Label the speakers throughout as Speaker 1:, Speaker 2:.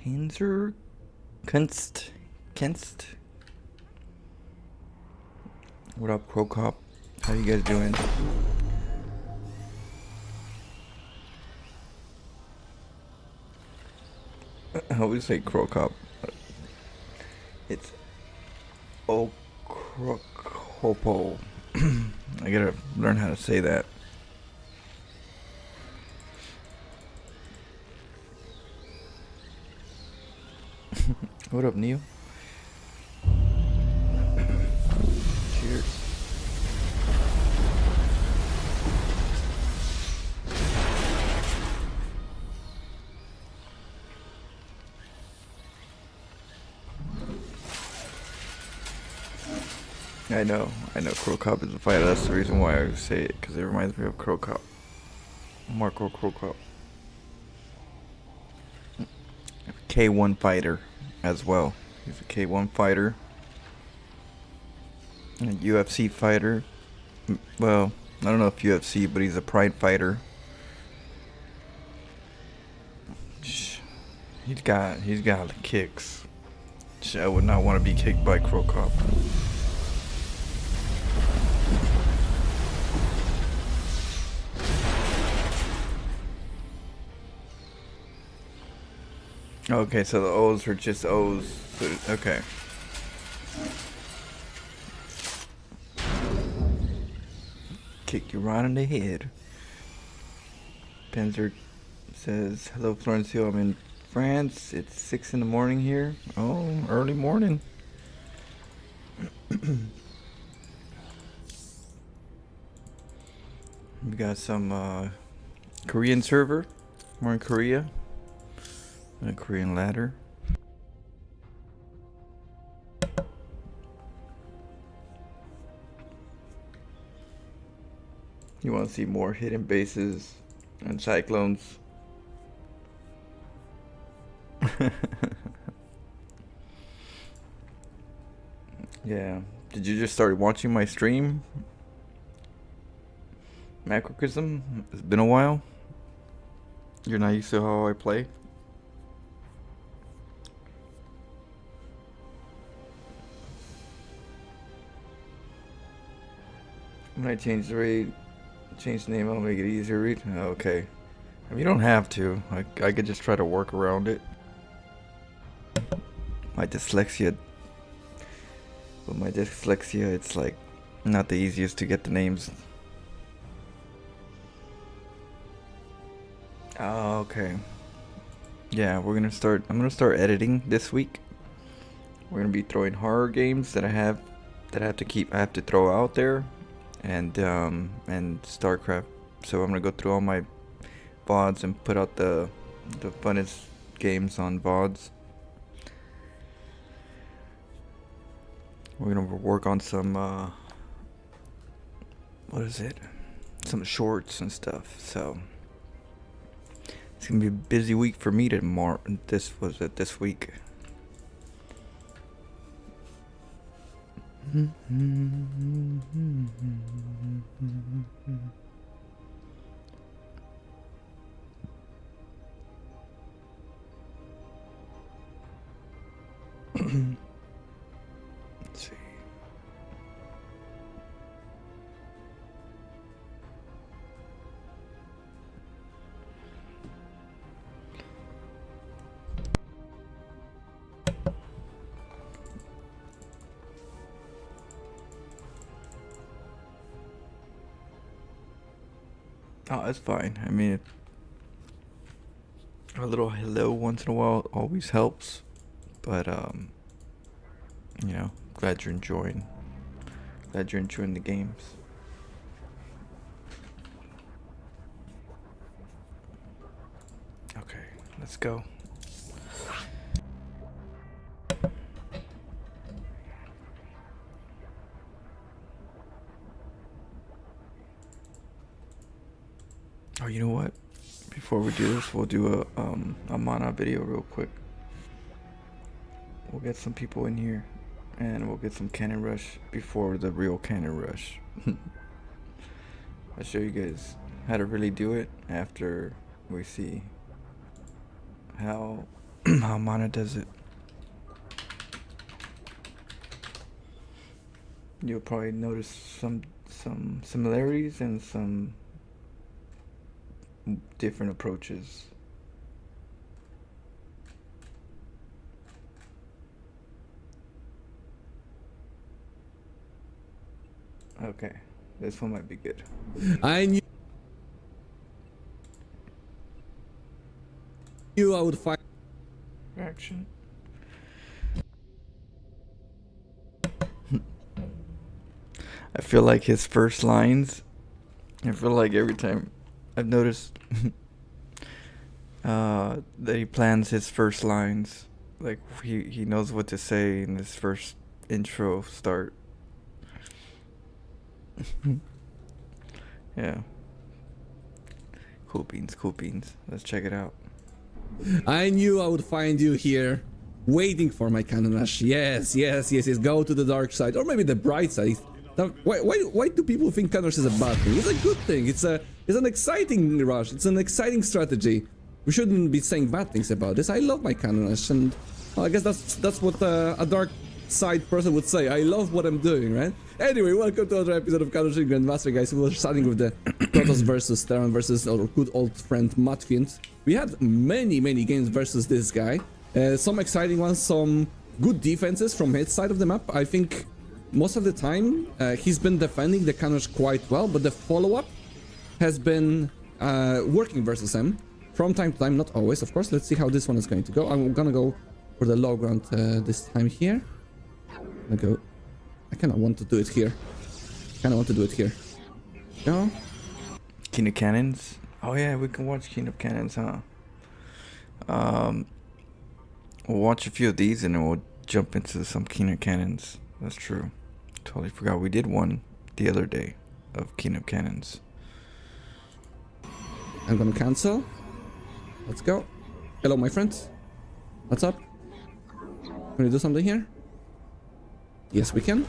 Speaker 1: Panzer Kenst. What up, Crow Cop? How you guys doing? I always say Crow Cop. It's Okrokopo. I gotta learn how to say that. What up, Neil? Cheers. I know Crow Cop is a fighter. That's the reason why I say it, because it reminds me of Crow Cop. Marco Crow Cop. K1 fighter as well. He's a K1 fighter. A UFC fighter. Well, I don't know if UFC, but he's a Pride fighter. He's got the kicks. I would not want to be kicked by Crow Cop. Okay, so the O's are just O's. So, okay. Kick you right in the head. Panzer says, hello Florencio, I'm in France. It's 6 in the morning here. Oh, early morning. We got some Korean server. We're in Korea. A Korean ladder. You want to see more hidden bases and cyclones? Yeah. Did you just start watching my stream? Macrochism? It's been a while. You're not used to how I play? When I change the rate, change the name, I'll make it easier to read. Okay. I mean, you don't have to. I could just try to work around it. My dyslexia. With my dyslexia, it's like not the easiest to get the names. Oh, okay. Yeah, I'm gonna start editing this week. We're gonna be throwing horror games that I have to throw out there, and StarCraft. So I'm gonna go through all my VODs and put out the funnest games on VODs. We're gonna work on some some shorts and stuff. So it's gonna be a busy week for me tomorrow. This week. Let's see. Oh, that's fine. I mean, a little hello once in a while always helps. But glad you're enjoying the games. Okay, let's go. Oh, you know what? Before we do this, we'll do a mana video real quick. We'll get some people in here, and we'll get some cannon rush before the real cannon rush. I'll show you guys how to really do it after we see how how Mana does it. You'll probably notice some similarities and some different approaches. Okay, this one might be good.
Speaker 2: I knew I would find
Speaker 1: Action. I feel like his first lines, I feel like every time I've noticed that he plans his first lines, like he knows what to say in his first intro start. Yeah. Cool beans, cool beans. Let's check it out.
Speaker 2: I knew I would find you here, waiting for my cannon rush. Yes, yes, yes, yes. Go to the dark side, or maybe the bright side. Now, why do people think cannon rush is a bad thing? It's a good thing. It's an exciting rush. It's an exciting strategy. We shouldn't be saying bad things about this. I love my cannon rush, and well, I guess that's what a dark side person would say. I love what I'm doing, right? Anyway, welcome to another episode of Cannon Rush Grandmaster, guys. We're starting with the Protoss versus Terran versus our good old friend Matfiend. We had many games versus this guy. Some exciting ones, some good defenses from his side of the map. I think most of the time he's been defending the Cannon Rush quite well, but the follow-up has been working versus him from time to time, not always, of course. Let's see how this one is going to go. I'm gonna go for the low ground this time here. I'm gonna go. I kind of want to do it here. No.
Speaker 1: King of Cannons. Oh yeah, we can watch King of Cannons, huh? We'll watch a few of these and then we'll jump into some King of Cannons. That's true. Totally forgot we did one the other day of King of Cannons.
Speaker 2: I'm gonna cancel. Let's go. Hello, my friends. What's up? Can we do something here? Yes, we can.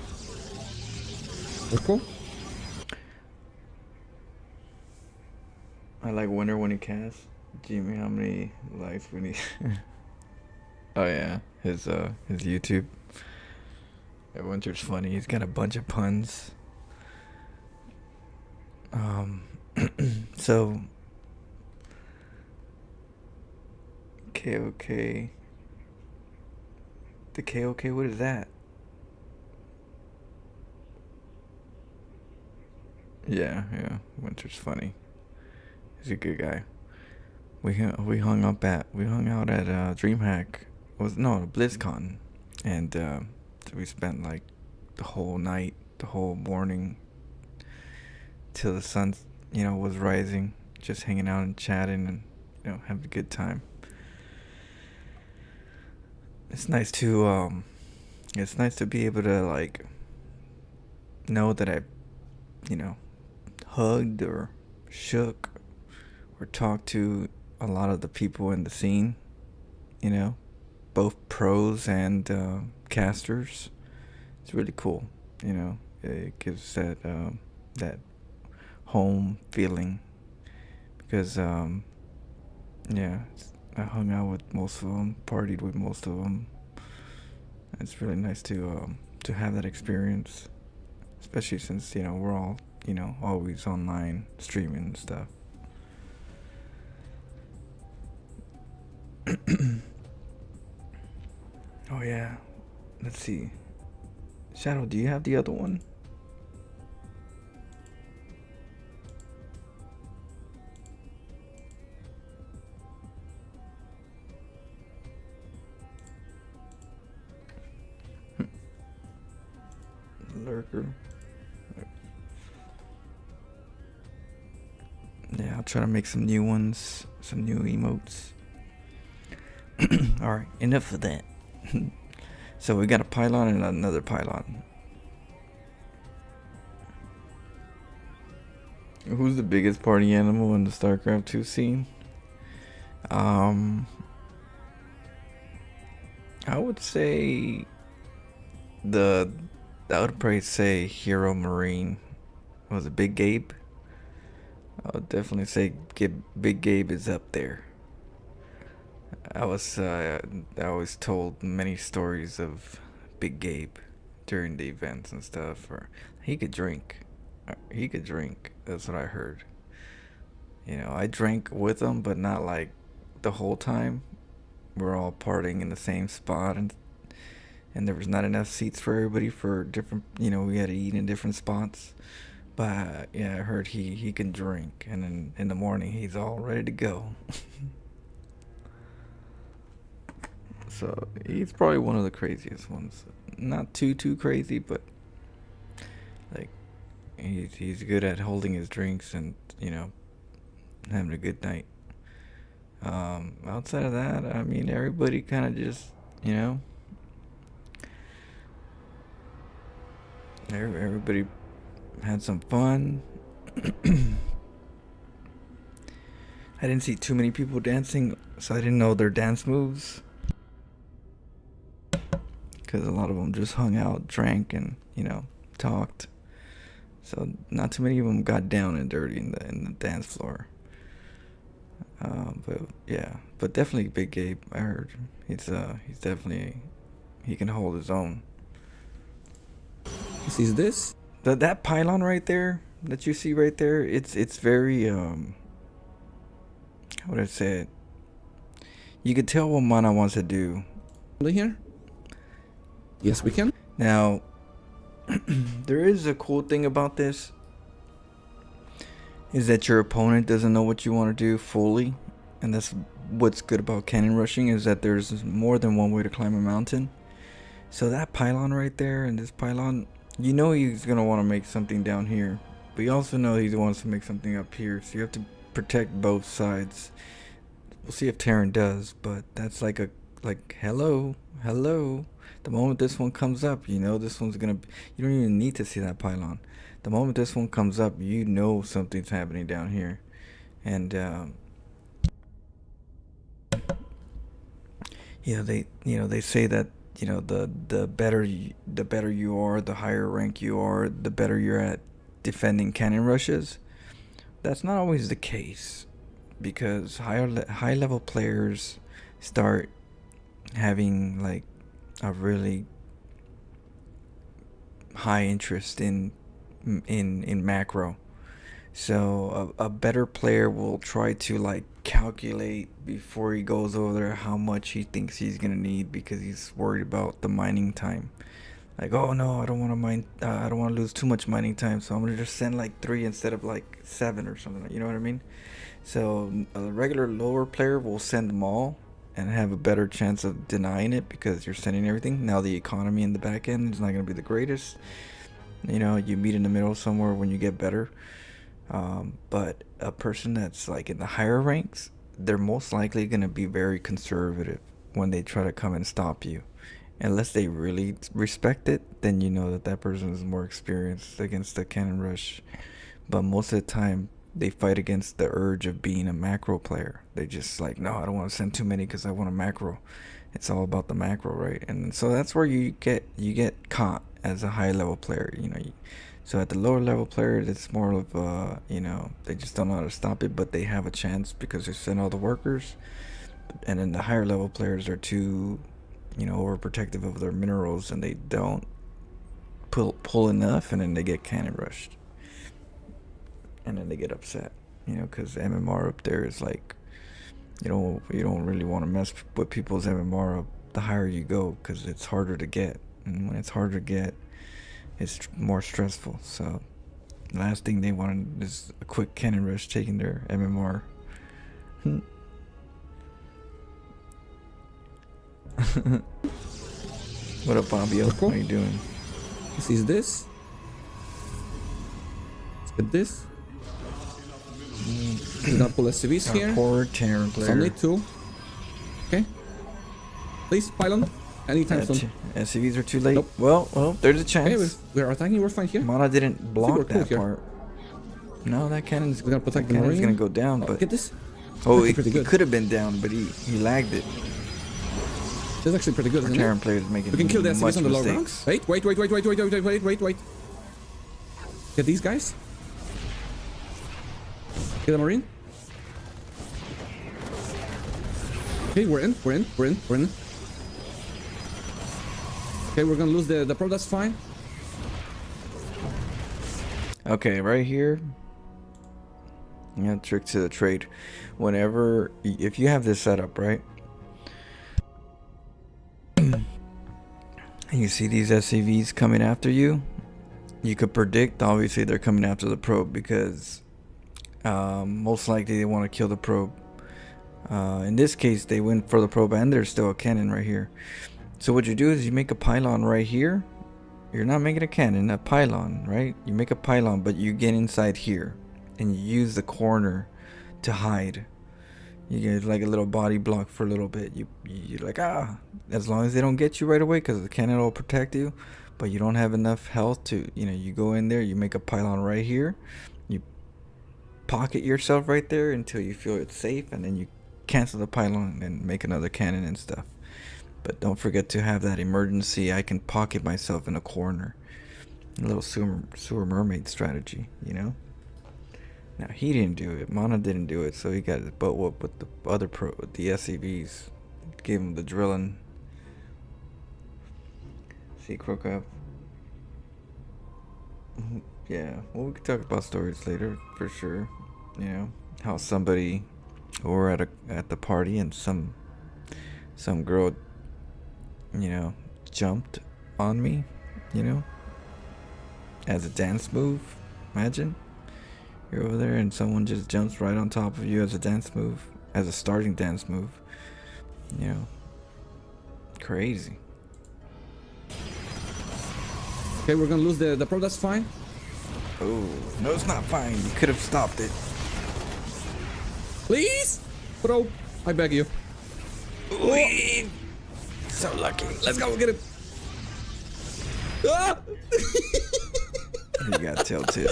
Speaker 2: We're cool.
Speaker 1: I like Winter when he casts. Jimmy, how many likes we need? Oh yeah, his YouTube. Yeah, Winter's funny. He's got a bunch of puns. So KOK. The KOK, what is that? Yeah, Winter's funny. He's a good guy. We hung out at DreamHack. BlizzCon, and so we spent like the whole night, the whole morning, till the sun, was rising, just hanging out and chatting and having a good time. It's nice to be able to like know that I, hugged or shook or talked to a lot of the people in the scene, both pros and casters. It's really cool, it gives that home feeling because I hung out with most of them, partied with most of them. It's really nice to have that experience, especially since we're all always online streaming and stuff. Oh yeah, let's see. Shadow, do you have the other one? Lurker. Yeah, I'll try to make some new ones, some new emotes. Alright, enough of that. So we got a pylon and another pylon. Who's the biggest party animal in the StarCraft 2 scene? I would say I would probably say Hero Marine. Was it Big Gabe? I would definitely say Big Gabe is up there. I was told many stories of Big Gabe during the events and stuff. Or he could drink. He could drink. That's what I heard. You know, I drank with him, but not like the whole time. We're all partying in the same spot, and there was not enough seats for everybody for different. You know, we had to eat in different spots. But yeah, I heard he can drink, and then in the morning he's all ready to go. So he's probably one of the craziest ones. Not too crazy, but like he's good at holding his drinks and having a good night. Outside of that, I mean, everybody kind of just everybody had some fun. I didn't see too many people dancing, so I didn't know their dance moves. Because a lot of them just hung out, drank, and talked. So not too many of them got down and dirty in the dance floor. But yeah, but definitely Big Gabe. I heard he's definitely, he can hold his own.
Speaker 2: He sees this.
Speaker 1: That pylon right there that you see right there, it's very how would I say it? You could tell what Mana wants to do.
Speaker 2: Here. Yes, we can.
Speaker 1: Now, there is a cool thing about this, is that your opponent doesn't know what you want to do fully, and that's what's good about cannon rushing, is that there's more than one way to climb a mountain. So that pylon right there and this pylon, he's gonna want to make something down here, but you also know he wants to make something up here, so you have to protect both sides. We'll see if Terran does, but that's like hello. The moment this one comes up, this one's gonna, you don't even need to see that pylon. The moment this one comes up, something's happening down here. And they say that the better you are, the higher rank you are, the better you're at defending cannon rushes. That's not always the case, because high level players start having like a really high interest in macro. So a better player will try to like calculate before he goes over there how much he thinks he's gonna need, because he's worried about the mining time. Like, oh no, I don't want to mine. I don't want to lose too much mining time, so I'm gonna just send like 3 instead of like 7 or something. You know what I mean? So a regular lower player will send them all and have a better chance of denying it, because you're sending everything. Now the economy in the back end is not going to be the greatest. You meet in the middle somewhere when you get better. But a person that's like in the higher ranks, they're most likely going to be very conservative when they try to come and stop you. Unless they really respect it, then you know that person is more experienced against the cannon rush. But most of the time, they fight against the urge of being a macro player. They just like, no, I don't want to send too many because I want a macro. It's all about the macro, right? And so that's where you get caught as a high level player. So at the lower level players, it's more of they just don't know how to stop it, but they have a chance because they send all the workers. And then the higher level players are too overprotective of their minerals, and they don't pull enough, and then they get cannon rushed. And then they get upset, because MMR up there is like, you don't really want to mess with people's MMR up the higher you go, because it's harder to get, and when it's harder to get, it's more stressful. So the last thing they want is a quick cannon rush taking their MMR. What up, Fabio? How you doing?
Speaker 2: He sees this. Let's get this. He's gonna pull SCVs here.
Speaker 1: Poor Terran player.
Speaker 2: Only 2. Okay. Please, pylon. Anytime soon.
Speaker 1: SCVs are too late.
Speaker 2: Nope.
Speaker 1: Well, there's a chance.
Speaker 2: Okay, we're attacking. We're fine here.
Speaker 1: Mana didn't block that
Speaker 2: cool
Speaker 1: part. No, that cannon's
Speaker 2: We're gonna protect the
Speaker 1: cannon's
Speaker 2: marine.
Speaker 1: gonna go down. But
Speaker 2: get this.
Speaker 1: Oh,
Speaker 2: it
Speaker 1: could have been down, but he lagged it.
Speaker 2: That's actually pretty good, isn't
Speaker 1: Terran
Speaker 2: it?
Speaker 1: players making
Speaker 2: We can kill the SCVs on the low ground.
Speaker 1: mistakes.
Speaker 2: Wait. Get these guys. Get a marine. Okay, we're in. Okay, we're gonna lose the probe, that's fine.
Speaker 1: Okay, right here. Yeah, trick to the trade. Whenever, if you have this setup, right? And you see these SCVs coming after you, you could predict, obviously, they're coming after the probe because most likely they want to kill the probe. In this case, they went for the probe and there's still a cannon right here. So what you do is you make a pylon right here. You're not making a cannon, a pylon, right? You make a pylon, but you get inside here and you use the corner to hide. You get like a little body block for a little bit. You're like, as long as they don't get you right away, because the cannon will protect you, but you don't have enough health to, you go in there, you make a pylon right here, you pocket yourself right there until you feel it's safe, and then you cancel the pylon and make another cannon and stuff. But don't forget to have that emergency, I can pocket myself in a corner. A little sewer mermaid strategy, Now he didn't do it. Mana didn't do it, so he got his butt whooped with the other the SCVs. Gave him the drilling. See, Crocop. Yeah, well, we could talk about stories later for sure. How somebody, or at the party, and some girl, jumped on me, as a dance move. Imagine. You're over there and someone just jumps right on top of you as a dance move, as a starting dance move. Crazy.
Speaker 2: Okay, we're gonna lose the probe, that's fine.
Speaker 1: Oh, no, it's not fine. You could have stopped it.
Speaker 2: Please? Probe, I beg you.
Speaker 1: Oh. So lucky.
Speaker 2: Let's go, get him. Ah!
Speaker 1: You got tilted.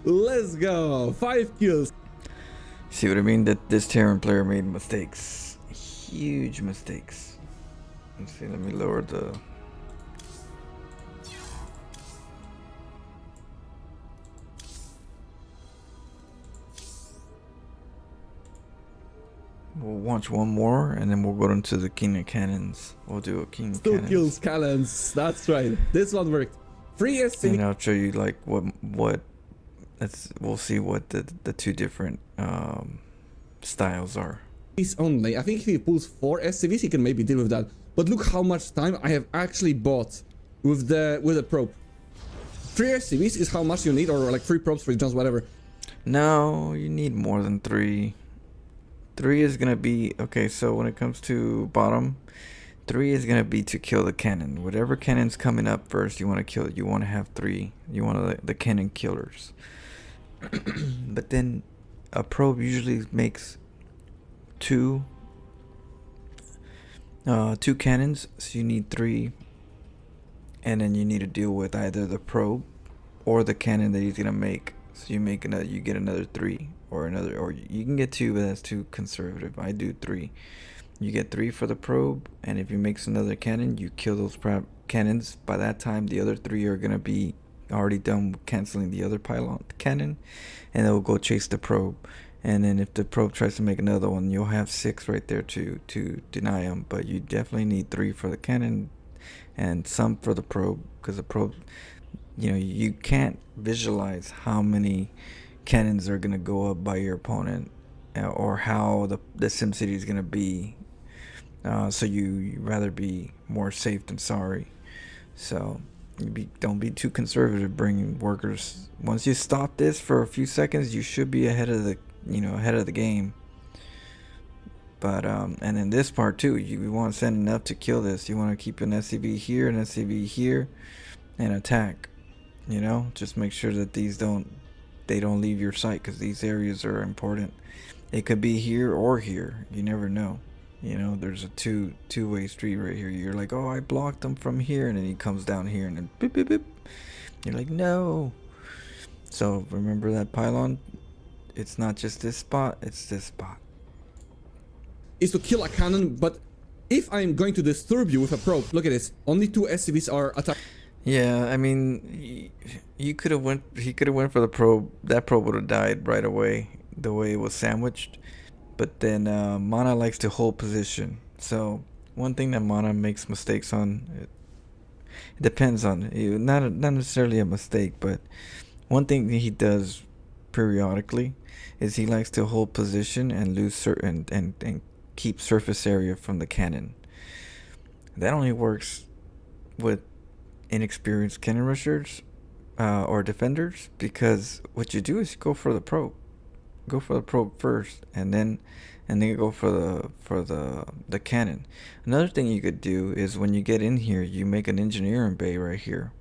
Speaker 2: Let's go. 5 kills.
Speaker 1: See what I mean? That this Terran player made mistakes. Huge mistakes. Let's see, let me lower the... We'll watch one more and then we'll go into the King of Cannons. We'll do a King of Cannons.
Speaker 2: 2 kills, cannons. That's right. This one worked. 3 SCV.
Speaker 1: And I'll show you like what we'll see what the two different styles are.
Speaker 2: Only. I think if he pulls 4 SCVs, he can maybe deal with that. But look how much time I have actually bought with the probe. 3 SCVs is how much you need, or like 3 probes for jumps, whatever.
Speaker 1: No, you need more than 3. 3 is gonna be okay. So when it comes to bottom, 3 is gonna be to kill the cannon. Whatever cannon's coming up first, you want to kill it. You want to have 3. You want the cannon killers. But then a probe usually makes 2 cannons, so you need 3, and then you need to deal with either the probe or the cannon that he's gonna make. So you get another 3, or you can get 2, but that's too conservative. I do 3. You get 3 for the probe, and if he makes another cannon, you kill those cannons. By that time, the other 3 are gonna be already done canceling the other pylon cannon, and they'll go chase the probe. And then if the probe tries to make another one, you'll have 6 right there to deny him. But you definitely need 3 for the cannon and some for the probe, because the probe, you can't visualize how many cannons are gonna go up by your opponent, or how the SimCity is gonna be. So you rather be more safe than sorry. So don't be too conservative bringing workers. Once you stop this for a few seconds, you should be ahead of the game. But and in this part too, you want to send enough to kill this. You want to keep an SCV here, an SCV here, and attack. Just make sure that these don't leave your sight, because these areas are important. It could be here or here. You never know. There's a two-way street right here. You're like, oh, I blocked him from here, and then he comes down here, and then beep, beep, beep. You're like, no. So remember that pylon? It's not just this spot, it's this spot.
Speaker 2: Is to kill a cannon, but if I'm going to disturb you with a probe, look at this. Only 2 SCVs are attacked.
Speaker 1: Yeah, I mean, he could have went for the probe. That probe would have died right away, the way it was sandwiched. But then Mana likes to hold position. So one thing that Mana makes mistakes on, it depends on not necessarily a mistake, but one thing that he does periodically is he likes to hold position and lose certain and keep surface area from the cannon. That only works with inexperienced cannon rushers or defenders, because what you do is you go for the probe. Go for the probe first, and then you go for the cannon. Another thing you could do is when you get in here, you make an engineering bay right here.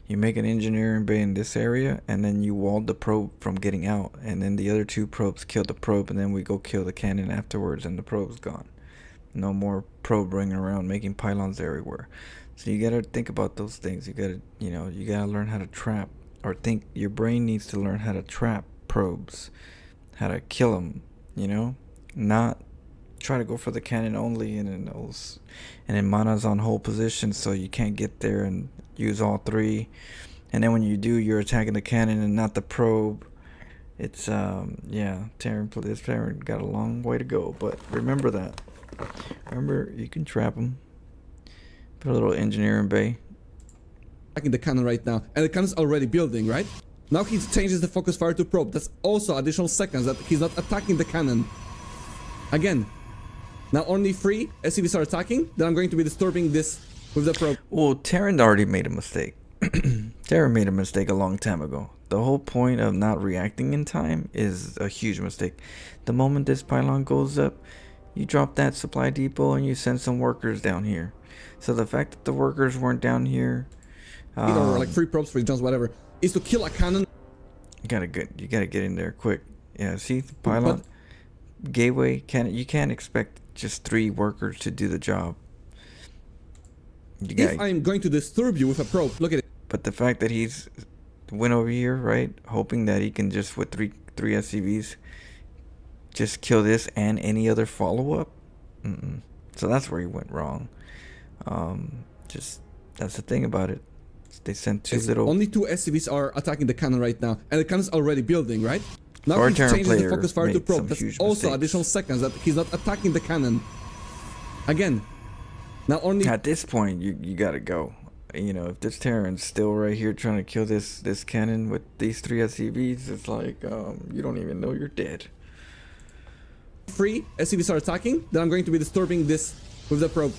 Speaker 1: You make an engineering bay in this area, and then you wall the probe from getting out, and then the other two probes kill the probe, and then we go kill the cannon afterwards, and the probe's gone. No more probe running around making pylons everywhere. So you gotta think about those things. You gotta learn how to trap, or think. Your brain needs to learn how to trap probes, how to kill them. Not try to go for the cannon only, and then Mana's on hold position, so you can't get there and use all three. And then when you do, you're attacking the cannon and not the probe. It's this Terran got a long way to go, but remember that. Remember, you can trap them. Put a little engineering bay.
Speaker 2: Attacking the cannon right now, and the cannon's already building, right? Now he changes the focus fire to probe. That's also additional seconds that he's not attacking the cannon. Again, now only 3 SCVs are attacking, then I'm going to be disturbing this with the probe.
Speaker 1: Well, Terran already made a mistake. Terran made a mistake a long time ago. The whole point of not reacting in time is a huge mistake. The moment this pylon goes up, you drop that supply depot and you send some workers down here. So the fact that the workers weren't down here,
Speaker 2: or like 3 probes, 3 jumps, whatever, is to kill a cannon.
Speaker 1: You gotta get in there quick. Yeah, see the pylon, gateway. You can't expect just 3 workers to do the job.
Speaker 2: If I'm going to disturb you with a probe, look at it.
Speaker 1: But the fact that he's went over here, right, hoping that he can just with three SCVs just kill this and any other follow-up. So that's where he went wrong. That's the thing about it. They sent
Speaker 2: Only 2 SCVs are attacking the cannon right now, and the cannon's already building, right? Now
Speaker 1: Our
Speaker 2: he
Speaker 1: Terran
Speaker 2: changes the
Speaker 1: player
Speaker 2: focus fire to
Speaker 1: made
Speaker 2: probe.
Speaker 1: some
Speaker 2: That's
Speaker 1: huge
Speaker 2: also
Speaker 1: mistakes.
Speaker 2: additional seconds that he's not attacking the cannon. Again, now only
Speaker 1: At this point, you gotta go. If this Terran's still right here trying to kill this cannon with these 3 SCVs, it's like you don't even know you're dead.
Speaker 2: 3 SCVs are attacking, then I'm going to be disturbing this with the probe.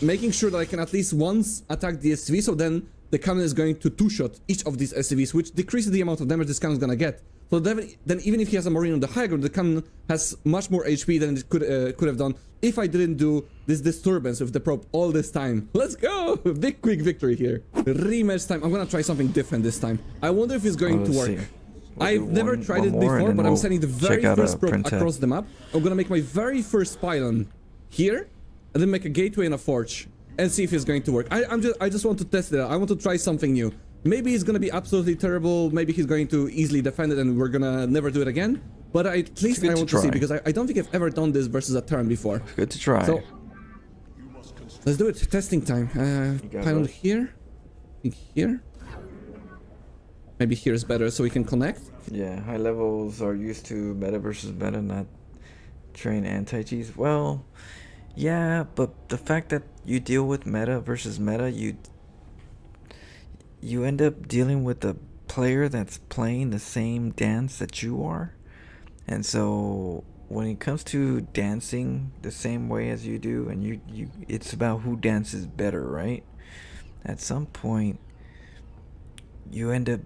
Speaker 2: Making sure that I can at least once attack the SCV, so then the cannon is going to 2-shot each of these SCVs, which decreases the amount of damage this cannon is gonna get. So then even if he has a Marine on the high ground, the cannon has much more HP than it could have done if I didn't do this disturbance with the probe all this time. Let's go! Big quick victory here. Rematch time. I'm gonna try something different this time. I wonder if it's going to work. I've never tried it before, but I'm sending the very first probe across the map. I'm gonna make my very first pylon here, and then make a gateway and a forge, and see if it's going to work. I just want to test it out. I want to try something new. Maybe it's gonna be absolutely terrible. Maybe he's going to easily defend it, and we're gonna never do it again. But at least I want to see, because I don't think I've ever done this versus a Terran before.
Speaker 1: It's good to try.
Speaker 2: So let's do it. Testing time. Pylon here. I think here. Maybe here is better, so we can connect.
Speaker 1: Yeah, high levels are used to meta versus meta, not train anti-cheese. Well, yeah, but the fact that you deal with meta versus meta, you end up dealing with a player that's playing the same dance that you are. And so when it comes to dancing the same way as you do, and it's about who dances better, right? At some point, you end up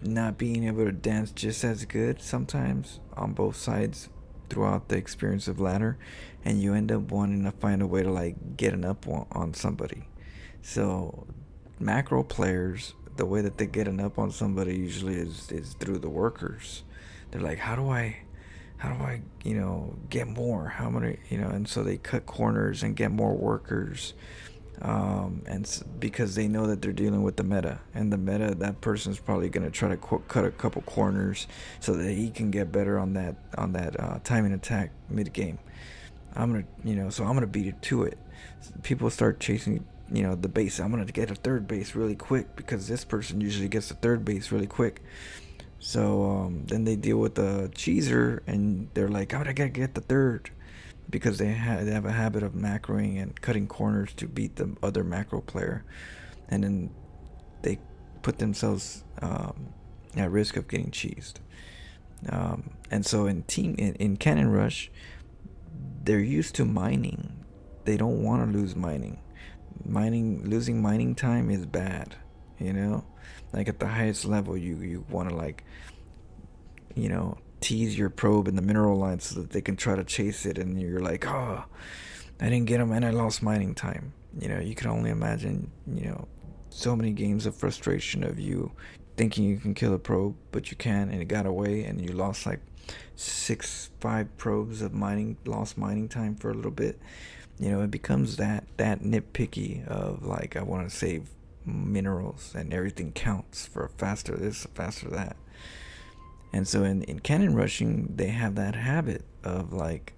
Speaker 1: not being able to dance just as good sometimes on both sides throughout the experience of ladder, and you end up wanting to find a way to like get an up on somebody. So macro players, the way that they get an up on somebody usually is through the workers. They're like, how do I get more? How many, and so they cut corners and get more workers. Because they know that they're dealing with the meta, and the meta, that person's probably going to try to cut a couple corners so that he can get better on that timing attack mid game. I'm gonna beat it to it. People start chasing the base. I'm gonna get a third base really quick because this person usually gets the third base really quick. So then they deal with the cheeser, and they're like, "Oh, I gotta get the third," because they have a habit of macroing and cutting corners to beat the other macro player, and then they put themselves at risk of getting cheesed. And so in Cannon Rush, they're used to mining. They don't want to lose mining. Losing mining time is bad, you know. Like at the highest level, you want to, like, you know, tease your probe in the mineral line so that they can try to chase it, and you're like, oh, I didn't get them and I lost mining time. You know, you can only imagine, you know, so many games of frustration of you thinking you can kill a probe, but you can't, and it got away, and you lost like 5 probes of lost mining time for a little bit. You know, it becomes that nitpicky of like, I want to save minerals and everything counts for faster this, faster that. And so in cannon rushing, they have that habit of, like,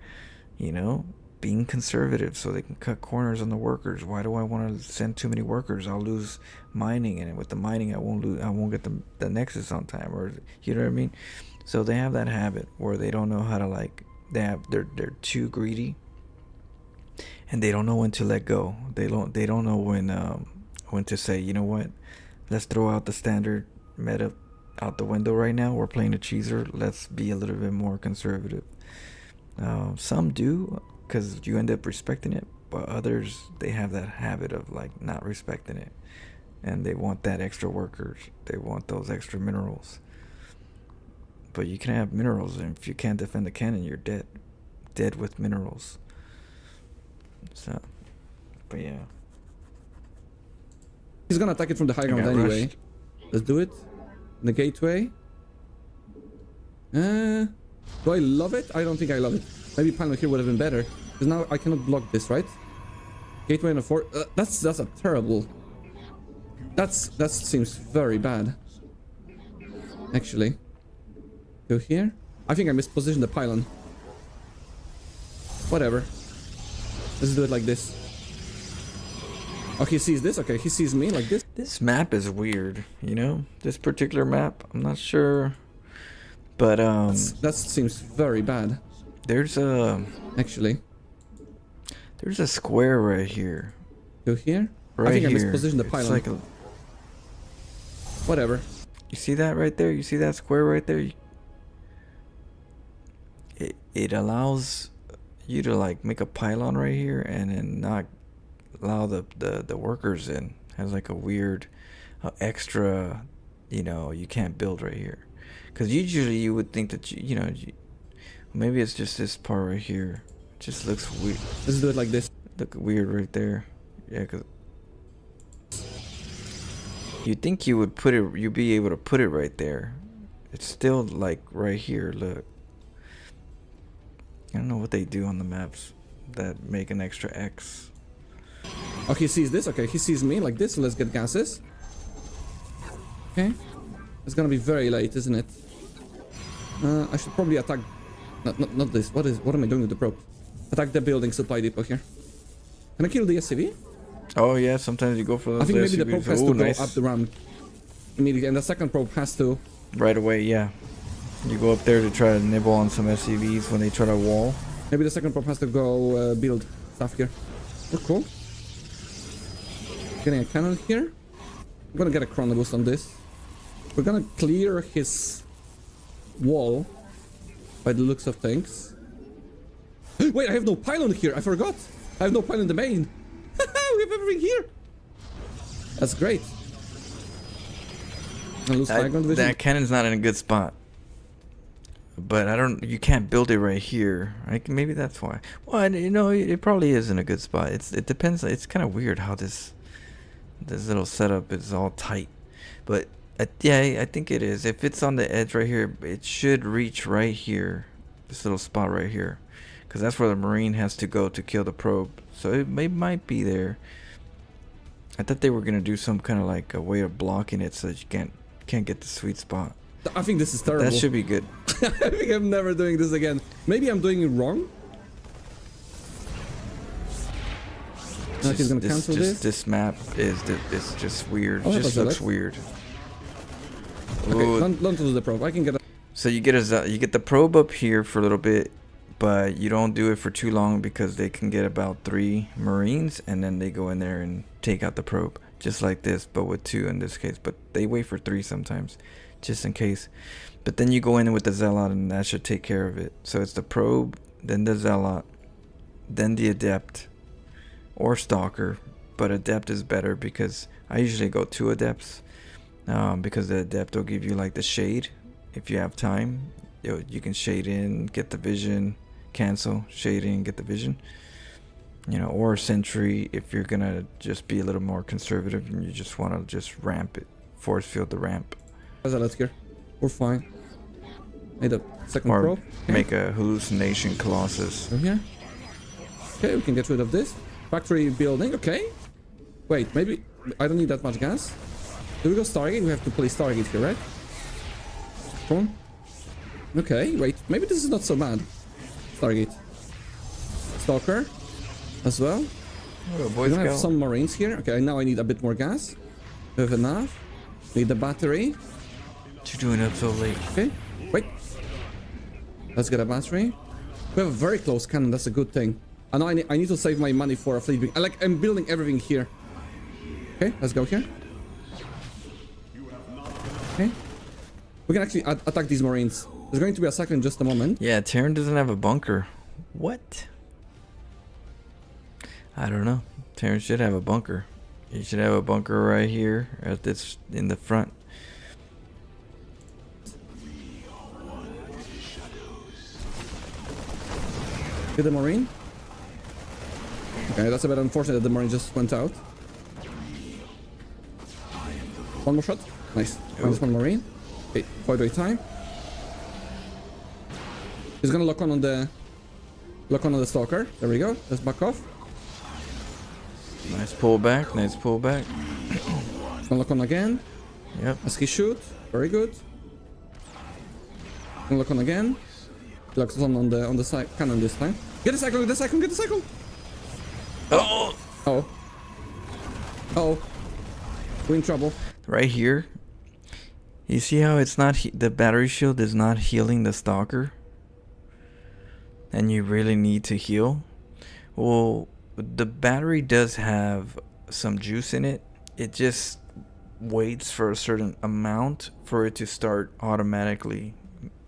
Speaker 1: you know, being conservative so they can cut corners on the workers. Why do I want to send too many workers? I'll lose mining, and with the mining I won't get the nexus on time, or, you know what I mean? So they have that habit where they don't know how to, like, they're too greedy, and they don't know when to let go. They don't know when to say, you know what, let's throw out the standard meta out the window right now. We're playing a cheeser. Let's be a little bit more conservative. Some do, because you end up respecting it, but others, they have that habit of, like, not respecting it, and they want that extra workers. They want those extra minerals. But you can have minerals, and if you can't defend the cannon, you're dead with minerals. So, but yeah.
Speaker 2: He's gonna attack it from the high ground anyway. Rushed. Let's do it. The gateway. Do I love it? I don't think I love it. Maybe pylon here would have been better, because now I cannot block this, right? Gateway and a 4. That's a terrible. That seems very bad. Actually, go here. I think I mispositioned the pylon. Whatever. Let's do it like this. Oh, he sees this? Okay, he sees me like this.
Speaker 1: This map is weird, you know? This particular map, I'm not sure. But,
Speaker 2: that seems very bad.
Speaker 1: There's
Speaker 2: Actually.
Speaker 1: There's a square right here.
Speaker 2: Go here?
Speaker 1: Right
Speaker 2: I think
Speaker 1: here.
Speaker 2: I mispositioned the pylon.
Speaker 1: Like
Speaker 2: whatever.
Speaker 1: You see that right there? You see that square right there? It allows you to, like, make a pylon right here and then not allow the workers in. Has like a weird extra, you know, you can't build right here, because usually you would think that you know, maybe it's just this part right here. It just looks weird.
Speaker 2: Let's do it like this.
Speaker 1: Look weird right there. Yeah, because you'd think you'd be able to put it right there. It's still like right here. Look, I don't know what they do on the maps that make an extra X.
Speaker 2: Oh, he sees this? Okay, he sees me like this, so let's get gases. Okay. It's gonna be very late, isn't it? I should probably attack... Not this. What am I doing with the probe? Attack the building supply depot here. Can I kill the SCV?
Speaker 1: Oh yeah, sometimes you go for those.
Speaker 2: I think maybe
Speaker 1: SCVs.
Speaker 2: the probe has to go up the ramp immediately, and the second probe has to...
Speaker 1: Right away, yeah. You go up there to try to nibble on some SCVs when they try to wall.
Speaker 2: Maybe the second probe has to go build stuff here. Oh, cool. Getting a cannon here. I'm gonna get a chrono boost on this. We're gonna clear his wall by the looks of things. Wait, I have no pylon here. I forgot. I have no pylon in the main. We have everything here. That's great.
Speaker 1: That cannon's not in a good spot. But you can't build it right here. Maybe that's why. Well, you know, it probably is in a good spot. It depends. It's kind of weird how this little setup is all tight. But yeah, I think it is. If it's on the edge right here, it should reach right here. This little spot right here. Because that's where the Marine has to go to kill the probe. So it might be there. I thought they were going to do some kind of like a way of blocking it so that you can't get the sweet spot.
Speaker 2: I think this is terrible.
Speaker 1: That should be good.
Speaker 2: I think I'm never doing this again. Maybe I'm doing it wrong. He's gonna cancel this.
Speaker 1: This map is just weird. It just looks weird.
Speaker 2: Okay,
Speaker 1: Ooh.
Speaker 2: don't lose the probe. I can get a...
Speaker 1: So you get the probe up here for a little bit, but you don't do it for too long because they can get about 3 Marines and then they go in there and take out the probe. Just like this, but with 2 in this case. But they wait for 3 sometimes, just in case. But then you go in with the Zealot and that should take care of it. So it's the probe, then the Zealot, then the Adept, or Stalker. But Adept is better because I usually go 2 Adepts. Because the Adept will give you like the shade. If you have time, you can shade in, get the vision, cancel, shade in, get the vision. You know, or Sentry if you're gonna just be a little more conservative and you just want to just ramp it, force field the ramp.
Speaker 2: Let's here. We're fine. Need a second
Speaker 1: Or
Speaker 2: probe. Okay.
Speaker 1: make a hallucination Colossus.
Speaker 2: From here. Okay, we can get rid of this. Factory building, okay. Wait, maybe I don't need that much gas. Do we go Stargate? We have to place Stargate here, right? Come on. Okay, wait. Maybe this is not so bad. Stargate. Stalker. As well.
Speaker 1: Oh,
Speaker 2: We don't have some Marines here. Okay, now I need a bit more gas. We have enough. Need the battery.
Speaker 1: What you doing up so late?
Speaker 2: Okay, wait. Let's get a battery. We have a very close cannon. That's a good thing. I know I need to save my money for a fleet wing. I'm building everything here. Okay, let's go here. Okay. We can actually attack these Marines. There's going to be a cycle in just a moment.
Speaker 1: Yeah, Terran doesn't have a bunker. What? I don't know. Terran should have a bunker. He should have a bunker right here at this in the front.
Speaker 2: Hit the Marine. Okay, that's a bit unfortunate that the Marine just went out. One more shot. Nice. Minus 1 Marine. Okay, void wait time. He's gonna lock on the Stalker. There we go. Let's back off.
Speaker 1: Nice pullback. Nice pullback.
Speaker 2: He's gonna lock on again.
Speaker 1: Yep.
Speaker 2: As he shoot. Very good. Gonna lock on again. He locks on the cannon this time. Get the cycle, get the cycle, get the cycle!
Speaker 1: Oh!
Speaker 2: Oh. Uh-oh. We're in trouble.
Speaker 1: Right here. You see how it's not the battery shield is not healing the Stalker? And you really need to heal? Well, the battery does have some juice in it. It just waits for a certain amount for it to start automatically,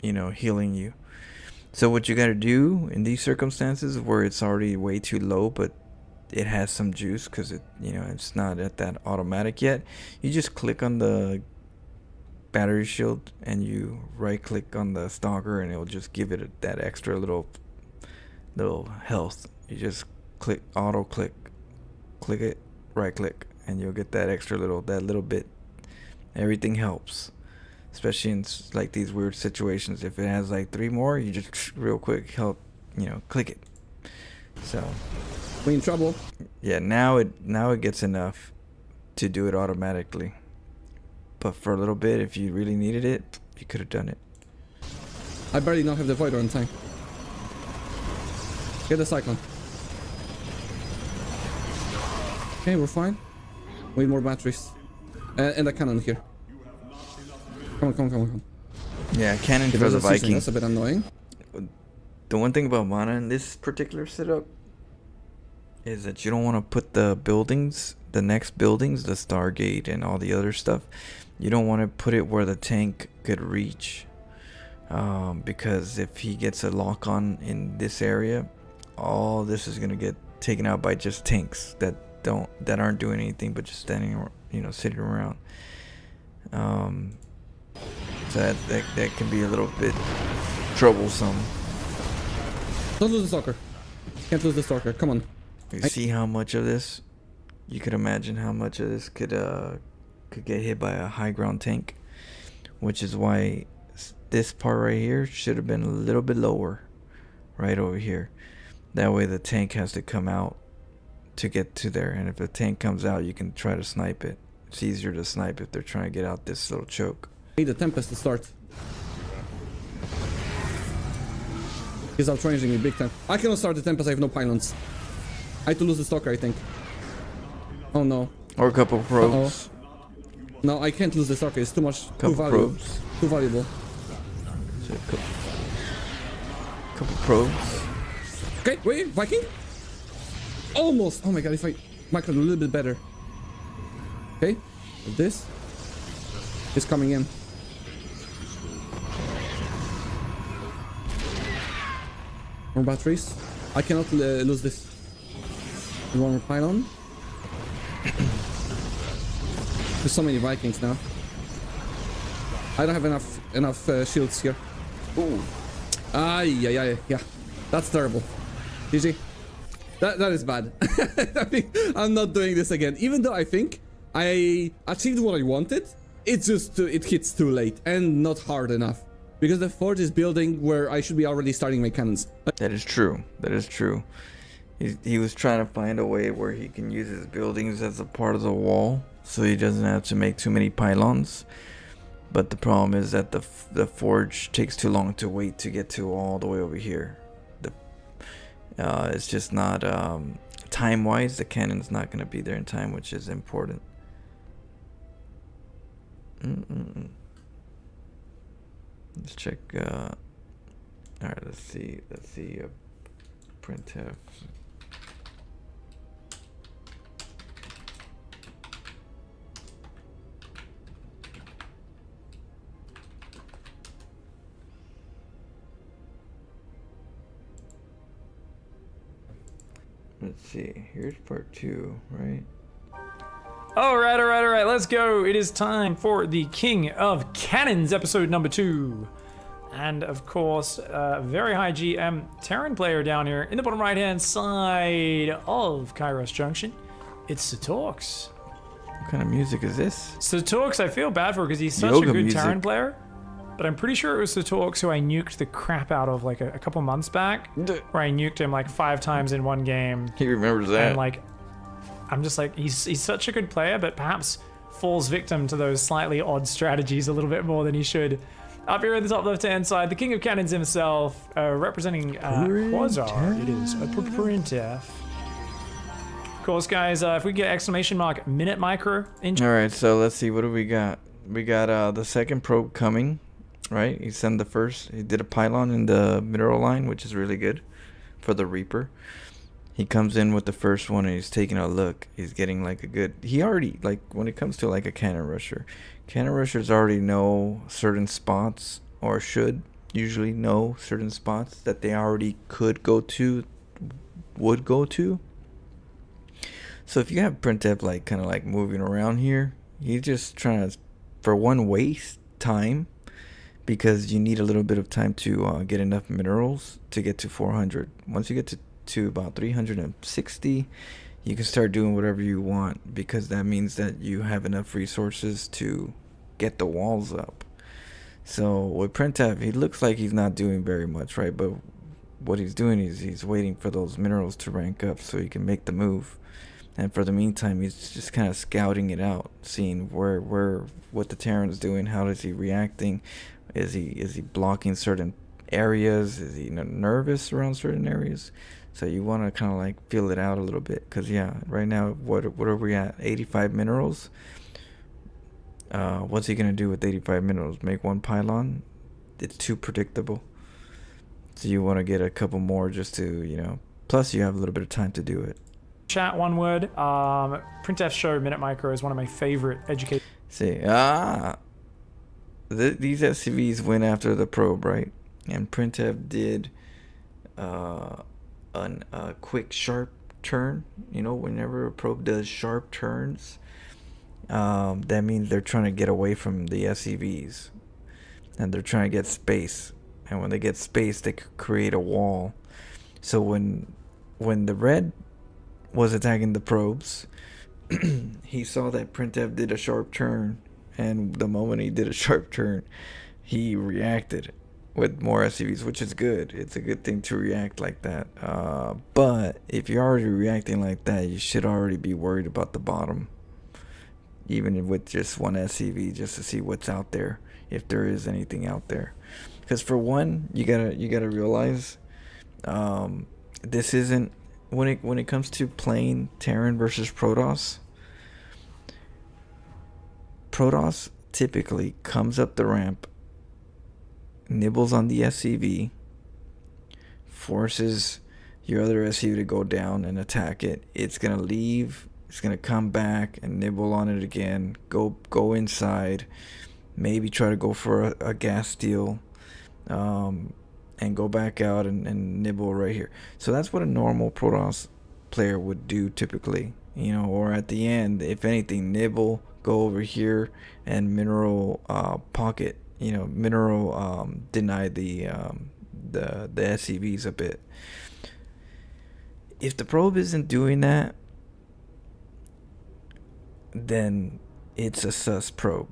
Speaker 1: you know, healing you. So what you gotta do in these circumstances where it's already way too low, but it has some juice because it, you know, it's not at that automatic yet. You just click on the battery shield and you right click on the Stalker and it'll just give it that extra little health. You just click click it, right click, and you'll get that extra little bit. Everything helps. Especially in like these weird situations. If it has like 3 more, you just real quick click it. So
Speaker 2: We're in trouble.
Speaker 1: yeah, now it gets enough to do it automatically. But for a little bit, if you really needed it, you could have done it.
Speaker 2: I barely now have the Voider on time. Get the Cyclone. Okay, we're fine. We need more batteries. And a cannon here. Come on.
Speaker 1: Yeah, cannon
Speaker 2: Okay,
Speaker 1: for the
Speaker 2: there's a season.
Speaker 1: Viking.
Speaker 2: That's a bit annoying.
Speaker 1: The one thing about mana in this particular setup is that you don't want to put the buildings, the next buildings, the Stargate and all the other stuff, you don't want to put it where the tank could reach. Because if he gets a lock on in this area, all this is going to get taken out by just tanks that aren't doing anything but just standing, sitting around. So that can be a little bit troublesome.
Speaker 2: Don't lose the Stalker. Can't lose the Stalker. Come on.
Speaker 1: You see how much of this? You could imagine how much of this could get hit by a high ground tank, which is why this part right here should have been a little bit lower, right over here. That way the tank has to come out to get to there, and if the tank comes out, you can try to snipe it. It's easier to snipe if they're trying to get out this little choke.
Speaker 2: Need the Tempest to start. He's outranging me big time. I cannot start the Tempest, I have no pylons. I have to lose the Stalker, I think. Oh no.
Speaker 1: Or a couple of probes.
Speaker 2: No, I can't lose this arcade. It's too much. Too
Speaker 1: Couple
Speaker 2: valuable.
Speaker 1: probes.
Speaker 2: Too valuable.
Speaker 1: So couple probes.
Speaker 2: Okay, wait, Viking? Almost! Oh my god, if I microed a little bit better. Okay, this is coming in. More batteries. I cannot lose this. One more pylon. There's so many Vikings now. I don't have enough shields here.
Speaker 1: Ooh.
Speaker 2: Yeah. That's terrible. GG. That is bad. I think I'm not doing this again. Even though I think I achieved what I wanted, it's just it hits too late and not hard enough. Because the forge is building where I should be already starting my cannons.
Speaker 1: That is true. That is true. He was trying to find a way where he can use his buildings as a part of the wall, so he doesn't have to make too many pylons. But the problem is that the forge takes too long to wait to get to all the way over here. It's just not time-wise. The cannon's not going to be there in time, which is important. Let's check. All right, let's see. Printf. Let's see. Here's part 2, right?
Speaker 3: All right. Let's go. It is time for the King of Cannons, episode number 2. And of course, very high GM Terran player down here in the bottom right-hand side of Kairos Junction. It's Satorx.
Speaker 1: What kind of music is this?
Speaker 3: Satorx, I feel bad for because he's such
Speaker 1: Yoga
Speaker 3: a good
Speaker 1: music.
Speaker 3: Terran player. But I'm pretty sure it was Satorx who I nuked the crap out of like a couple months back. Where I nuked him like 5 times in one game.
Speaker 1: He remembers that.
Speaker 3: And like, I'm just like, he's such a good player, but perhaps falls victim to those slightly odd strategies a little bit more than he should. Up here in the top left-hand side, the King of Cannons himself, representing Quasar. It is a Printf. Of course, guys, if we get exclamation mark minute micro in.
Speaker 1: All right, so let's see. What do we got? We got the second probe coming, right? He sent the first. He did a pylon in the mineral line, which is really good for the Reaper. He comes in with the first one and he's taking a look. He's getting like a good. He already, like, when it comes to like a cannon rushers already know certain spots, or should usually know certain spots that they already would go to. So if you have Printf like kind of like moving around here, he's just trying to, for one, waste time, because you need a little bit of time to get enough minerals to get to 400. Once you get to about 360, you can start doing whatever you want, because that means that you have enough resources to get the walls up. So with Printf, he looks like he's not doing very much, right? But what he's doing is he's waiting for those minerals to rank up so he can make the move. And for the meantime, he's just kind of scouting it out, seeing what the Terran's doing. How is he reacting? Is he blocking certain areas? Is he nervous around certain areas? So you want to kind of like feel it out a little bit, because yeah, right now what are we at? 85 minerals. What's he gonna do with 85 minerals? Make one pylon? It's too predictable. So you want to get a couple more just to, plus you have a little bit of time to do it.
Speaker 3: Chat, one word. Printf show minute micro is one of my favorite education.
Speaker 1: See, these SCVs went after the probe, right? And Printf did a quick sharp turn. Whenever a probe does sharp turns, that means they're trying to get away from the SCVs, and they're trying to get space. And when they get space, they create a wall. So when the red was attacking the probes, he saw that Printf did a sharp turn, and the moment he did a sharp turn, he reacted with more SCVs, which is good. It's a good thing to react like that. But if you're already reacting like that, you should already be worried about the bottom, even with just one SCV, just to see what's out there, if there is anything out there. Because for one, you gotta realize, this isn't, when it comes to playing Terran versus Protoss Protoss typically comes up the ramp, nibbles on the SCV, forces your other SCV to go down and attack it. It's going to leave. It's going to come back and nibble on it again. Go inside. Maybe try to go for a gas steal. And go back out and nibble right here. So that's what a normal Protoss player would do typically. You know, or at the end, if anything, nibble, go over here, and mineral pocket. You know, mineral deny the SCVs a bit. If the probe isn't doing that, then it's a sus probe.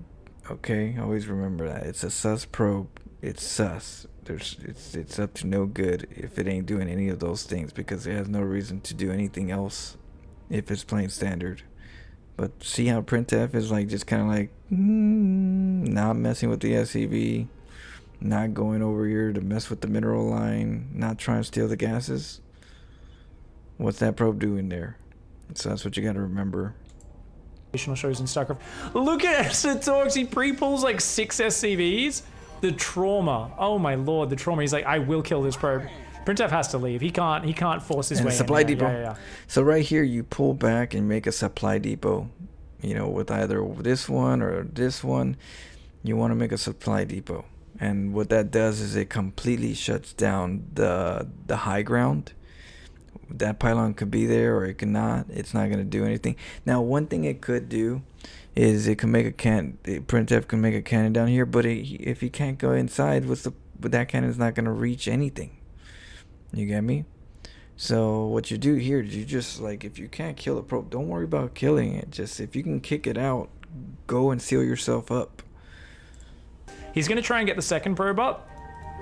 Speaker 1: Okay, always remember that. It's a sus probe. It's sus. It's up to no good if it ain't doing any of those things, because it has no reason to do anything else if it's playing standard. But see how printf is like just kind of like not messing with the SCV, not going over here to mess with the mineral line, not trying to steal the gases. What's that probe doing there? So that's what you got to remember.
Speaker 3: Shows in StarCraft. Look at Talks. He pre-pulls like 6 SCVs. The trauma. Oh my lord, the trauma. He's like, I will kill this probe. Printf has to leave. He can't force his way in.
Speaker 1: Supply depot.
Speaker 3: Yeah.
Speaker 1: So right here, you pull back and make a supply depot. You know, with either this one or this one, you want to make a supply depot. And what that does is it completely shuts down the high ground. That pylon could be there or it could not. It's not going to do anything. Now, one thing it could do is it can make a printf can make a cannon down here, but if he can't go inside, that cannon's not going to reach anything. You get me? So what you do here is you just, like, if you can't kill the probe, don't worry about killing it. Just if you can kick it out, go and seal yourself up.
Speaker 3: He's going to try and get the second probe up,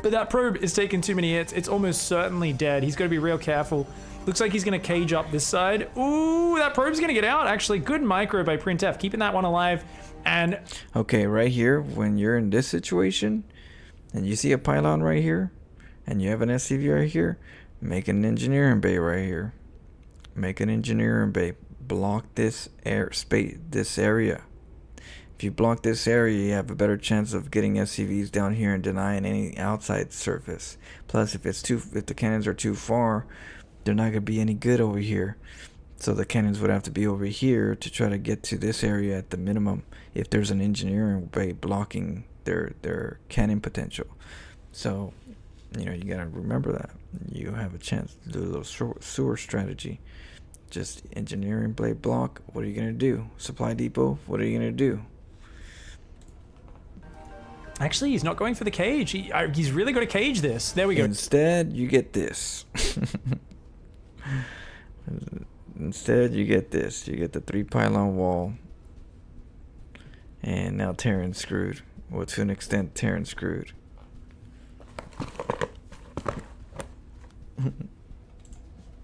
Speaker 3: but that probe is taking too many hits. It's almost certainly dead. He's got to be real careful. Looks like he's going to cage up this side. Ooh, that probe's going to get out, actually. Good micro by printf, keeping that one alive. And
Speaker 1: okay, right here, when you're in this situation, and you see a pylon right here, and you have an SCV right here, make an engineering bay right here. Make an engineering bay. Block this this area. If you block this area, you have a better chance of getting SCVs down here and denying any outside surface. Plus, if the cannons are too far, they're not gonna be any good over here. So the cannons would have to be over here to try to get to this area at the minimum, if there's an engineering bay blocking their cannon potential. So, you know, you gotta remember that. You have a chance to do a little sewer strategy. Just engineering blade block. What are you gonna do? Supply depot. What are you gonna do?
Speaker 3: actually, he's not going for the cage. He's really got to cage this. There we go.
Speaker 1: Instead, you get this. Instead, you get this. You get the 3 pylon wall. And now Terran's screwed. Well, to an extent, Terran's screwed.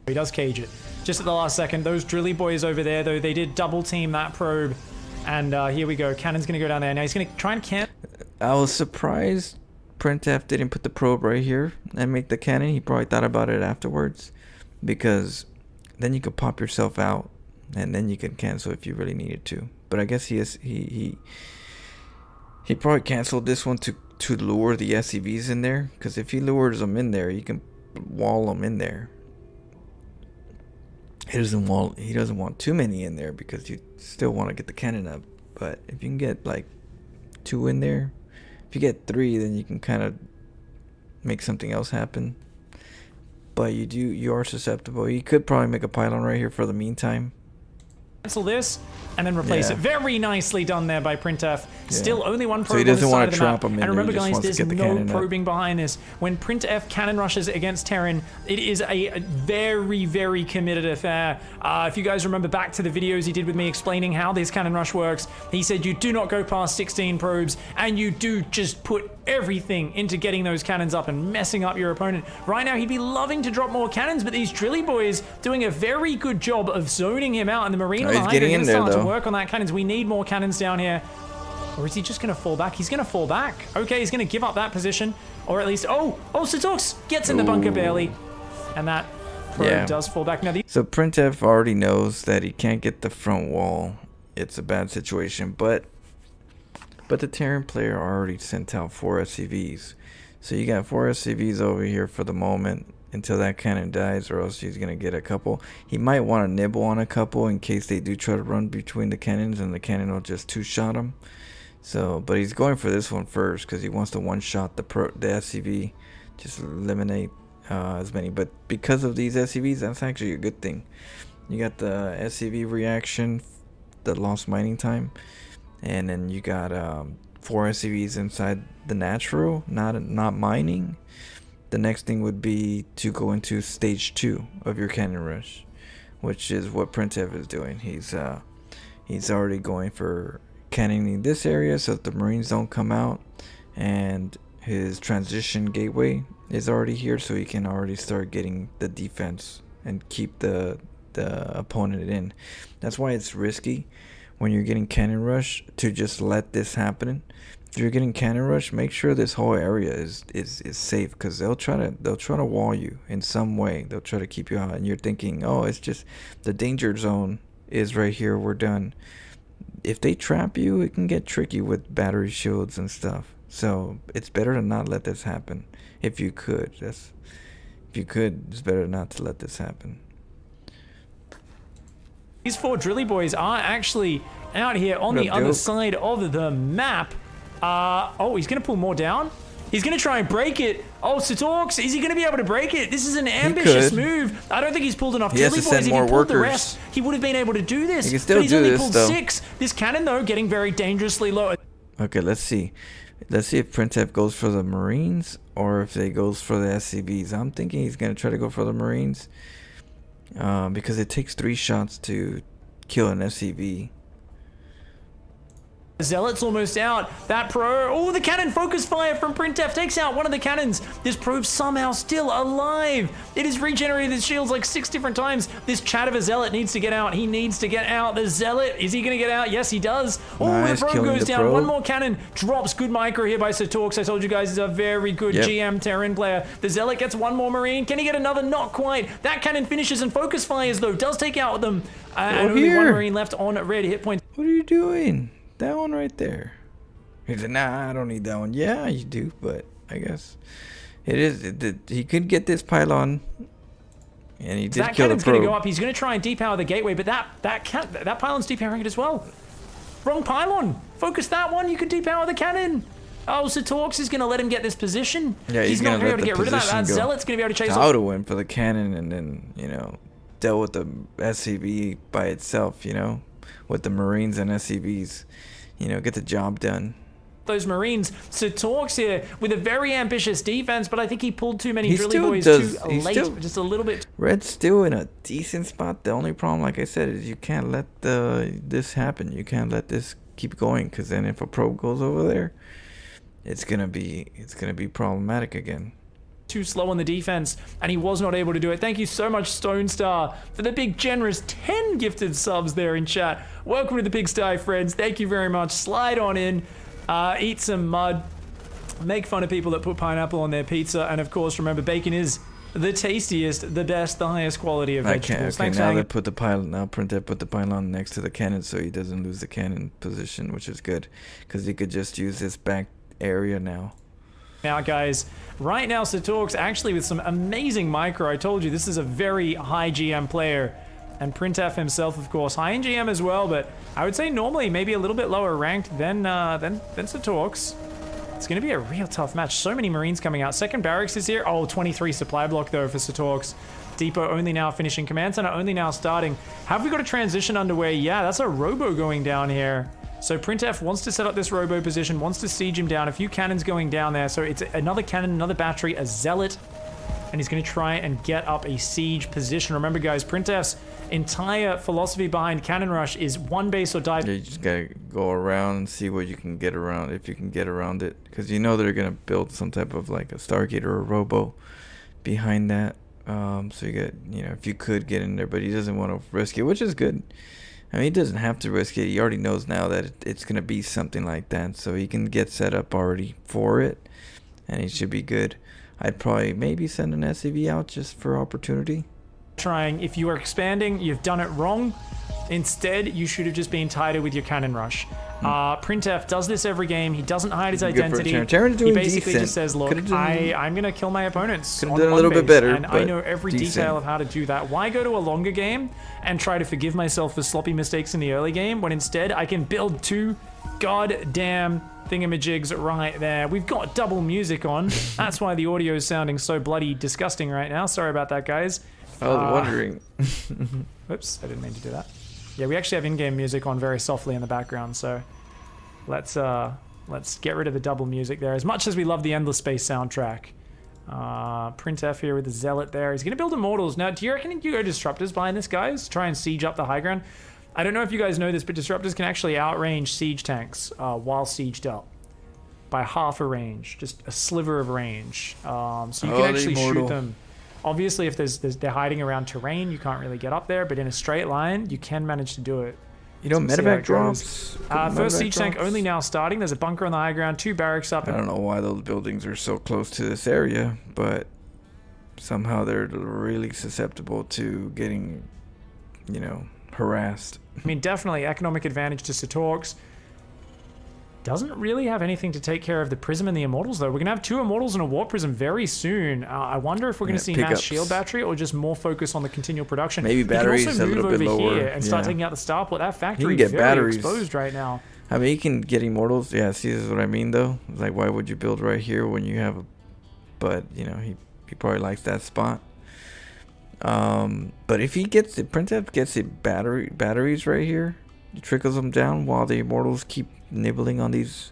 Speaker 3: He does cage it. Just at the last second. Those drilly boys over there, though, they did double team that probe. And here we go. Cannon's going to go down there. Now he's going to try and camp.
Speaker 1: I was surprised Printf didn't put the probe right here and make the cannon. He probably thought about it afterwards. Because then you could pop yourself out. And then you can cancel if you really needed to. But I guess he probably canceled this one to lure the SCVs in there. Because if he lures them in there, you can wall them in there. He doesn't want too many in there because you still want to get the cannon up. But if you can get like 2 in there, if you get 3, then you can kind of make something else happen. But you are susceptible. You could probably make a pylon right here for the meantime.
Speaker 3: Cancel this and then replace it. Very nicely done there by Printf. Still only one probe
Speaker 1: so he doesn't
Speaker 3: on
Speaker 1: want
Speaker 3: the
Speaker 1: to
Speaker 3: side of
Speaker 1: trap
Speaker 3: the map.
Speaker 1: him in.
Speaker 3: And remember,
Speaker 1: there.
Speaker 3: guys, there's no probing
Speaker 1: up.
Speaker 3: behind this. When Printf cannon rushes against Terran, it is a very, very committed affair. If you guys remember back to the videos he did with me explaining how this cannon rush works, he said you do not go past 16 probes and you do just put everything into getting those cannons up and messing up your opponent. Right now, he'd be loving to drop more cannons, but these drilly boys doing a very good job of zoning him out, and the Marine
Speaker 1: he's getting in there,
Speaker 3: to work on that cannons. We need more cannons down here. Or is he just going to fall back? He's going to fall back. Okay, he's going to give up that position. Or at least... Oh, Satox gets in the bunker barely. And that probe does fall back. Now,
Speaker 1: so Printf already knows that he can't get the front wall. It's a bad situation. But But the Terran player already sent out 4 SCVs. So you got 4 SCVs over here for the moment until that cannon dies, or else he's going to get a couple. He might want to nibble on a couple in case they do try to run between the cannons and the cannon will just 2-shot him. So, but he's going for this one first because he wants to 1-shot the SCV, just eliminate as many. But because of these SCVs, that's actually a good thing. You got the SCV reaction, the lost mining time, and then you got 4 SCVs inside the natural, not mining. The next thing would be to go into stage 2 of your cannon rush, which is what Printef is doing. He's already going for cannoning this area so that the Marines don't come out, and his transition gateway is already here, so he can already start getting the defense and keep the opponent in. That's why it's risky when you're getting cannon rush to just let this happen. If you're getting cannon rush, make sure this whole area is safe, because they'll try to wall you in some way. They'll try to keep you out, and you're thinking, oh, it's just the danger zone is right here, we're done. If they trap you, it can get tricky with battery shields and stuff. So it's better to not let this happen. If you could, it's better not to let this happen.
Speaker 3: These 4 drilly boys are actually out here on the other side of the map. Oh, he's going to pull more down. He's going to try and break it. Oh, Satorx, is he going to be able to break it? This is an ambitious move. I don't think he's pulled enough drilly boys. If he pulled the rest, he would have been able to do this.
Speaker 1: He can still
Speaker 3: but he's
Speaker 1: do
Speaker 3: only
Speaker 1: this,
Speaker 3: pulled
Speaker 1: though.
Speaker 3: 6. This cannon, though, getting very dangerously low.
Speaker 1: Okay, let's see. Let's see if Printef goes for the Marines or if they goes for the SCVs. I'm thinking he's going to try to go for the Marines because it takes 3 shots to kill an SCV.
Speaker 3: Zealot's almost out. That pro. Oh, the cannon focus fire from Printef takes out one of the cannons. This probe somehow still alive. It has regenerated his shields like 6 different times. This chat of a Zealot needs to get out. He needs to get out. The Zealot, is he going to get out? Yes, he does. Oh, nice, the probe goes down. One more cannon drops. Good micro here by Satorx. I told you guys he's a very good GM Terran player. The Zealot gets one more Marine. Can he get another? Not quite. That cannon finishes and focus fires, though. Does take out them. And only one Marine left on red hit point.
Speaker 1: What are you doing? That one right there. He said, nah, I don't need that one. Yeah, you do, but I guess it is. He could get this pylon, and he did kill the probe. That cannon's
Speaker 3: going to go up. He's going to try and depower the gateway, but that pylon's depowering it as well. Wrong pylon. Focus that one. You can depower the cannon. Oh, Satorx is going to let him get this position.
Speaker 1: Yeah, he's
Speaker 3: not
Speaker 1: going
Speaker 3: going to be able to get rid of that. That Zealot's going to be able to chase off.
Speaker 1: I would have went for the cannon and then, dealt with the SCV by itself, with the Marines and SCVs. Get the job done.
Speaker 3: Those Marines. Satorx here with a very ambitious defense, but I think he pulled too many drilly boys too late. Just a little bit.
Speaker 1: Red's still in a decent spot. The only problem, like I said, is you can't let this happen. You can't let this keep going, because then if a probe goes over there, it's gonna be problematic again.
Speaker 3: Too slow on the defense, and he was not able to do it. Thank you so much, Stone Star, for the big generous 10 gifted subs there in chat. Welcome to the Pigsty, friends. Thank you very much. Slide on in, eat some mud, make fun of people that put pineapple on their pizza, and of course, remember, bacon is the tastiest, the best, the highest quality of vegetables.
Speaker 1: Okay, now they put the pylon. Now Printef put the pylon next to the cannon, so he doesn't lose the cannon position, which is good, because he could just use this back area now.
Speaker 3: Now, guys, right now, Satorx actually with some amazing micro. I told you, this is a very high GM player. And Printef himself, of course, high in GM as well, but I would say normally maybe a little bit lower ranked than Satorx. It's going to be a real tough match. So many Marines coming out. Second barracks is here. Oh, 23 supply block, though, for Satorx. Depot only now finishing. Command center only now starting. Have we got a transition underway? Yeah, that's a robo going down here. So Printef wants to set up this robo position, wants to siege him down. A few cannons going down there. So it's another cannon, another battery, a Zealot. And he's going to try and get up a siege position. Remember, guys, Printef's entire philosophy behind Cannon Rush is one base or die.
Speaker 1: Yeah, you just got to go around and see what you can get around, if you can get around it. Because you know they're going to build some type of like a Stargate or a robo behind that. So you get, if you could get in there, but he doesn't want to risk it, which is good. I mean, he doesn't have to risk it. He already knows now that it's going to be something like that. So he can get set up already for it. And he should be good. I'd probably maybe send an SCV out just for opportunity.
Speaker 3: Trying, if you are expanding, you've done it wrong. Instead, you should have just been tighter with your cannon rush. Printf does this every game. He doesn't hide his
Speaker 1: Good for
Speaker 3: identity.
Speaker 1: Terran's doing
Speaker 3: He basically
Speaker 1: decent.
Speaker 3: just says, look, I'm going to kill my opponents
Speaker 1: Could've
Speaker 3: on
Speaker 1: done a
Speaker 3: one
Speaker 1: little bit
Speaker 3: base,
Speaker 1: better,
Speaker 3: and I
Speaker 1: but
Speaker 3: know every
Speaker 1: decent.
Speaker 3: detail of how to do that. Why go to a longer game and try to forgive myself for sloppy mistakes in the early game when instead I can build 2 goddamn thingamajigs right there. We've got double music on. That's why the audio is sounding so bloody disgusting right now. Sorry about that, guys.
Speaker 1: I was wondering.
Speaker 3: Oops, I didn't mean to do that. Yeah, we actually have in-game music on very softly in the background, so let's get rid of the double music there. As much as we love the Endless Space soundtrack. Printf here with the Zealot there. He's going to build Immortals. Now, do you reckon you go Disruptors behind this, guys? Try and siege up the high ground? I don't know if you guys know this, but Disruptors can actually outrange siege tanks while sieged up. By half a range. Just a sliver of range. So you can actually shoot them. Obviously, if they're hiding around terrain, you can't really get up there, but in a straight line, you can manage to do it.
Speaker 1: You know,
Speaker 3: So
Speaker 1: medevac drops.
Speaker 3: First siege tank only now starting. There's a bunker on the high ground, 2 barracks up.
Speaker 1: I don't know why those buildings are so close to this area, but somehow they're really susceptible to getting, you know, harassed.
Speaker 3: I mean, definitely economic advantage to Satorks. Doesn't really have anything to take care of the Prism and the Immortals, though. We're going to have 2 Immortals and a Warp Prism very soon. I wonder if we're going to see mass shield battery or just more focus on the continual production.
Speaker 1: Maybe batteries
Speaker 3: you can also
Speaker 1: a
Speaker 3: move
Speaker 1: little bit
Speaker 3: over
Speaker 1: lower.
Speaker 3: here and start
Speaker 1: Yeah.
Speaker 3: taking out the starport. That factory
Speaker 1: get
Speaker 3: is very
Speaker 1: batteries.
Speaker 3: exposed right now.
Speaker 1: I mean, you can get Immortals. Yeah, see, this is what I mean, though. It's like, why would you build right here when you have a... But, you know, he probably likes that spot. But if he gets it, Printf gets it batteries right here, he trickles them down while the Immortals keep nibbling on these...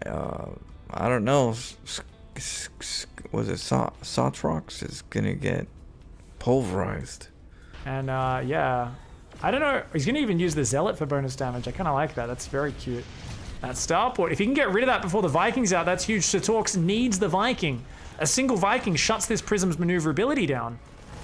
Speaker 1: I don't know. Was it Sotrox is gonna get pulverized.
Speaker 3: And yeah, I don't know. He's gonna even use the Zealot for bonus damage. I kind of like that. That's very cute. That starport. If he can get rid of that before the Viking's out, that's huge. Satorks needs the Viking. A single Viking shuts this Prism's maneuverability down.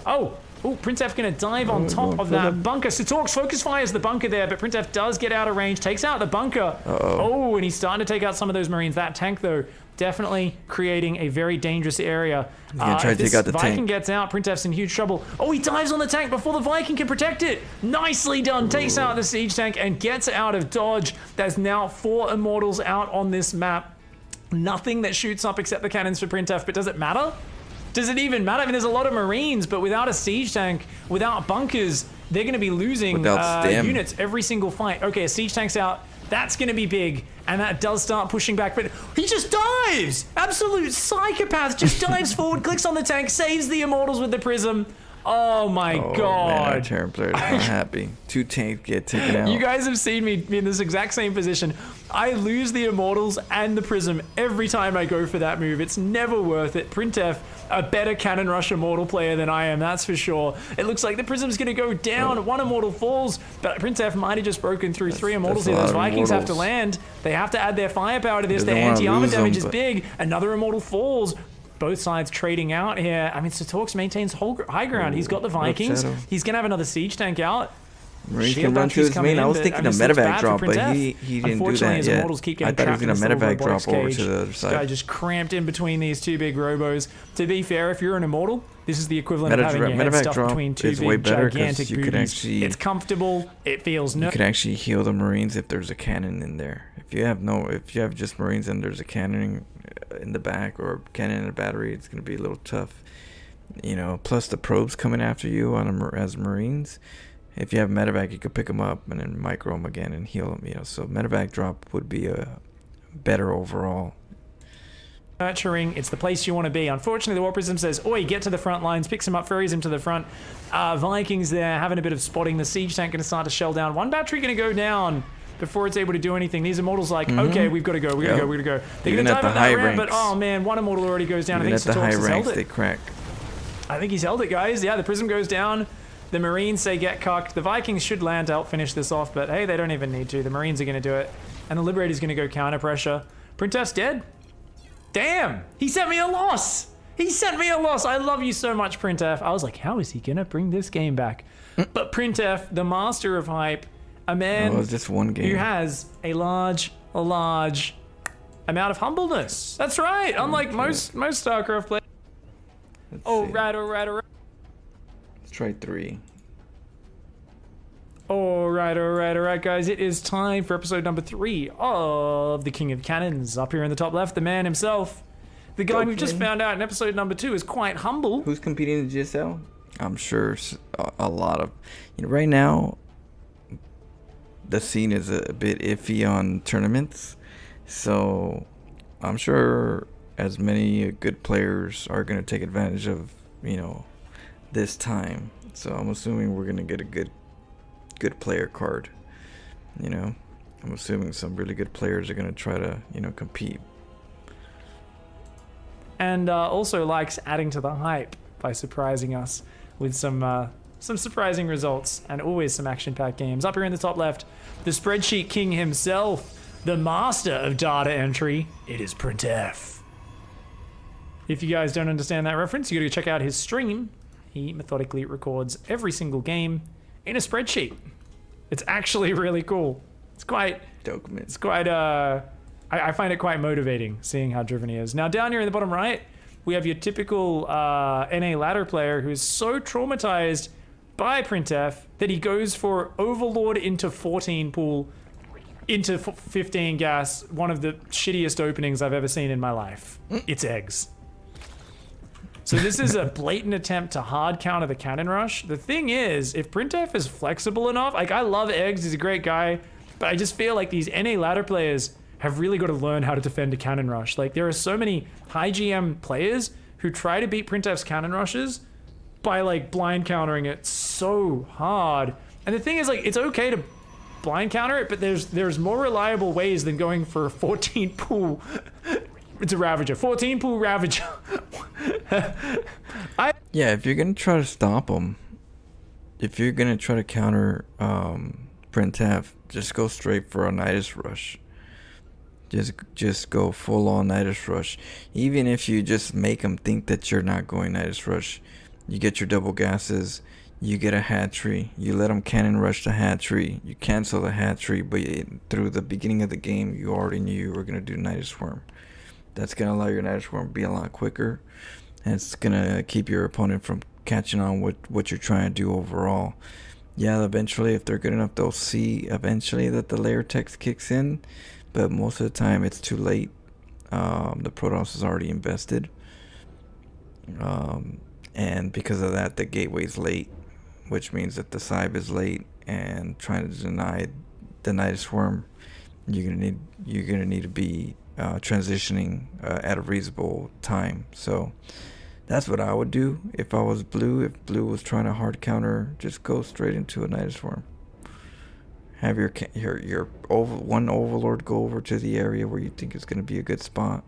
Speaker 3: Oh, Printf gonna dive on top of that bunker. Satorks focus fires the bunker there, but Printf does get out of range, takes out the bunker. Oh, and he's starting to take out some of those Marines. That tank, though, definitely creating a very dangerous area.
Speaker 1: He's gonna try to take out the
Speaker 3: Viking
Speaker 1: tank.
Speaker 3: gets out, Printf's in huge trouble. Oh, he dives on the tank before the Viking can protect it. Nicely done. Takes out the siege tank and gets out of dodge. There's now 4 Immortals out on this map. Nothing that shoots up except the cannons for Printf, but does it matter? Does it even matter? I mean, there's a lot of Marines, but without a siege tank, without bunkers, they're going to be losing units every single fight. Okay, a siege tank's out. That's going to be big, and that does start pushing back, but he just dives! Absolute psychopath, just dives forward, clicks on the tank, saves the Immortals with the Prism. Oh my god.
Speaker 1: Man, our Terran player's not happy. 2 tanks get taken out.
Speaker 3: You guys have seen me be in this exact same position. I lose the Immortals and the Prism every time I go for that move. It's never worth it. Printf, a better Cannon Rush Immortal player than I am, that's for sure. It looks like the Prism's going to go down. 1 Immortal falls, but Printf might have just broken through 3 Immortals here. Those Vikings have to land. They have to add their firepower to this. Their anti-armor damage is big. Another Immortal falls. Both sides trading out here. I mean, Satorks maintains high ground. He's got the Vikings. He's going to have another siege tank out.
Speaker 1: Marines can run to his main. I was thinking a medevac drop, but he didn't do that
Speaker 3: his
Speaker 1: yet.
Speaker 3: Immortals keep
Speaker 1: I
Speaker 3: getting
Speaker 1: thought he was
Speaker 3: trapped in
Speaker 1: going to
Speaker 3: this little
Speaker 1: medevac
Speaker 3: robotics
Speaker 1: drop over
Speaker 3: cage.
Speaker 1: to the other
Speaker 3: This guy
Speaker 1: side.
Speaker 3: just cramped in between these 2 big robos. To be fair, if you're an Immortal, this is the equivalent of having your head
Speaker 1: medevac
Speaker 3: stuffed
Speaker 1: drop
Speaker 3: between 2
Speaker 1: is way
Speaker 3: big,
Speaker 1: better 'cause
Speaker 3: gigantic
Speaker 1: you could
Speaker 3: boobies.
Speaker 1: actually-
Speaker 3: It's comfortable. It feels
Speaker 1: You could actually heal the Marines if there's a cannon in there. If you have just Marines and there's a cannon in the back or a cannon and a battery, it's going to be a little tough. You know, plus the probes coming after you as Marines. If you have medevac, you could pick them up and then micro them again and heal them. You know, so medevac drop would be a better overall.
Speaker 3: Nurturing, it's the place you want to be. Unfortunately, the War Prism says, oi, get to the front lines, picks him up, ferries him to the front. Vikings there having a bit of spotting. The siege tank going to start to shell down. 1 battery going to go down before it's able to do anything. These Immortals like, okay, we've got to go, we got to go, we got to go. They're going to dive up that ramp, but oh man, 1 Immortal already goes down.
Speaker 1: Even
Speaker 3: I
Speaker 1: at
Speaker 3: think
Speaker 1: the high
Speaker 3: Satorks has held
Speaker 1: ranks,
Speaker 3: it.
Speaker 1: they crack.
Speaker 3: I think he's held it, guys. Yeah, the Prism goes down. The Marines say get cucked. The Vikings should land to help finish this off, but hey, they don't even need to. The Marines are going to do it. And the Liberator's going to go counter pressure. Printf's dead. Damn! He sent me a loss! He sent me a loss! I love you so much, Printf. I was like, how is he going to bring this game back? But Printf, the master of hype, a man
Speaker 1: just one game.
Speaker 3: who has a large amount of humbleness. That's right! Unlike most StarCraft players.
Speaker 1: Let's
Speaker 3: Oh,
Speaker 1: see.
Speaker 3: right.
Speaker 1: Let's try 3.
Speaker 3: All right, guys. It is time for episode number 3 of the King of Cannons. Up here in the top left, the man himself. The guy we've just found out in episode number 2 is quite humble.
Speaker 1: Who's competing in the GSL? I'm sure a lot of... right now, the scene is a bit iffy on tournaments. So, I'm sure as many good players are going to take advantage of, this time. So, I'm assuming we're going to get a good player card. I'm assuming some really good players are going to try to, compete.
Speaker 3: And also likes adding to the hype by surprising us with some surprising results and always some action-packed games. Up here in the top left, the spreadsheet king himself, the master of data entry. It is Printf. If you guys don't understand that reference, you got to check out his stream. He methodically records every single game in a spreadsheet. It's actually really cool. It's quite
Speaker 1: document.
Speaker 3: It's quite I find it quite motivating seeing how driven he is. Now down here in the bottom right, we have your typical NA ladder player who's so traumatized by Printf that he goes for Overlord into 14 pool into 15 gas, one of the shittiest openings I've ever seen in my life. It's eggs. So this is a blatant attempt to hard counter the cannon rush. The thing is, if Printf is flexible enough, I love Eggs, he's a great guy, but I just feel like these NA ladder players have really got to learn how to defend a cannon rush. There are so many high GM players who try to beat Printf's cannon rushes by blind countering it so hard. And the thing is, it's okay to blind counter it, but there's more reliable ways than going for a 14 pool. It's a Ravager. 14 pool Ravager.
Speaker 1: Yeah, if you're going to try to stop them, if you're going to try to counter Printf, just go straight for a Nidus Rush. Just go full on Nidus Rush. Even if you just make them think that you're not going Nidus Rush, you get your double gases, you get a hatchery, you let them cannon rush the hatchery, you cancel the hatchery, but through the beginning of the game, you already knew you were going to do Nidus Worm. That's going to allow your Nidus Worm to be a lot quicker, and it's going to keep your opponent from catching on with what you're trying to do overall. Yeah, eventually, if they're good enough, they'll see eventually that the layer text kicks in, but most of the time it's too late. The Protoss is already invested, and because of that, the gateway's late, which means that the Cyb is late, and trying to deny the Nidus Worm, you're gonna need to be transitioning at a reasonable time. So that's what I would do if I was blue. If blue was trying to hard counter, just go straight into a Nidus Worm. Have your one Overlord go over to the area where you think is going to be a good spot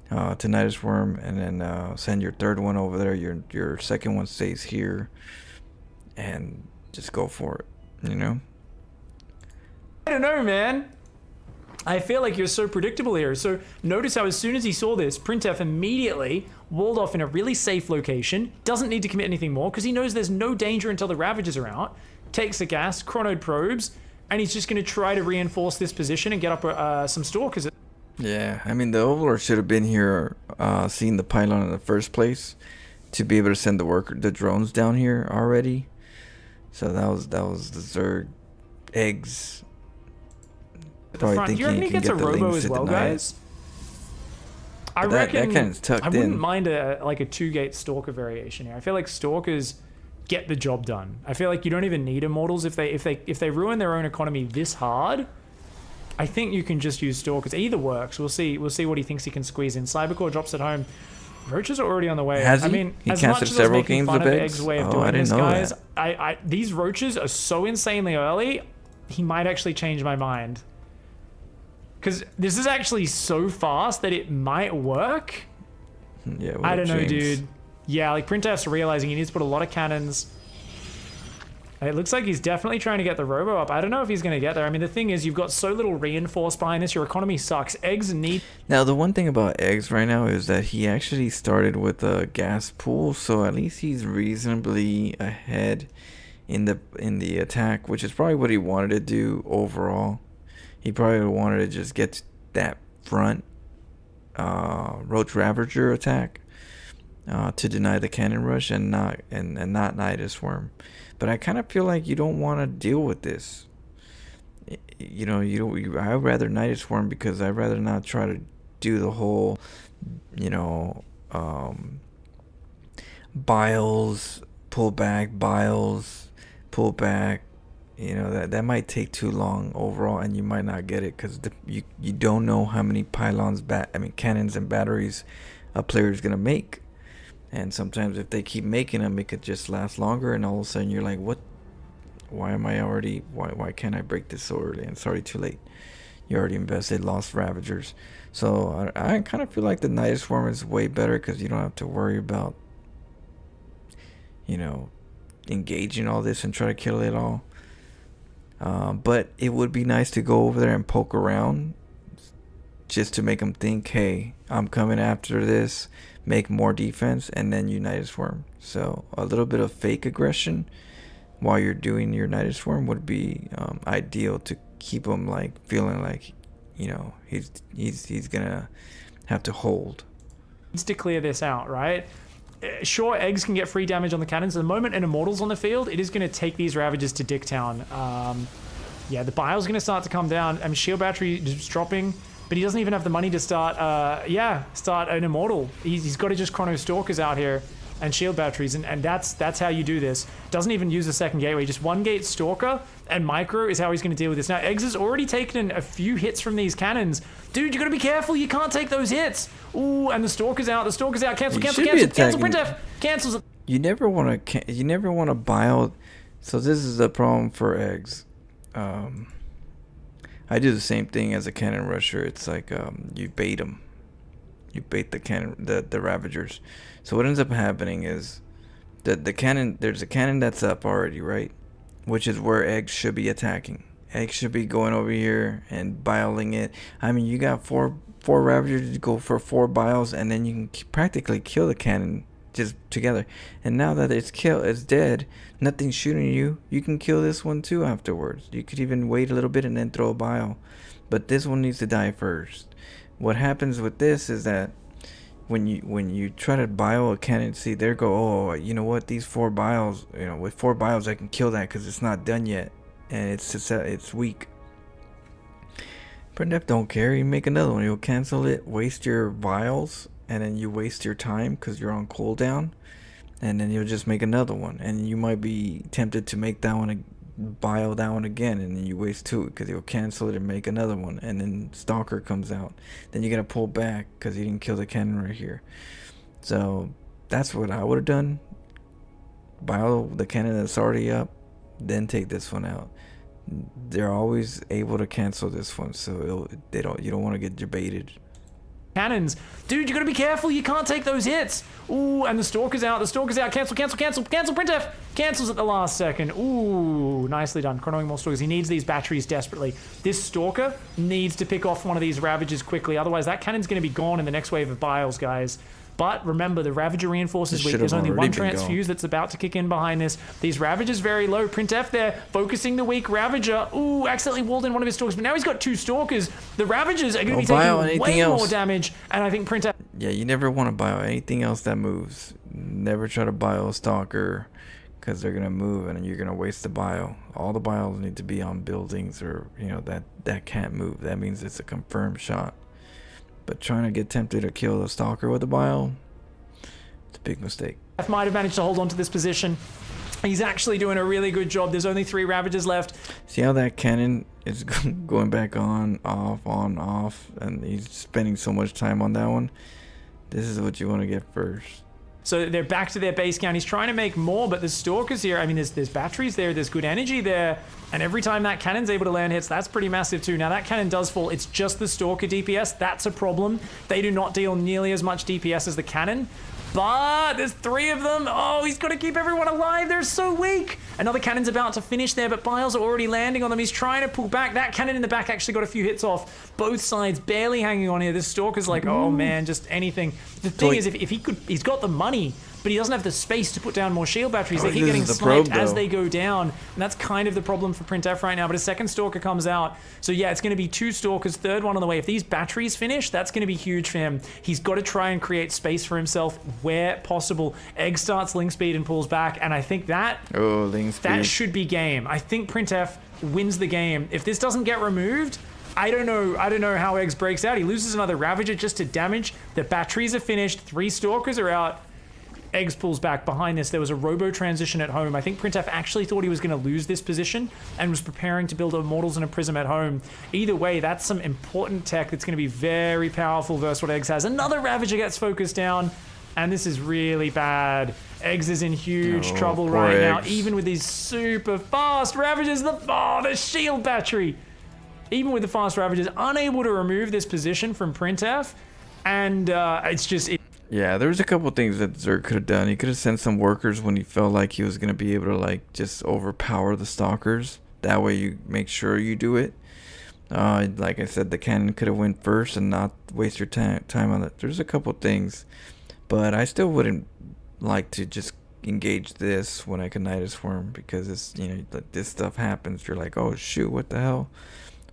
Speaker 1: to Nidus Worm, and then send your third one over there. Your second one stays here, and just go for it.
Speaker 3: I don't know, man. I feel like you're so predictable here. So notice how as soon as he saw this, Printf immediately walled off in a really safe location, doesn't need to commit anything more because he knows there's no danger until the Ravagers are out, takes the gas, chronoed probes, and he's just going to try to reinforce this position and get up some Stalkers.
Speaker 1: Yeah, I mean, the Overlord should have been here seeing the pylon in the first place to be able to send the drones down here already. So that was the Zerg Eggs. Probably
Speaker 3: Do you reckon he gets a robo as well, guys? I reckon
Speaker 1: that kind of tucked
Speaker 3: I wouldn't
Speaker 1: in.
Speaker 3: mind a 2-gate Stalker variation here. I feel like Stalkers get the job done. I feel like you don't even need Immortals if they ruin their own economy this hard. I think you can just use Stalkers. Either works. We'll see what he thinks he can squeeze in. Cybercore drops at home. Roaches are already on the way.
Speaker 1: Has he?
Speaker 3: I mean,
Speaker 1: He
Speaker 3: as
Speaker 1: casted
Speaker 3: much as
Speaker 1: several
Speaker 3: I was making
Speaker 1: games
Speaker 3: fun
Speaker 1: of
Speaker 3: of
Speaker 1: Eggs?
Speaker 3: Egg's way of
Speaker 1: Oh,
Speaker 3: doing
Speaker 1: I didn't
Speaker 3: this,
Speaker 1: know
Speaker 3: guys,
Speaker 1: that.
Speaker 3: these Roaches are so insanely early. He might actually change my mind. Because this is actually so fast that it might work.
Speaker 1: Yeah,
Speaker 3: I don't know,
Speaker 1: James.
Speaker 3: dude. Yeah, Printf's realizing he needs to put a lot of cannons. It looks like he's definitely trying to get the robo up. I don't know if he's going to get there. I mean, the thing is, you've got so little reinforce behind this. Your economy sucks. Eggs need...
Speaker 1: Now, the one thing about Eggs right now is that he actually started with a gas pool, so at least he's reasonably ahead in the attack, which is probably what he wanted to do overall. He probably wanted to just get that front Roach Ravager attack to deny the cannon rush and not Nidus Swarm. But I kind of feel like you don't want to deal with this. You know, I'd rather Nidus Swarm because I'd rather not try to do the whole, you know, biles, pull back, biles, pull back. You know, that might take too long overall, and you might not get it because you don't know how many pylons, cannons and batteries a player is gonna make. And sometimes if they keep making them, it could just last longer, and all of a sudden you're like, what? Why can't I break this so early? And it's already too late. You already invested, lost Ravagers. So I kind of feel like the Nidus Swarm is way better because you don't have to worry about, you know, engaging all this and try to kill it all. But it would be nice to go over there and poke around just to make them think, hey, I'm coming after this, make more defense, and then you Nidus Swarm. So a little bit of fake aggression while you're doing your Nidus Swarm would be ideal to keep them like feeling like, you know, he's gonna have to hold.
Speaker 3: Needs to clear this out, right? Sure, eggs can get free damage on the cannons. The moment an Immortal's on the field, it is going to take these Ravagers to Dicktown. Yeah, the Bile's going to start to come down. I mean, Shield Battery is dropping, but he doesn't even have the money to start, start an Immortal. He's got to just Chrono Stalkers out here and Shield Batteries, and that's how you do this. Doesn't even use a second gateway, just one gate Stalker and Micro is how he's going to deal with this. Now, Eggs has already taken a few hits from these cannons. Dude, you got to be careful. You can't take those hits. Ooh, and the Stalker's out. The Stalker's out. Cancel. Printf. Cancels it.
Speaker 1: You never want to bile. So this is the problem for Eggs. I do the same thing as a cannon rusher. It's like you bait them. You bait the cannon, the Ravagers. So what ends up happening is that the cannon. There's a cannon that's up already, right? Which is where Eggs should be attacking. Eggs should be going over here and biling it. I mean, you got four Ravagers to go for 4 biles, and then you can practically kill the cannon just together. And now that it's dead, nothing's shooting you. You can kill this one too afterwards. You could even wait a little bit and then throw a bile. But this one needs to die first. What happens with this is that when you try to bile a cannon, see there go, oh, you know what, these 4 biles, you know, with 4 biles I can kill that because it's not done yet, and it's weak. Printf don't care. You make another one. You'll cancel it, waste your vials, and then you waste your time because you're on cooldown, and then you'll just make another one, and you might be tempted to make that one, bile that one again, and then you waste 2 because you'll cancel it and make another one, and then Stalker comes out. Then you gotta pull back because you didn't kill the cannon right here. So that's what I would have done. Bile the cannon that's already up, then take this one out. They're always able to cancel this one, so you don't want to get debated.
Speaker 3: Cannons. Dude, you gotta be careful. You can't take those hits. Ooh, and the Stalker's out. Cancel. Printf. Cancels at the last second. Ooh, nicely done. Chronoing more Stalkers. He needs these batteries desperately. This Stalker needs to pick off one of these Ravagers quickly. Otherwise, that cannon's gonna be gone in the next wave of biles, guys. But remember, the Ravager reinforces weak. There's only one transfuse that's about to kick in behind this. These Ravagers very low. Printf there, focusing the weak Ravager. Ooh, accidentally walled in one of his Stalkers. But now he's got 2 Stalkers. The Ravagers are going to be taking way more damage. And I think Printf...
Speaker 1: Yeah, you never want to bile anything else that moves. Never try to bile a Stalker because they're going to move and you're going to waste the bile. All the biles need to be on buildings or, you know, that can't move. That means it's a confirmed shot. But trying to get tempted to kill the Stalker with a bile, it's a big mistake.
Speaker 3: F might have managed to hold on to this position. He's actually doing a really good job. There's only 3 Ravagers left.
Speaker 1: See how that cannon is going back on, off, and he's spending so much time on that one? This is what you want to get first.
Speaker 3: So they're back to their base count. He's trying to make more, but there's Stalkers here. I mean, there's batteries there. There's good energy there. And every time that cannon's able to land hits, that's pretty massive too. Now that cannon does fall. It's just the Stalker DPS. That's a problem. They do not deal nearly as much DPS as the cannon. But there's 3 of them. Oh, he's got to keep everyone alive. They're so weak. Another cannon's about to finish there, but biles are already landing on them. He's trying to pull back. That cannon in the back actually got a few hits off. Both sides barely hanging on here. This Stalker's like, oh man, just anything. The thing is, if he could, he's got the money but he doesn't have the space to put down more shield batteries.
Speaker 1: Oh,
Speaker 3: They keep
Speaker 1: this
Speaker 3: getting
Speaker 1: is the
Speaker 3: sniped
Speaker 1: probe,
Speaker 3: as
Speaker 1: though.
Speaker 3: they go down, and that's kind of the problem for Printf right now. But a second Stalker comes out, so yeah, it's going to be 2 Stalkers, third one on the way. If these batteries finish, that's going to be huge for him. He's got to try and create space for himself where possible. Egg starts Ling Speed and pulls back, and I think that
Speaker 1: Oh, Ling Speed.
Speaker 3: that should be game. I think Printf wins the game. If this doesn't get removed, I don't know how Eggs breaks out. He loses another Ravager just to damage. The batteries are finished. 3 Stalkers are out. Eggs pulls back. Behind this, there was a robo transition at home. I think Printf actually thought he was going to lose this position and was preparing to build Immortals and a Prism at home. Either way, that's some important tech that's going to be very powerful versus what Eggs has. Another Ravager gets focused down, and this is really bad. Eggs is in huge trouble
Speaker 1: poor
Speaker 3: right now,
Speaker 1: Eggs.
Speaker 3: even with these super fast Ravagers. The shield battery. Even with the fast Ravagers, unable to remove this position from Printf, and it's just...
Speaker 1: Yeah, there was a couple things that Zerg could have done. He could have sent some workers when he felt like he was going to be able to like just overpower the stalkers. That way you make sure you do it. Like I said, the cannon could have went first and not waste your time on it. There's a couple things, but I still wouldn't like to just engage this when I can Nidus Worm, because it's, you know, like this stuff happens. You're like, oh shoot, what the hell?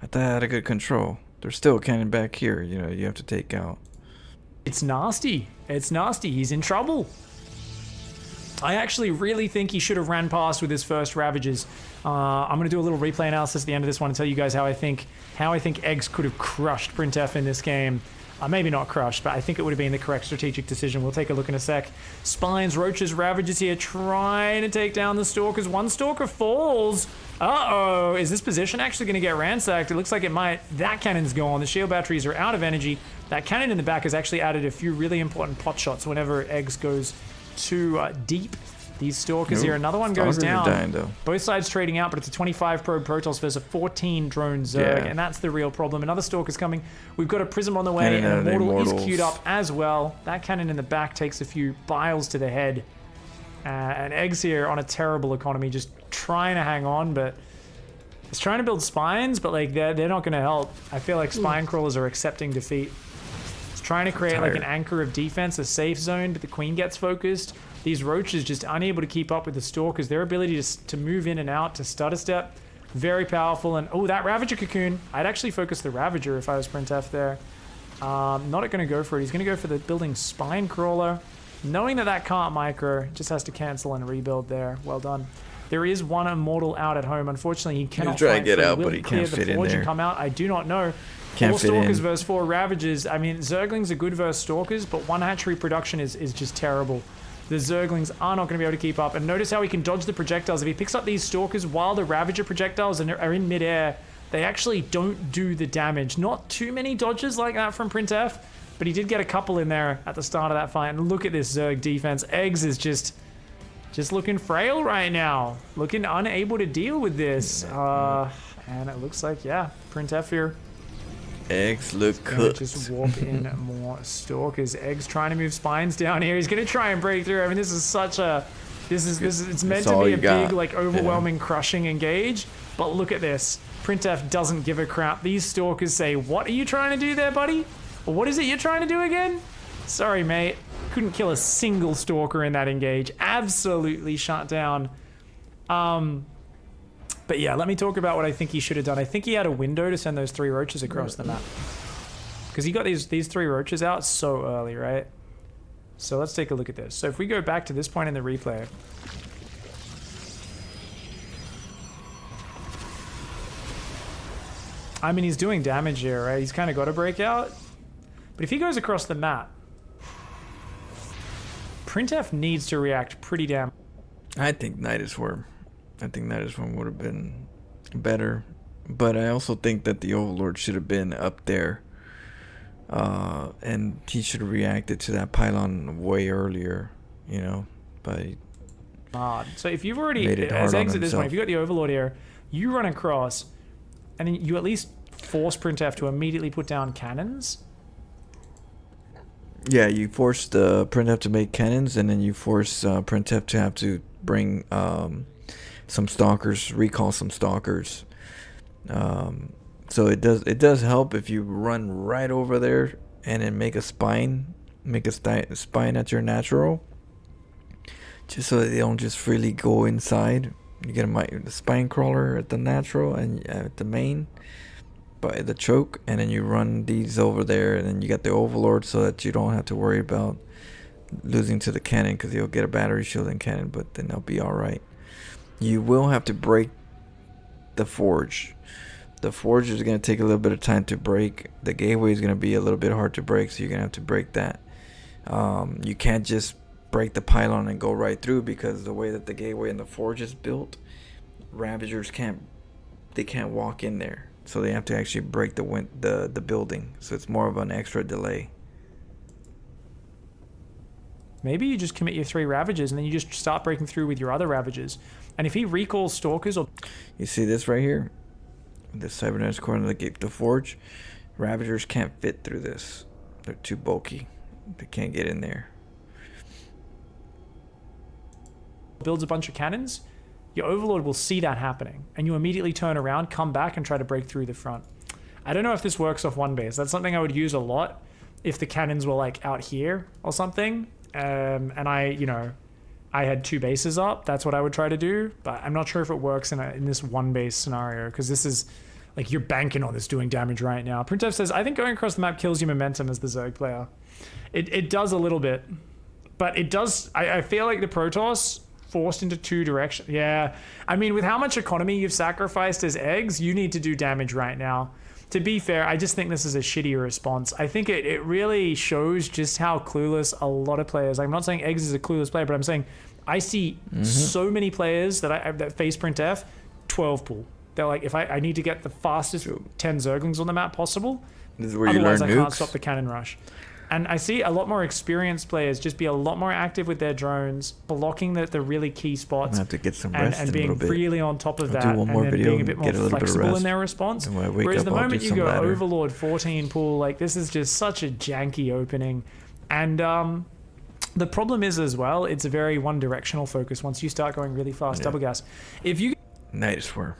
Speaker 1: I thought I had a good control. There's still a cannon back here, you know, you have to take out.
Speaker 3: It's nasty. It's nasty. He's in trouble. I actually really think he should have ran past with his first Ravagers. I'm going to do a little replay analysis at the end of this one and tell you guys how I think Eggs could have crushed Printf in this game. Maybe not crushed, but I think it would have been the correct strategic decision. We'll take a look in a sec. Spines, Roaches, Ravagers here trying to take down the Stalkers. One Stalker falls. Uh-oh. Is this position actually going to get ransacked? It looks like it might. That cannon's gone. The shield batteries are out of energy. That cannon in the back has actually added a few really important pot shots whenever Eggs goes too deep. These Stalkers here. Another one goes
Speaker 1: Stalkers
Speaker 3: down.
Speaker 1: are dying, though.
Speaker 3: Both sides trading out, but it's a 25 probe Protoss versus a 14 drone Zerg,
Speaker 1: Yeah.
Speaker 3: and that's the real problem. Another Stalker's coming. We've got a Prism on the way,
Speaker 1: And
Speaker 3: and
Speaker 1: another
Speaker 3: Immortal is
Speaker 1: Immortals.
Speaker 3: queued up as well. That cannon in the back takes a few biles to the head. And Eggs here on a terrible economy, just trying to hang on, but it's trying to build spines, but like they're not going to help. I feel like spine crawlers are accepting defeat. It's trying to create like an anchor of defense, a safe zone, but the Queen gets focused. These Roaches just unable to keep up with the Stalkers. Their ability to move in and out, to stutter step, very powerful. And oh, that Ravager Cocoon. I'd actually focus the Ravager if I was Printf there. Not going to go for it. He's going to go for the building Spine Crawler. Knowing that can't micro, just has to cancel and rebuild there. Well done. There is one Immortal out at home. Unfortunately, he cannot
Speaker 1: trying to
Speaker 3: fight
Speaker 1: get
Speaker 3: free.
Speaker 1: out,
Speaker 3: Will
Speaker 1: but he
Speaker 3: clear
Speaker 1: can't
Speaker 3: the
Speaker 1: fit in
Speaker 3: forge and
Speaker 1: there.
Speaker 3: come out? I do not know.
Speaker 1: Can't
Speaker 3: 4
Speaker 1: fit
Speaker 3: Stalkers
Speaker 1: in.
Speaker 3: versus 4 Ravagers. I mean, Zerglings are good versus Stalkers, but 1 hatchery production is just terrible. The Zerglings are not going to be able to keep up. And notice how he can dodge the projectiles. If he picks up these Stalkers while the Ravager projectiles are in midair, they actually don't do the damage. Not too many dodges like that from Printf, but he did get a couple in there at the start of that fight. And look at this Zerg defense. Eggs is just looking frail right now. Looking unable to deal with this. And it looks like, yeah, Printf here.
Speaker 1: Eggs look
Speaker 3: Gonna
Speaker 1: cooked.
Speaker 3: just warp in more Stalkers. Eggs trying to move spines down here. He's gonna try and break through. I mean, this is such a, it's meant to
Speaker 1: all
Speaker 3: be
Speaker 1: you
Speaker 3: a
Speaker 1: got.
Speaker 3: big, like, overwhelming, crushing engage. But look at this. Printf doesn't give a crap. These Stalkers say, "What are you trying to do there, buddy? Or what is it you're trying to do again?" Sorry, mate. Couldn't kill a single Stalker in that engage. Absolutely shut down. But yeah, let me talk about what I think he should have done. I think he had a window to send those 3 Roaches across the map. Because he got these 3 Roaches out so early, right? So let's take a look at this. So if we go back to this point in the replay. I mean, he's doing damage here, right? He's kind of got to break out. But if he goes across the map, Printf needs to react pretty damn...
Speaker 1: I think Nidus Worm would have been better, but I also think that the Overlord should have been up there, and he should have reacted to that pylon way earlier, you know. By
Speaker 3: So if you've already,
Speaker 1: made it hard
Speaker 3: as
Speaker 1: on
Speaker 3: Eggs at this point,
Speaker 1: himself.
Speaker 3: if you got the Overlord here, you run across, and then you at least force Printf to immediately put down cannons.
Speaker 1: Yeah, you force the Printf to make cannons, and then you force Printf to have to bring some stalkers, recall some stalkers. So it does help if you run right over there and then make a spine at your natural. just so that they don't just freely go inside. You get the spine crawler at the natural and at the main, by the choke, and then you run these over there, and then you got the overlord so that you don't have to worry about losing to the cannon, because you'll get a battery shield and cannon, but then they'll be all right. You will have to break the forge. The forge is going to take a little bit of time to break. The gateway is going to be a little bit hard to break, so you're going to have to break that. You can't just break the pylon and go right through, because the way that the gateway and the forge is built, Ravagers can't walk in there. So they have to actually break the building. So it's more of an extra delay.
Speaker 3: Maybe you just commit your 3 Ravagers and then you just start breaking through with your other Ravagers. And if he recalls Stalkers or...
Speaker 1: You see this right here? The cybernetics core and the forge? Ravagers can't fit through this. They're too bulky. They can't get in there.
Speaker 3: builds a bunch of cannons, your overlord will see that happening, and you immediately turn around, come back, and try to break through the front. I don't know if this works off one base. That's something I would use a lot if the cannons were like out here or something. And I had 2 bases up. That's what I would try to do, but I'm not sure if it works in this one base scenario, because this is like you're banking on this doing damage right now. Printf says, I think going across the map kills your momentum as the Zerg player. It does a little bit, but it does. I feel like the Protoss forced into 2 directions. Yeah, I mean, with how much economy you've sacrificed as eggs, you need to do damage right now. To be fair, I just think this is a shitty response. I think it really shows just how clueless a lot of players. I'm not saying Eggs is a clueless player, but I'm saying I see so many players that face Printf 12 pool. They're like, if I need to get the fastest 10 Zerglings on the map possible,
Speaker 1: this is where
Speaker 3: otherwise
Speaker 1: you learn
Speaker 3: I can't
Speaker 1: nukes.
Speaker 3: stop the cannon rush. And I see a lot more experienced players just be a lot more active with their drones, blocking the really key spots.
Speaker 1: I have to get some rest
Speaker 3: and
Speaker 1: in a
Speaker 3: being
Speaker 1: little bit.
Speaker 3: really on top of
Speaker 1: I'll
Speaker 3: that,
Speaker 1: do one
Speaker 3: and
Speaker 1: more
Speaker 3: then
Speaker 1: video
Speaker 3: being a bit
Speaker 1: and
Speaker 3: more
Speaker 1: get a little bit of
Speaker 3: flexible in
Speaker 1: rest.
Speaker 3: their response.
Speaker 1: And when I wake
Speaker 3: Whereas
Speaker 1: up,
Speaker 3: the
Speaker 1: I'll
Speaker 3: moment
Speaker 1: do
Speaker 3: you
Speaker 1: some
Speaker 3: go
Speaker 1: ladder.
Speaker 3: Overlord 14 pool, like this is just such a janky opening. And the problem is as well, it's a very one-directional focus once you start going really fast double gas. If you
Speaker 1: Night Swarm.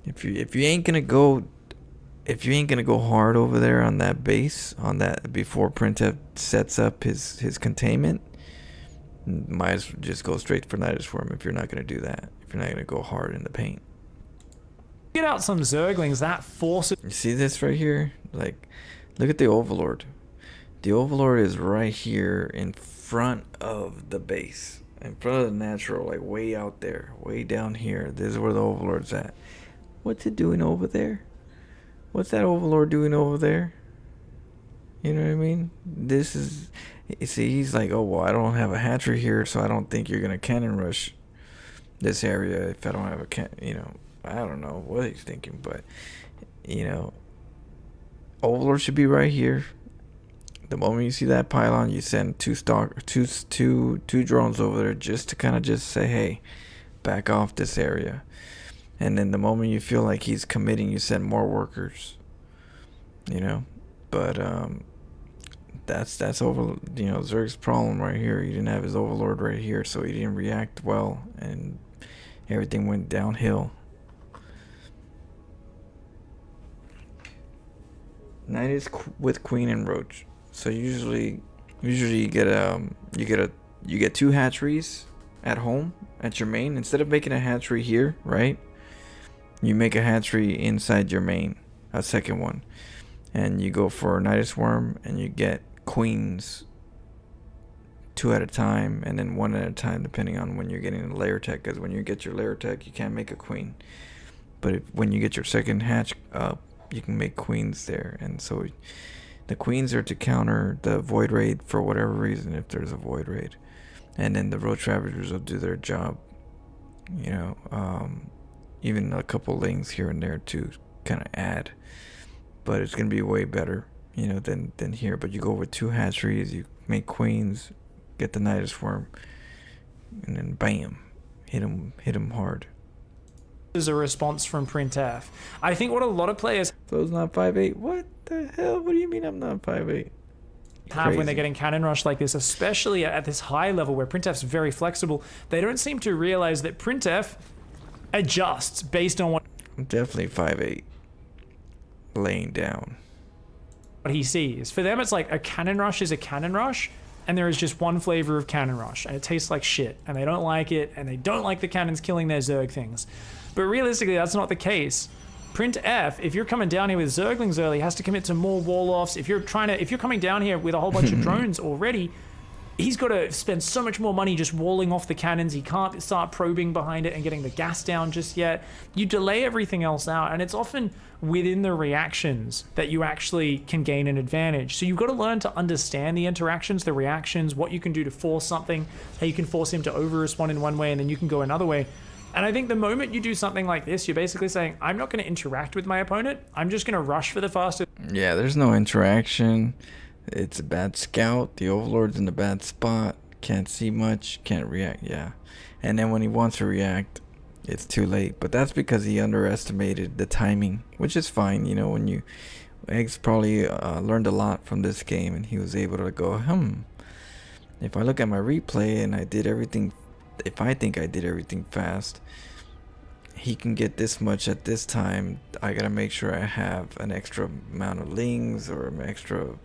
Speaker 1: If you ain't gonna go hard over there on that base, on that before Printf sets up his containment, might as well just go straight for Night Swarm if you're not gonna do that. If you're not gonna go hard in the paint.
Speaker 3: get out some Zerglings, that forces...
Speaker 1: You see this right here? Like, look at the Overlord. The Overlord is right here in front of the base. In front of the natural, like way out there. Way down here. This is where the Overlord's at. What's it doing over there? What's that Overlord doing over there? You know what I mean? This is... You see, he's like, oh, well, I don't have a hatchery here, so I don't think you're going to cannon rush this area if I don't have a I don't know what he's thinking, but, Overlord should be right here. The moment you see that pylon, you send two drones over there just to kind of just say, hey, back off this area. And then the moment you feel like he's committing, you send more workers. But that's Zerg's problem right here. He didn't have his Overlord right here, so he didn't react well, and everything went downhill. Knight is with Queen and Roach. So usually you get 2 hatcheries at home at your main. Instead of making a hatchery here, right? You make a hatchery inside your main, a second one, and you go for a Night Swarm, and you get queens 2 at a time, and then 1 at a time, depending on when you're getting a layer tech. Because when you get your layer tech, you can't make a queen, but when you get your second hatch up, you can make queens there. And so the queens are to counter the void raid for whatever reason, if there's a void raid, and then the Roach Ravagers will do their job. Even a couple lings here and there to kind of add, but it's gonna be way better, than here. But you go with 2 hatcheries, you make queens, get the Night Swarm, and then bam, hit him hard.
Speaker 3: Is a response from Printf. I think what a lot of players
Speaker 1: Flo's not 5'8". What the hell? What do you mean I'm not 5'8"?
Speaker 3: have when they're getting cannon rush like this, especially at this high level where Printf's very flexible, they don't seem to realize that Printf adjusts based on what
Speaker 1: I'm definitely 5'8", laying down.
Speaker 3: he sees. For them, it's like a cannon rush is a cannon rush, and there is just one flavor of Cannon Rush, and it tastes like shit, and they don't like it, and they don't like the cannons killing their Zerg things. But realistically, that's not the case. Print F, if you're coming down here with Zerglings early, has to commit to more wall-offs. If you're coming down here with a whole bunch of drones already, he's got to spend so much more money just walling off the cannons. He can't start probing behind it and getting the gas down just yet. You delay everything else out, and it's often within the reactions that you actually can gain an advantage. So you've got to learn to understand the interactions, the reactions, what you can do to force something, how you can force him to over-respond in one way, and then you can go another way. And I think the moment you do something like this, you're basically saying, I'm not going to interact with my opponent. I'm just going to rush for the fastest.
Speaker 1: Yeah, there's no interaction. It's a bad scout. The Overlord's in a bad spot. Can't see much. Can't react. Yeah. And then when he wants to react, it's too late. But that's because he underestimated the timing, which is fine. You know, when you... Eggs probably learned a lot from this game, and he was able to go, if I look at my replay and I did everything... If I think I did everything fast, he can get this much at this time. I gotta make sure I have an extra amount of lings or an extra,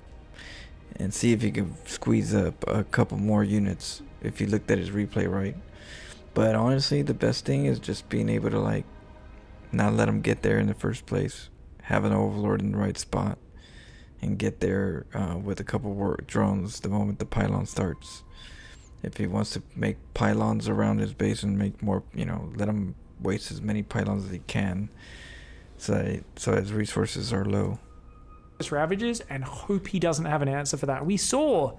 Speaker 1: and see if he can squeeze up a couple more units if he looked at his replay right. But honestly, the best thing is just being able to like not let him get there in the first place, have an Overlord in the right spot, and get there with a couple drones the moment the pylon starts. If he wants to make pylons around his base and make more, you know, let him waste as many pylons as he can, so his resources are low.
Speaker 3: Ravages, and hope he doesn't have an answer for that. We saw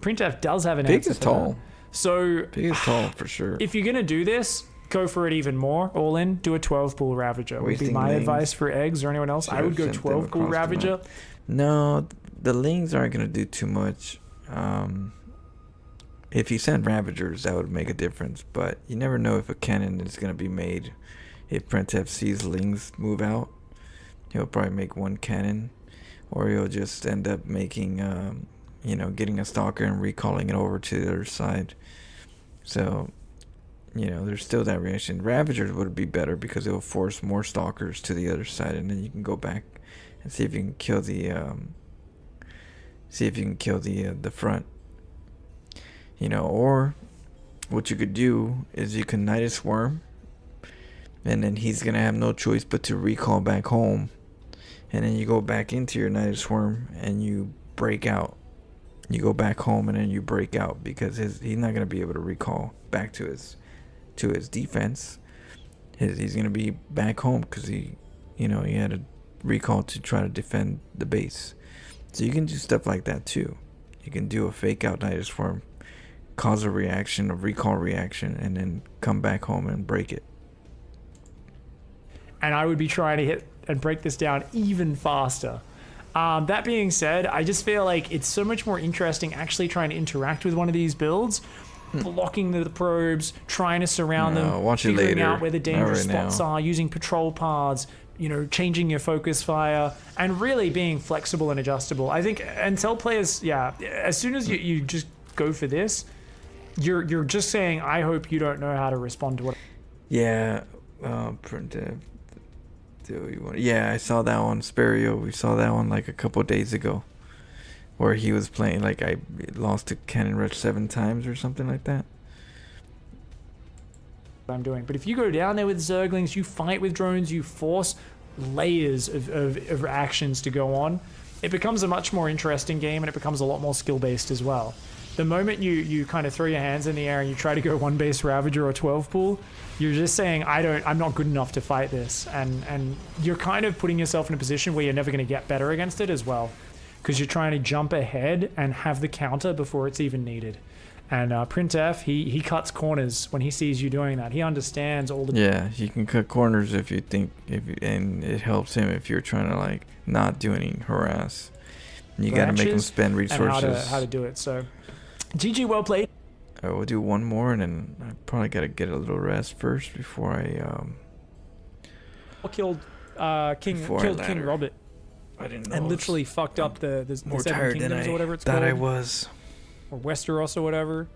Speaker 3: Printf does have an answer.
Speaker 1: Big is tall.
Speaker 3: So
Speaker 1: Big is tall for sure.
Speaker 3: If you're gonna do this, go for it even more. All in, do a 12 pool Ravager. Would be my advice for Eggs or anyone else. I would go 12 pool Ravager.
Speaker 1: No, the lings aren't gonna do too much. If you send Ravagers, that would make a difference, but you never know if a cannon is going to be made. If Printf sees lings move out, he'll probably make one cannon, or he'll just end up making, getting a stalker and recalling it over to the other side. So, there's still that reaction. Ravagers would be better because it will force more stalkers to the other side, and then you can go back and see if you can kill the front. Or what you could do is you can Nidus Swarm, and then he's going to have no choice but to recall back home. And then you go back into your Nidus Swarm and you break out. You go back home and then you break out because he's not going to be able to recall back to his defense. He's going to be back home because he had a recall to try to defend the base. So you can do stuff like that too. You can do a fake out Nidus Swarm, cause a recall reaction, and then come back home and break it.
Speaker 3: And I would be trying to hit and break this down even faster. That being said, I just feel like it's so much more interesting actually trying to interact with one of these builds, blocking the probes, trying to surround them, figuring out where the dangerous spots are, using patrol paths, changing your focus fire, and really being flexible and adjustable. I think until players, as soon as you just go for this, you're just saying, I hope you don't know how to respond to what.
Speaker 1: Yeah, Printf. Yeah, I saw that one. Sperio, we saw that one like a couple days ago, where he was playing like I lost to Cannon Rush 7 times or something like that.
Speaker 3: I'm doing, but if you go down there with Zerglings, you fight with drones, you force layers of actions to go on, it becomes a much more interesting game, and it becomes a lot more skill based as well. The moment you kind of throw your hands in the air and you try to go one base Ravager or 12 pool, you're just saying, I'm not good enough to fight this, and you're kind of putting yourself in a position where you're never going to get better against it as well, because you're trying to jump ahead and have the counter before it's even needed. And Printf, he cuts corners when he sees you doing that. He understands all the...
Speaker 1: Yeah, he can cut corners if you think, and it helps him if you're trying to like not do any harass. You got to make him spend resources.
Speaker 3: And how to do it. So, GG, well played.
Speaker 1: I will do one more, and then I probably got to get a little rest first before I
Speaker 3: killed King Robert.
Speaker 1: I didn't know.
Speaker 3: And literally fucked up the
Speaker 1: more
Speaker 3: 7
Speaker 1: tired
Speaker 3: Kingdoms
Speaker 1: than
Speaker 3: or whatever it's
Speaker 1: thought
Speaker 3: called.
Speaker 1: I was.
Speaker 3: Or Westeros or whatever.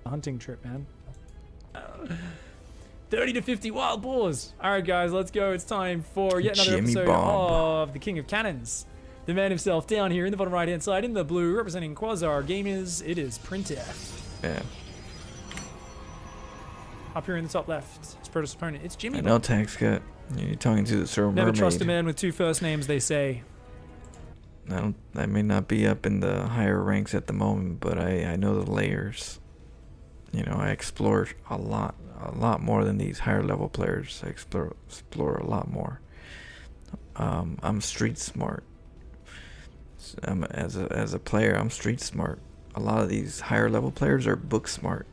Speaker 3: A hunting trip, man. 30 to 50 wild boars. All right, guys, let's go. It's time for yet another
Speaker 1: Jimmy
Speaker 3: episode
Speaker 1: Bob
Speaker 3: of the King of Cannons. the man himself down here in the bottom right-hand side in the blue, representing Quasar Gamers, it is Printf.
Speaker 1: Yeah.
Speaker 3: Up here in the top left, his Protoss opponent, it's Jimmy.
Speaker 1: I know Tax got. You're talking to the Sir
Speaker 3: Never
Speaker 1: Mermaid.
Speaker 3: trust a man with two first names, they say.
Speaker 1: I may not be up in the higher ranks at the moment, but I know the layers. You know, I explore a lot more than these higher level players. I explore a lot more. I'm street smart. As a player, I'm street smart. A lot of these higher level players are book smart.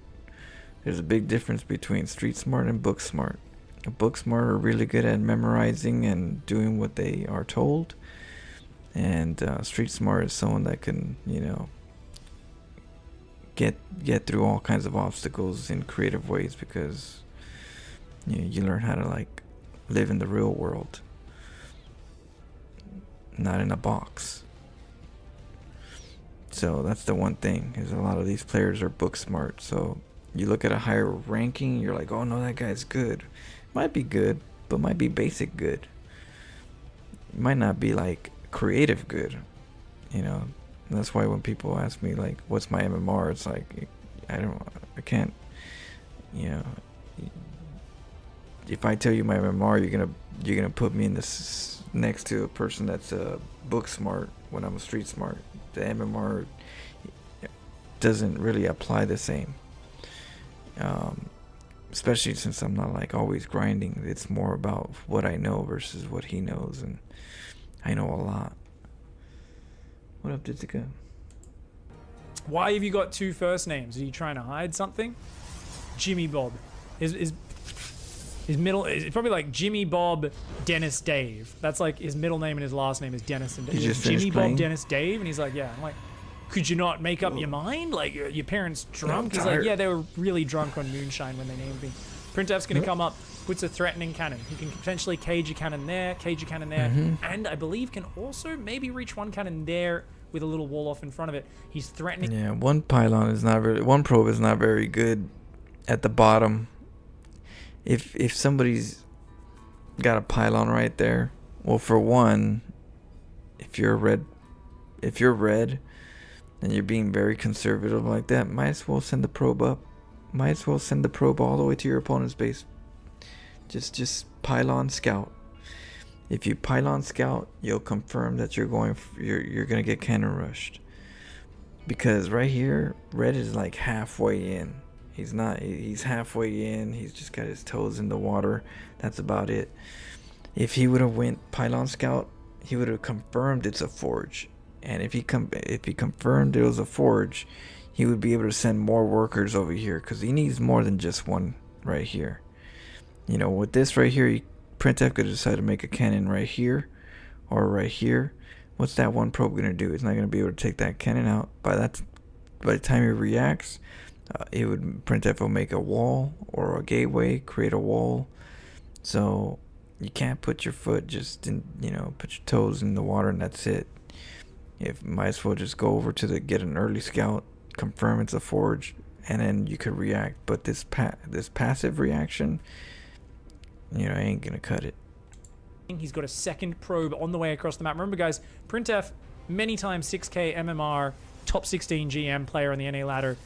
Speaker 1: There's a big difference between street smart and book smart. Book smart are really good at memorizing and doing what they are told. And street smart is someone that can, you know, get through all kinds of obstacles in creative ways, because you learn how to like live in the real world, not in a box. So that's the one thing, is a lot of these players are book smart. So you look at a higher ranking, you're like, oh no, that guy's good. Might be good, but might be basic good. Might not be like creative good, you know. And that's why when people ask me like, what's my MMR, it's like, I can't, you know. If I tell you my MMR, you're gonna put me in this next to a person that's book smart when I'm a street smart. The MMR doesn't really apply the same. Especially since I'm not like always grinding. It's more about what I know versus what he knows, and I know a lot. What up, Ditzika?
Speaker 3: Why have you got two first names? Are you trying to hide something? Jimmy Bob. His middle is probably like Jimmy Bob Dennis Dave. That's like his middle name and his last name is Dennis and Dave.
Speaker 1: He just
Speaker 3: Jimmy
Speaker 1: finished
Speaker 3: Bob
Speaker 1: playing?
Speaker 3: Dennis Dave, and he's like, yeah. I'm like, could you not make up your mind? Like, your parents drunk?
Speaker 1: I'm
Speaker 3: He's like,
Speaker 1: tired.
Speaker 3: yeah, they were really drunk on moonshine when they named me. Printf's gonna come up, puts a threatening cannon. He can potentially cage a cannon there, and I believe can also maybe reach one cannon there with a little wall off in front of it. He's threatening.
Speaker 1: Yeah, one probe is not very good at the bottom. If somebody's got a pylon right there, well, for one, if you're red and you're being very conservative like that, might as well send the probe up. Might as well send the probe all the way to your opponent's base. Just pylon scout. If you pylon scout, you'll confirm that you're gonna get cannon rushed. Because right here, red is like halfway in. He's halfway in. He's just got his toes in the water. That's about it. If he would have went pylon scout, he would have confirmed it's a forge. And if he confirmed it was a forge, he would be able to send more workers over here, because he needs more than just one right here. You know, with this right here, Printf could decide to make a cannon right here or right here. What's that one probe gonna do? It's not gonna be able to take that cannon out. By the time he reacts, Printf will make a wall or a gateway, create a wall. So you can't put your foot just in, put your toes in the water and that's it. Might as well just go over to get an early scout, confirm it's a forge, and then you could react. But this passive reaction, ain't gonna cut it.
Speaker 3: He's got a second probe on the way across the map. Remember, guys, Printf, many times 6k MMR, top 16 GM player on the NA ladder.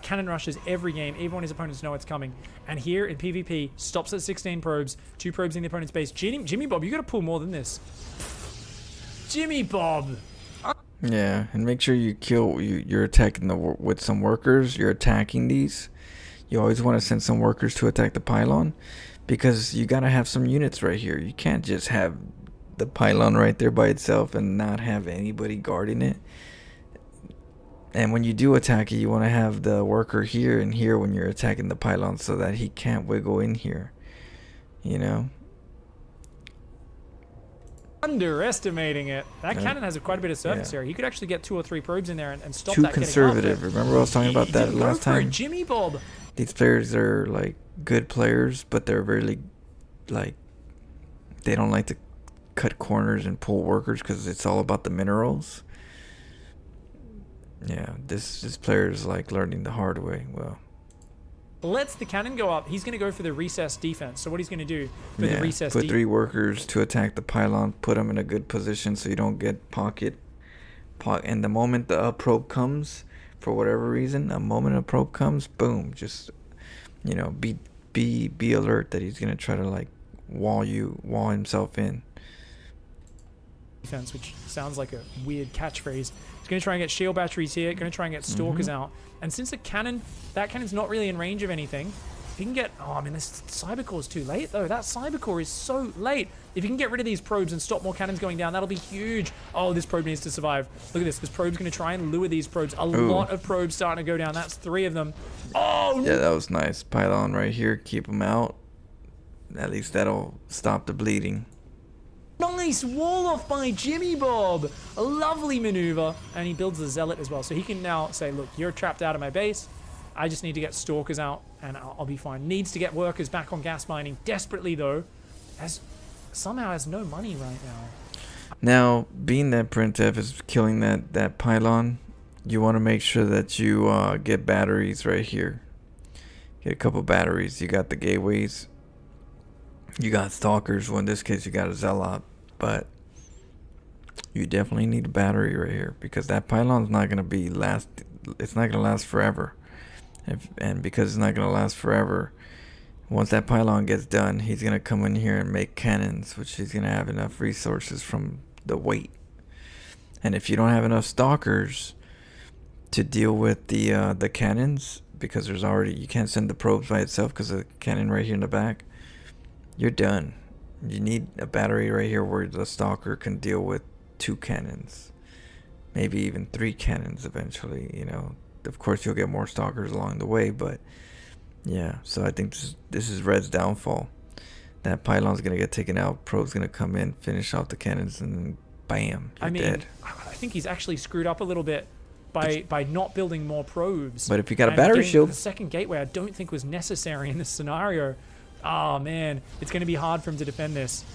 Speaker 3: Cannon rushes every game, even when his opponents know it's coming. And here in PvP, stops at 16 probes, 2 probes in the opponent's base. Jimmy Bob, you gotta pull more than this. Jimmy Bob!
Speaker 1: Yeah, and make sure you kill. You're attacking with some workers. You're attacking these. You always want to send some workers to attack the pylon, because you gotta have some units right here. You can't just have the pylon right there by itself and not have anybody guarding it. And when you do attack it, you want to have the worker here and here when you're attacking the pylon, so that he can't wiggle in here.
Speaker 3: Underestimating it. That cannon has quite a bit of surface area. He could actually get 2 or 3 probes in there and stop
Speaker 1: Too
Speaker 3: that
Speaker 1: conservative.
Speaker 3: getting up.
Speaker 1: Remember I was talking about that last time?
Speaker 3: Jimmy Bob.
Speaker 1: These players are like good players, but they're really like, they don't like to cut corners and pull workers because it's all about the minerals. Yeah, this player is like learning the hard way. Well,
Speaker 3: lets the cannon go up. He's going to go for the recess defense. So what he's going to do for the recess
Speaker 1: put 3 workers to attack the pylon, put them in a good position so you don't get pocket. And the moment the probe comes, for whatever reason, boom, just, you know, be alert that he's going to try to like wall himself in.
Speaker 3: Defense, which sounds like a weird catchphrase. He's going to try and get shield batteries here, going to try and get stalkers out. And since that cannon's not really in range of anything, if you can get, oh, I mean, this Cybercore's too late though. That Cybercore is so late. If you can get rid of these probes and stop more cannons going down, that'll be huge. Oh, this probe needs to survive. Look at this. This probe's going to try and lure these probes. A lot of probes starting to go down. That's 3 of them. Oh,
Speaker 1: yeah, that was nice. Pylon right here, keep them out. At least that'll stop the bleeding.
Speaker 3: Nice wall off by Jimmy Bob. A lovely maneuver. And he builds the Zealot as well. So he can now say, look, you're trapped out of my base. I just need to get stalkers out and I'll be fine. Needs to get workers back on gas mining desperately though. Somehow has no money right now.
Speaker 1: Now, being that Printf is killing that pylon, you want to make sure that you get batteries right here. Get a couple batteries. You got the gateways. You got stalkers. Well, in this case, you got a Zealot. But you definitely need a battery right here because that pylon's not going to last. It's not going to last forever. And because it's not going to last forever, once that pylon gets done, he's going to come in here and make cannons, which he's going to have enough resources from the weight. And if you don't have enough stalkers to deal with the cannons, because you can't send the probes by itself because of the cannon right here in the back, you're done. You need a battery right here where the stalker can deal with 2 cannons, maybe even 3 cannons eventually. You know, of course you'll get more stalkers along the way, but yeah. So I think this is Red's downfall. That pylon's gonna get taken out. Pro's gonna come in, finish off the cannons, and then bam, you're dead.
Speaker 3: I think he's actually screwed up a little bit by not building more probes.
Speaker 1: But if you got a battery shield,
Speaker 3: the second gateway I don't think was necessary in this scenario. Oh man, it's going to be hard for him to defend this.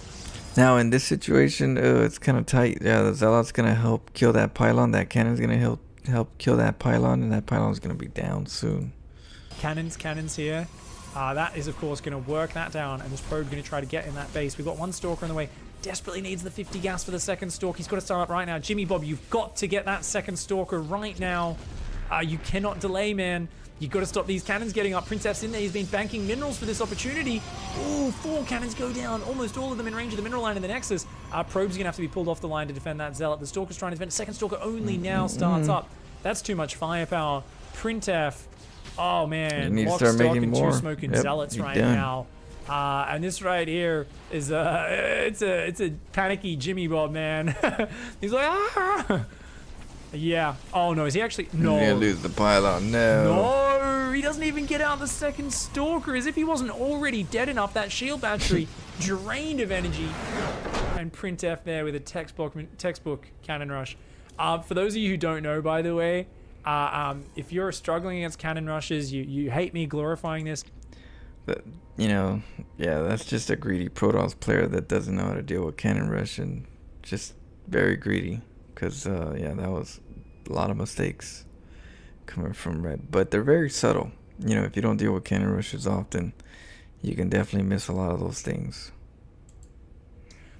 Speaker 1: Now in this situation, it's kind of tight. Yeah, the Zealot's going to help kill that pylon. That cannon's going to help kill that pylon, and that pylon's going to be down soon.
Speaker 3: Cannons here. That is of course going to work that down, and this probe's going to try to get in that base. We've got 1 stalker on the way. Desperately needs the 50 gas for the second stalk. He's got to start up right now. Jimmy Bob, you've got to get that second stalker right now. You cannot delay, man. You've got to stop these cannons getting up. Princess in there. He's been banking minerals for this opportunity. Ooh, 4 cannons go down. Almost all of them in range of the mineral line in the Nexus. Probe's going to have to be pulled off the line to defend that Zealot. The Stalker's trying to defend. Second Stalker only now starts up. That's too much firepower. Printf. Oh, man.
Speaker 1: You need to
Speaker 3: Lock,
Speaker 1: start
Speaker 3: stock,
Speaker 1: making
Speaker 3: and
Speaker 1: more.
Speaker 3: 2 smoking Zealots right
Speaker 1: done.
Speaker 3: now. And this right here is it's a panicky Jimmy Bob, man. He's like, ah! Yeah. Oh no, is he actually? No.
Speaker 1: You're gonna lose the pylon. No.
Speaker 3: He doesn't even get out the second stalker, as if he wasn't already dead enough. That shield battery drained of energy. And Printf there with a textbook cannon rush. For those of you who don't know, by the way, if you're struggling against cannon rushes, you hate me glorifying this.
Speaker 1: But, you know, yeah, that's just a greedy Protoss player that doesn't know how to deal with cannon rush and just very greedy. Because, yeah, that was a lot of mistakes coming from Red. But they're very subtle. You know, if you don't deal with cannon rushes often, you can definitely miss a lot of those things.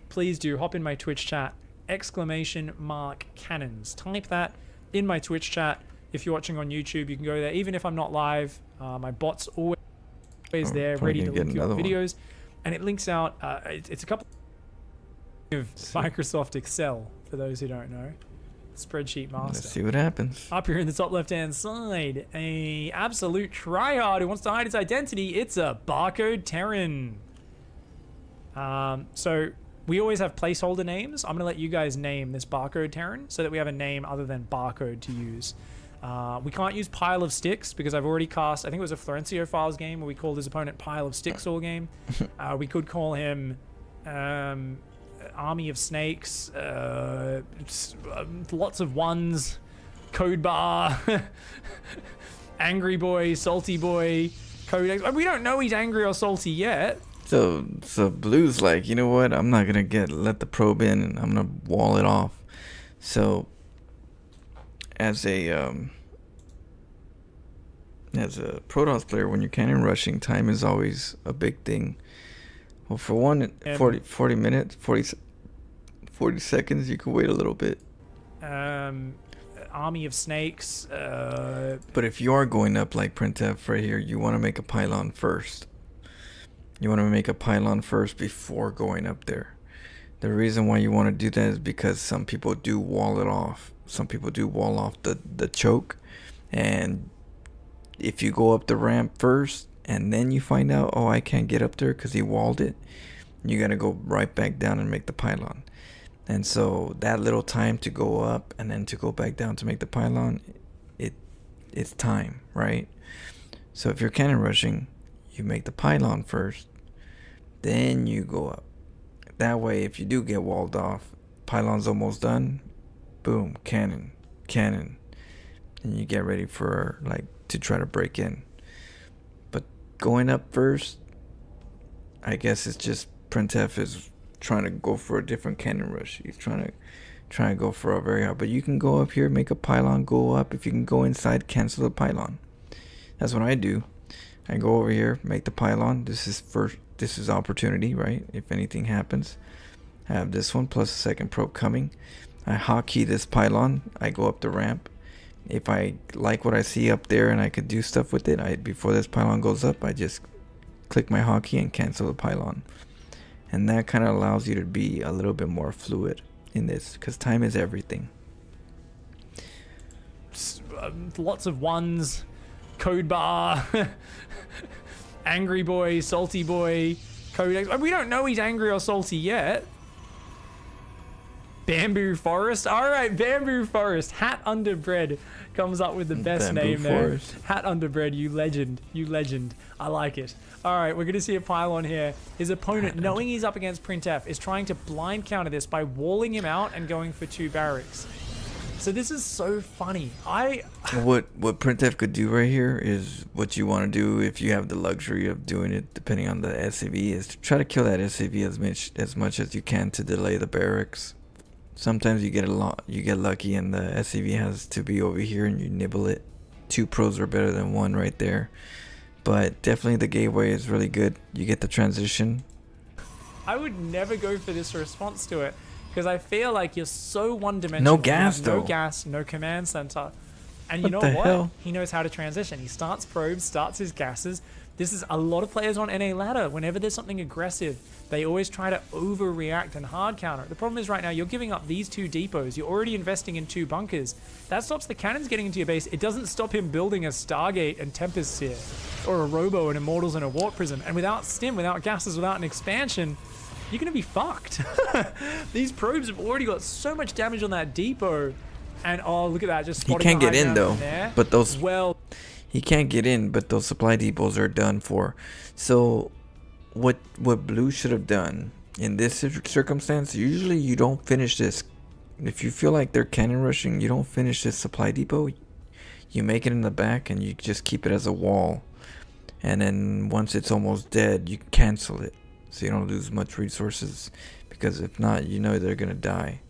Speaker 3: Please do hop in my Twitch chat, ! Cannons. Type that in my Twitch chat. If you're watching on YouTube, you can go there. Even if I'm not live, my bot's always there, ready to link your videos. And it links out, it's a couple of Microsoft Excel, for those who don't know. Spreadsheet master.
Speaker 1: Let's see what happens.
Speaker 3: Up here in the top left-hand side, a absolute tryhard who wants to hide his identity. It's a Barcode Terran. So we always have placeholder names. I'm going to let you guys name this Barcode Terran so that we have a name other than Barcode to use. We can't use Pile of Sticks because I've already cast, I think it was a Florencio Files game where we called his opponent Pile of Sticks all game. We could call him Army of Snakes, lots of ones, Code Bar, Angry Boy, Salty Boy, Codex. We don't know he's angry or salty yet.
Speaker 1: So Blue's like, you know what? I'm not gonna let the probe in, and I'm gonna wall it off. So as a as a Protoss player, when you're cannon rushing, time is always a big thing. Well, for one, 40 minutes, 40 seconds, you can wait a little bit.
Speaker 3: Army of snakes.
Speaker 1: But if you are going up like Printf right here, you want to make a pylon first. You want to make a pylon first before going up there. The reason why you want to do that is because some people do wall it off. Some people do wall off the choke. And if you go up the ramp first and then you find out, oh, I can't get up there because he walled it, you got to go right back down and make the pylon. And so that little time to go up and then to go back down to make the pylon, it's time, right? So if you're cannon rushing, you make the pylon first, then you go up. That way, if you do get walled off, pylon's almost done, boom, cannon, and you get ready for like to try to break in. But going up first, I guess it's just Printf is trying to go for a different cannon rush. He's trying to go for a very hard. But you can go up here, make a pylon, go up. If you can go inside, cancel the pylon. That's what I do. I go over here, make the pylon. This is opportunity, right? If anything happens, I have this one plus a second probe coming. I hotkey this pylon. I go up the ramp. If I like what I see up there and I could do stuff with it, before this pylon goes up, I just click my hotkey and cancel the pylon. And that kind of allows you to be a little bit more fluid in this, because time is everything.
Speaker 3: Lots of ones, code bar, angry boy, salty boy, codex. We don't know he's angry or salty yet. Bamboo Forest. All right, Bamboo Forest. Hat Under Bread comes up with the best
Speaker 1: Bamboo
Speaker 3: name
Speaker 1: Forest.
Speaker 3: there. Hat Under Bread, you legend. You legend. I like it. All right, we're going to see a pylon here. His opponent, knowing he's up against Printf, is trying to blind counter this by walling him out and going for 2 barracks. So this is so funny.
Speaker 1: What Printf could do right here is what you want to do if you have the luxury of doing it, depending on the SAV, is to try to kill that SAV as much as you can to delay the barracks. Sometimes you get lucky and the SAV has to be over here and you nibble it. 2 pros are better than 1 right there. But definitely the gateway is really good. You get the transition.
Speaker 3: I would never go for this response to it because I feel like you're so one-dimensional.
Speaker 1: No gas, though.
Speaker 3: No gas, no command center. And you know
Speaker 1: the
Speaker 3: what?
Speaker 1: hell?
Speaker 3: He knows how to transition. He starts probes, starts his gases. This is a lot of players on NA ladder. Whenever there's something aggressive, they always try to overreact and hard counter. The problem is right now you're giving up these 2 depots. You're already investing in 2 bunkers. That stops the cannons getting into your base. It doesn't stop him building a Stargate and Tempest Seer or a Robo and Immortals and a Warp Prism. And without stim, without gases, without an expansion, you're going to be fucked. These probes have already got so much damage on that depot. And oh, look at that. Just
Speaker 1: He
Speaker 3: spotting
Speaker 1: can't
Speaker 3: the
Speaker 1: get
Speaker 3: high
Speaker 1: in
Speaker 3: ground
Speaker 1: though.
Speaker 3: there.
Speaker 1: But those
Speaker 3: Well,
Speaker 1: he can't get in, but those supply depots are done for. So what Blue should have done in this circumstance, usually you don't finish this. If you feel like they're cannon rushing, you don't finish this supply depot. You make it in the back and you just keep it as a wall. And then once it's almost dead, you cancel it. So you don't lose much resources, because if not, you know they're gonna die.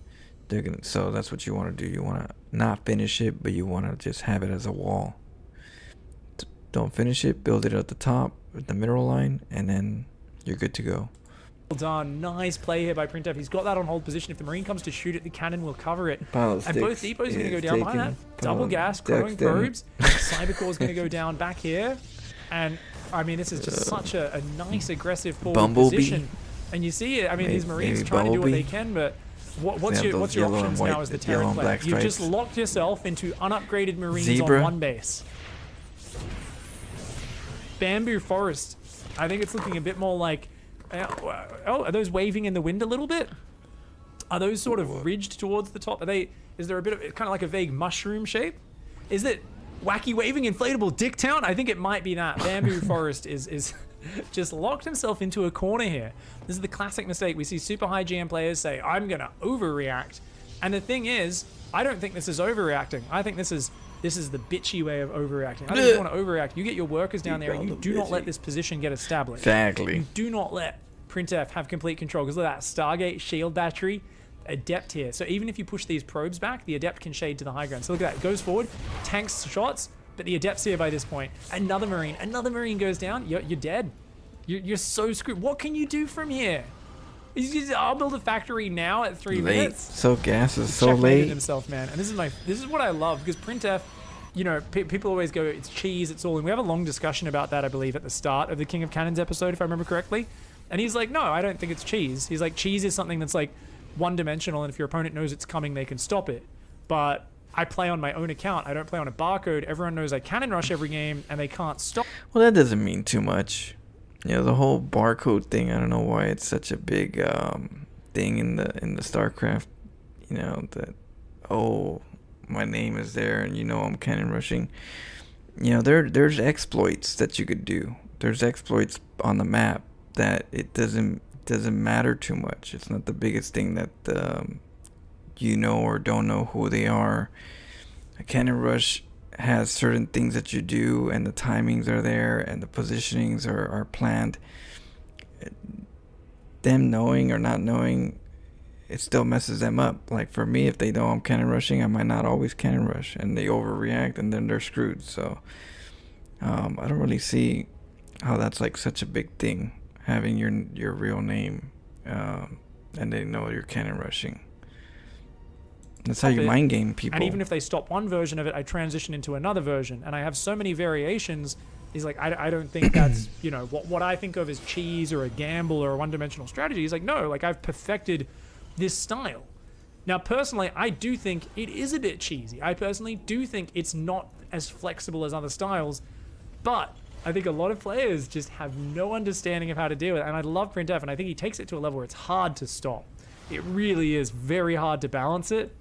Speaker 1: So that's what you want to do. You want to not finish it, but you want to just have it as a wall. Don't finish it, build it at the top with the mineral line, and then you're good to go.
Speaker 3: well done. Nice play here by Printf. He's got that on hold position. If the Marine comes to shoot it, the cannon will cover it. And both depots are going to go down behind that. Double gas, growing probes. Cybercore is going to go down back here. And, I mean, this is just such a nice, aggressive forward position. And you see it. I mean, these Marines trying to do what they can, but what's your options now as the Terran player? You've just locked yourself into unupgraded Marines on 1 base. Bamboo Forest. I think it's looking a bit more like... oh, are those waving in the wind a little bit? Are those sort of ridged towards the top? Is there a bit of... kind of like a vague mushroom shape? Is it wacky waving inflatable dick town? I think it might be that. Bamboo Forest is just locked himself into a corner here. This is the classic mistake. We see super high GM players say, I'm going to overreact. And the thing is, I don't think this is overreacting. I think this is the bitchy way of overreacting. I don't just want to overreact. You get your workers down there and you do not let this position get established.
Speaker 1: Exactly.
Speaker 3: You do not let Printf have complete control, because look at that Stargate shield battery, Adept here. So even if you push these probes back, the Adept can shade to the high ground. So look at that, goes forward, tanks shots, But the Adept's here by this point. Another Marine goes down. You're dead. You're so screwed. What can you do from here? I'll build a factory now at 3 minutes.
Speaker 1: So gas is so
Speaker 3: Checkmated
Speaker 1: late.
Speaker 3: himself, man. And this is what I love, because Printf, you know, people always go, it's cheese, it's all. And we have a long discussion about that, I believe, at the start of the King of Cannons episode, if I remember correctly. And he's like, no, I don't think it's cheese. He's like, cheese is something that's like one-dimensional, and if your opponent knows it's coming, they can stop it. But I play on my own account. I don't play on a barcode. Everyone knows I cannon rush every game, and they can't stop.
Speaker 1: Well, that doesn't mean too much. You know, the whole barcode thing, I don't know why it's such a big thing in the StarCraft. You know, that, oh, my name is there and you know I'm cannon rushing. You know, there's exploits that you could do. There's exploits on the map that it doesn't matter too much. It's not the biggest thing that you know or don't know who they are. A cannon rush has certain things that you do, and the timings are there, and the positionings are planned. Them knowing or not knowing, it still messes them up. Like for me, if they know I'm cannon rushing, I might not always cannon rush, and they overreact, and then they're screwed. So I don't really see how that's like such a big thing, having your real name, and they know you're cannon rushing. That's how you mind game people.
Speaker 3: And even if they stop one version of it, I transition into another version, and I have so many variations. He's like, I don't think that's, you know, what I think of as cheese or a gamble or a one-dimensional strategy. He's like, no, like I've perfected this style. Now, personally, I do think it is a bit cheesy. I personally do think it's not as flexible as other styles, but I think a lot of players just have no understanding of how to deal with it. And I love Printf, and I think he takes it to a level where it's hard to stop. It really is very hard to balance it.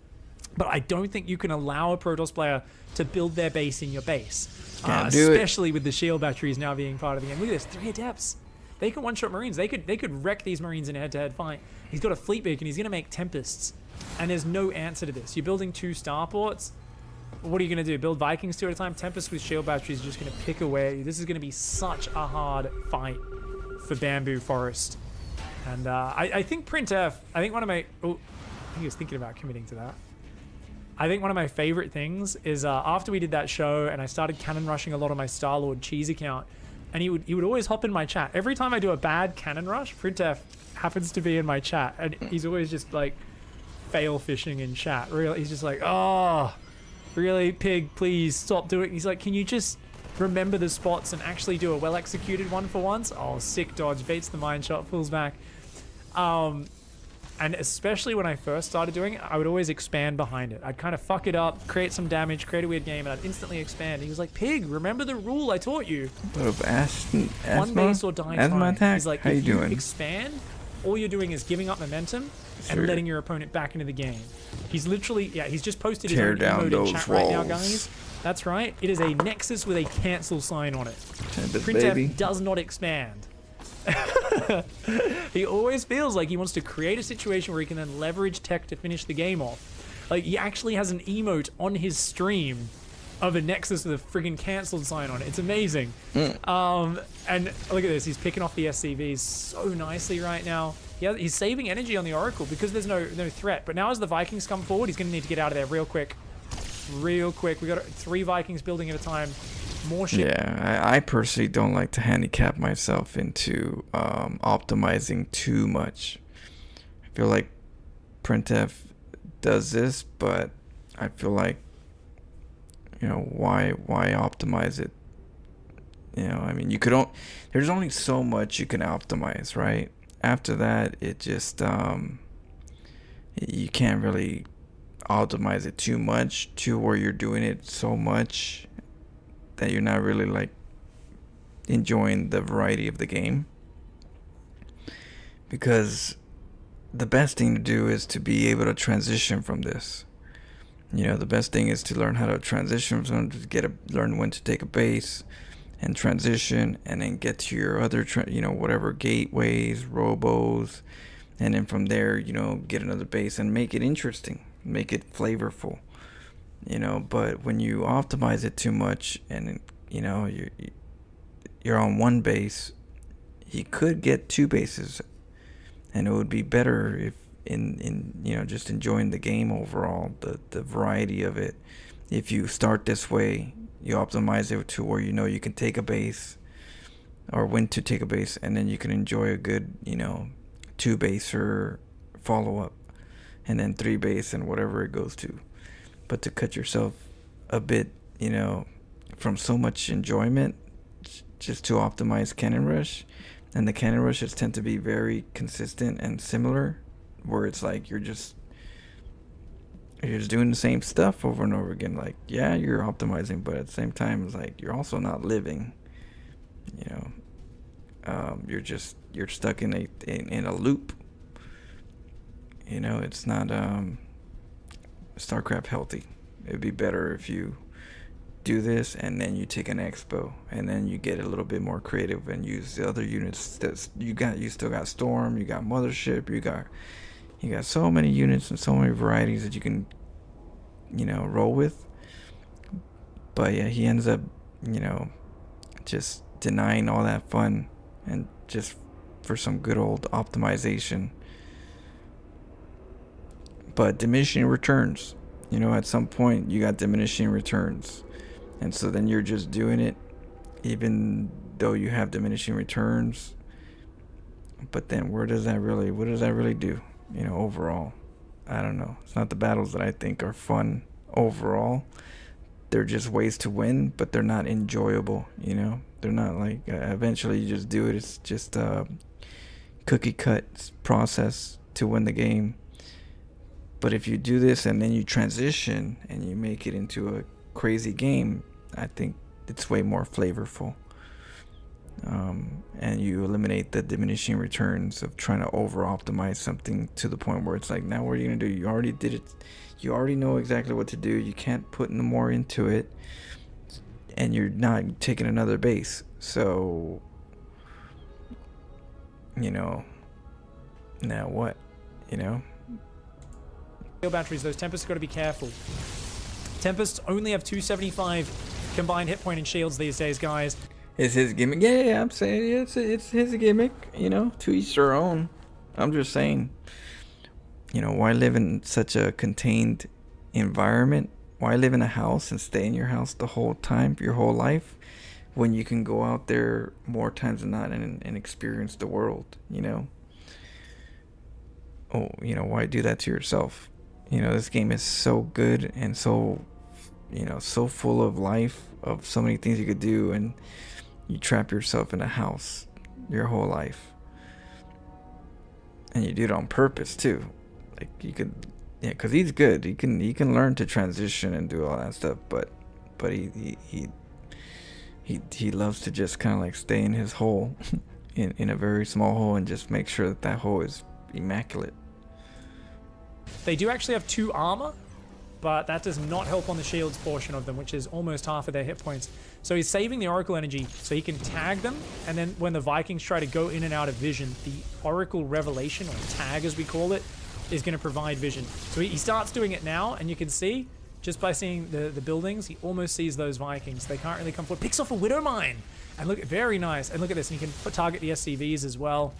Speaker 3: But I don't think you can allow a Protoss player to build their base in your base. Especially with the shield batteries now being part of the game. Look at this, 3 Adepts. They can one-shot Marines. They could wreck these Marines in a head-to-head fight. He's got a fleet beacon. He's going to make Tempests. And there's no answer to this. You're building 2 starports. What are you going to do? Build Vikings 2 at a time? Tempest with shield batteries is just going to pick away at you. This is going to be such a hard fight for Bamboo Forest. And I think Printf, I think one of my... Oh, I think he was thinking about committing to that. I think one of my favorite things is after we did that show and I started cannon rushing a lot on my Star-Lord cheese account, and he would always hop in my chat. Every time I do a bad cannon rush, Printf happens to be in my chat, and he's always just like fail fishing in chat. Really, he's just like, oh, really, Pig, please stop doing it. He's like, can you just remember the spots and actually do a well-executed one for once? Oh, sick dodge, baits the mine shot, pulls back. And especially when I first started doing it, I would always expand behind it. I'd kind of fuck it up, create some damage, create a weird game, and I'd instantly expand. He was like, Pig, remember the rule I taught you. One base or die trying. He's like, if you expand, all you're doing is giving up momentum and letting your opponent back into the game. He's literally, he's just posted his own emote in chat right now, guys. That's right. It is a Nexus with a cancel sign on it. Printf does not expand. He always feels like he wants to create a situation where he can then leverage tech to finish the game off. Like, he actually has an emote on his stream of a Nexus with a friggin' cancelled sign on it. It's amazing. And look at this. He's picking off the SCVs so nicely right now. He's saving energy on the Oracle because there's no threat. But now as the Vikings come forward, he's going to need to get out of there real quick. Real quick. We got 3 Vikings building at a time. More shit.
Speaker 1: Yeah, I personally don't like to handicap myself into optimizing too much. I feel like Printf does this, but I feel like, you know, why optimize it? You know, I mean, there's only so much you can optimize, right? After that, it just you can't really optimize it too much to where you're doing it so much that you're not really like enjoying the variety of the game. Because the best thing to do is to be able to transition from this. You know, the best thing is to learn how to transition from to learn when to take a base and transition, and then get to your other whatever gateways, robos, and then from there, you know, get another base and make it interesting, make it flavorful. You know, but when you optimize it too much, and you know you're on one base, he could get 2 bases, and it would be better if in you know, just enjoying the game overall, the variety of it. If you start this way, you optimize it to where you know you can take a base, or when to take a base, and then you can enjoy a good, 2 base or follow up, and then 3 base and whatever it goes to. But to cut yourself a bit, from so much enjoyment, just to optimize cannon rush, and the cannon rushes tend to be very consistent and similar, where it's like you're just doing the same stuff over and over again. Like, yeah, you're optimizing, but at the same time, it's like you're also not living. You're stuck in a loop. It's not StarCraft healthy. It'd be better if you do this and then you take an expo and then you get a little bit more creative and use the other units that you still got Storm, you got Mothership, you got so many units and so many varieties that you can roll with. But yeah, he ends up just denying all that fun and just for some good old optimization. But diminishing returns, at some point you got diminishing returns, and so then you're just doing it even though you have diminishing returns. But then what does that really do, overall? I don't know. It's not the battles that I think are fun overall. They're just ways to win, but they're not enjoyable, They're not like, eventually you just do it. It's just a cookie cut process to win the game. But if you do this and then you transition and you make it into a crazy game, I think it's way more flavorful. And you eliminate the diminishing returns of trying to over optimize something to the point where it's like, now what are you going to do? You already did it. You already know exactly what to do. You can't put no more into it. And you're not taking another base. So, now what?
Speaker 3: Batteries, those Tempests got to be careful. Tempests only have 275 combined hit point and shields these days, guys.
Speaker 1: It's his gimmick. Yeah, I'm saying it's his gimmick. To each their own. I'm just saying. Why live in such a contained environment? Why live in a house and stay in your house the whole time, your whole life, when you can go out there more times than not and experience the world? Why do that to yourself? This game is so good and so, so full of life, of so many things you could do, and you trap yourself in a house your whole life. And you do it on purpose too. Like, you could, because he's good. He can learn to transition and do all that stuff, but he loves to just kind of like stay in his hole, in a very small hole, and just make sure that hole is immaculate.
Speaker 3: They do actually have 2 armor, but that does not help on the shields portion of them, which is almost half of their hit points. So he's saving the Oracle energy so he can tag them, and then when the Vikings try to go in and out of vision, the Oracle Revelation, or tag as we call it, is going to provide vision. So he starts doing it now, and you can see, just by seeing the buildings, he almost sees those Vikings. They can't really come forward. Picks off a Widow Mine! And look, very nice. And look at this, and you can target the SCVs as well.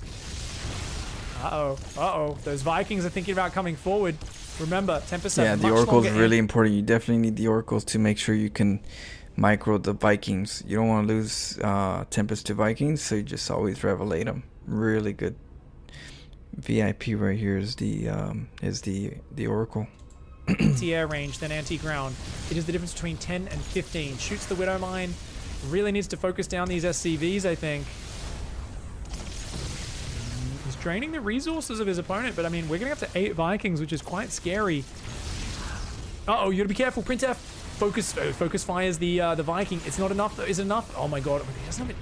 Speaker 3: Uh-oh. Those Vikings are thinking about coming forward. Remember, Tempest have
Speaker 1: the Oracle's really important. You definitely need the Oracles to make sure you can micro the Vikings. You don't want to lose Tempest to Vikings, so you just always revelate them. Really good. VIP right here is the Oracle.
Speaker 3: Anti-air range, then anti-ground. It is the difference between 10 and 15. Shoots the Widow Mine. Really needs to focus down these SCVs, I think. He's draining the resources of his opponent, but I mean, we're going to have to 8 Vikings, which is quite scary. Uh-oh, you got to be careful. Printf. Focus fires the Viking. It's not enough though. Is it enough? Oh my god.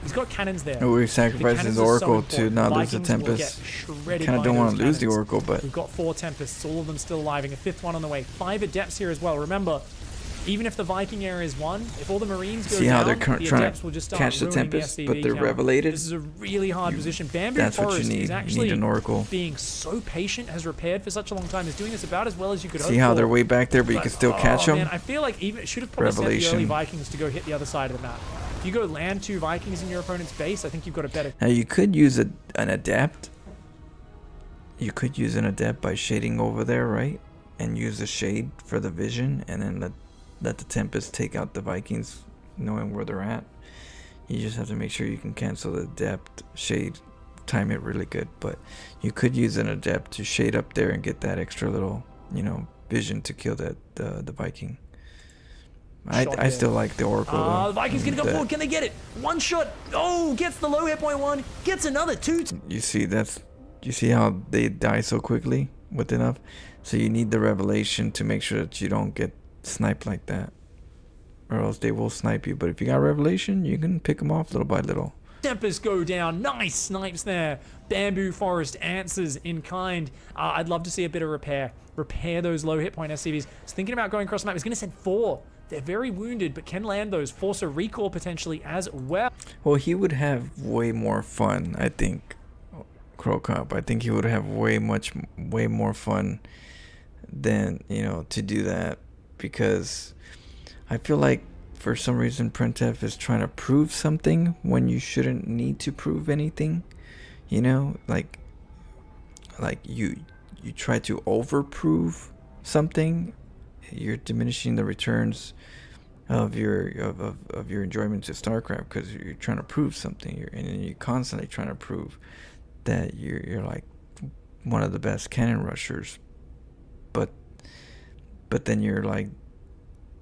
Speaker 3: He's got cannons there.
Speaker 1: We sacrificed his Oracle to not lose the Tempest. Kind of don't want to lose the Oracle, but
Speaker 3: we've got 4 Tempests, all of them still alive, and a 5th one on the way. 5 Adepts here as well. Remember, even if the Viking area is won, if all the Marines go down, the Adepts will just start
Speaker 1: catch the Tempest, but they're revelated.
Speaker 3: This is a really hard position. Bamboo
Speaker 1: That's
Speaker 3: Forest
Speaker 1: what you need.
Speaker 3: is actually
Speaker 1: you need an Oracle.
Speaker 3: being so patient, has repaired for such a long time, is doing this about as well as you could hope for.
Speaker 1: See how they're way back there, but you can still catch them?
Speaker 3: Man, I feel like even it should have probably sent the early Vikings to go hit the other side of the map. If you go land 2 Vikings in your opponent's base, I think you've got a better...
Speaker 1: Now, you could use an Adept. You could use an Adept by shading over there, right? And use the shade for the vision, and then let the Tempest take out the Vikings knowing where they're at. You just have to make sure you can cancel the adept shade, time it really good. But you could use an adept to shade up there and get that extra little, vision to kill the Viking. I still like the Oracle.
Speaker 4: The Vikings gonna go forward. Can they get it? One shot. Oh, gets the low hit point one. Gets another two.
Speaker 1: You see how they die so quickly with enough. So you need the revelation to make sure that you don't get sniped like that, or else they will snipe you. But if you got revelation, you can pick them off little by little.
Speaker 3: Tempest go down. Nice snipes there. Bamboo Forest answers in kind. I'd love to see a bit of repair. Repair those low hit point SCVs. He's thinking about going across the map. He's going to send 4. They're very wounded, but can land those. Force a recall potentially as well.
Speaker 1: Well, he would have way more fun, I think, Crow Cop. I think he would have way more fun than, to do that, because I feel like for some reason Printef is trying to prove something when you shouldn't need to prove anything. Like you try to overprove something, you're diminishing the returns of your enjoyment to StarCraft, because you're trying to prove something, and you're constantly trying to prove that you're like one of the best cannon rushers, but then you're like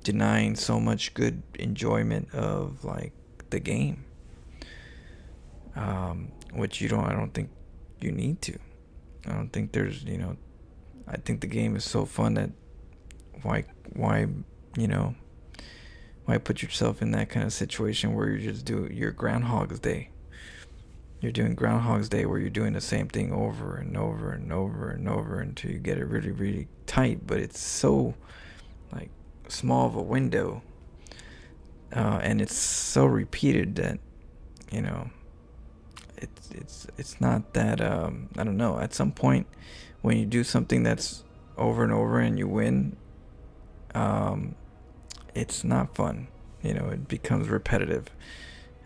Speaker 1: denying so much good enjoyment of like the game, which I don't think you need to. I don't think there's, I think the game is so fun that why put yourself in that kind of situation where you just do your Groundhog's Day. You're doing Groundhog's Day where you're doing the same thing over and over and over and over until you get it really, really tight, but it's so like small of a window, and it's so repeated that it's not that I don't know, at some point when you do something that's over and over and you win, it's not fun. It becomes repetitive,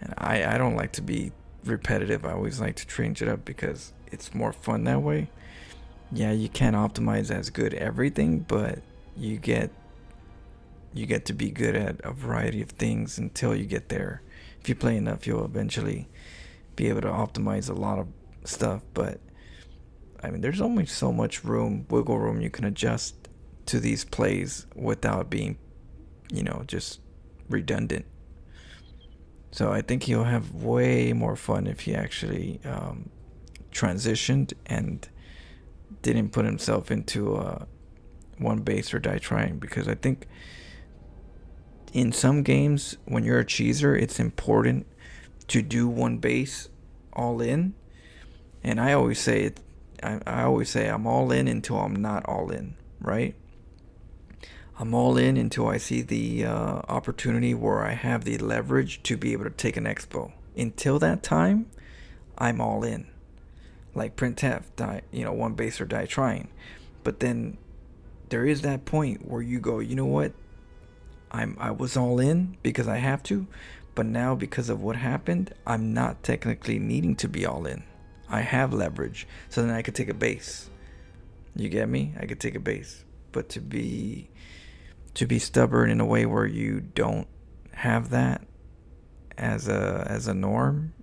Speaker 1: and I don't like to be repetitive. I always like to change it up because it's more fun that way. Yeah, you can't optimize as good everything, but you get to be good at a variety of things until you get there. If you play enough, you'll eventually be able to optimize a lot of stuff. But I mean, there's only so much wiggle room you can adjust to these plays without being, just redundant. So I think he'll have way more fun if he actually transitioned and didn't put himself into one base or die trying, because I think in some games when you're a cheeser, it's important to do one base all in. And I always say I'm all in until I'm not all in, right? I'm all in until I see the opportunity where I have the leverage to be able to take an expo. Until that time, I'm all in. Like Printef, die, one base or die trying. But then there is that point where you go, you know what? I was all in because I have to, but now because of what happened, I'm not technically needing to be all in. I have leverage, so then I could take a base. You get me? I could take a base. But to be stubborn in a way where you don't have that as a norm,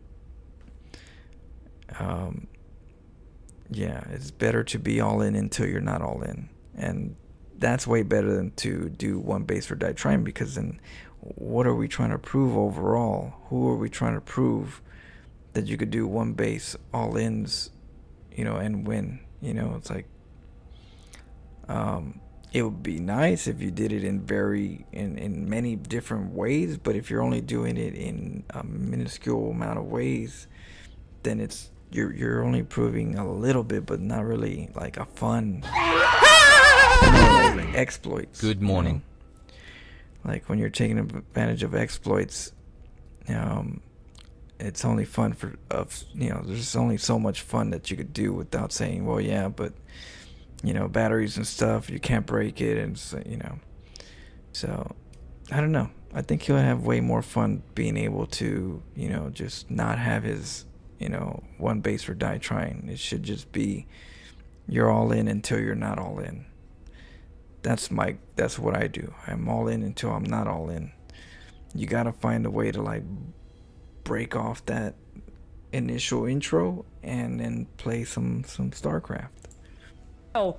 Speaker 1: yeah, it's better to be all in until you're not all in. And that's way better than to do one base or die trying, because then what are we trying to prove overall? Who are we trying to prove that you could do one base all ins, and win? It's like, it would be nice if you did it in many different ways, but if you're only doing it in a minuscule amount of ways, then you're only proving a little bit, but not really like a fun like exploits.
Speaker 5: Good morning.
Speaker 1: Like when you're taking advantage of exploits, it's only fun there's only so much fun that you could do without saying, well, yeah, but batteries and stuff, you can't break it, and so I don't know. I think he'll have way more fun being able to just not have his one base or die trying. It should just be you're all in until you're not all in. That's what I do. I'm all in until I'm not all in. you gotta find a way to like break off that initial intro and then play some StarCraft.
Speaker 3: Well,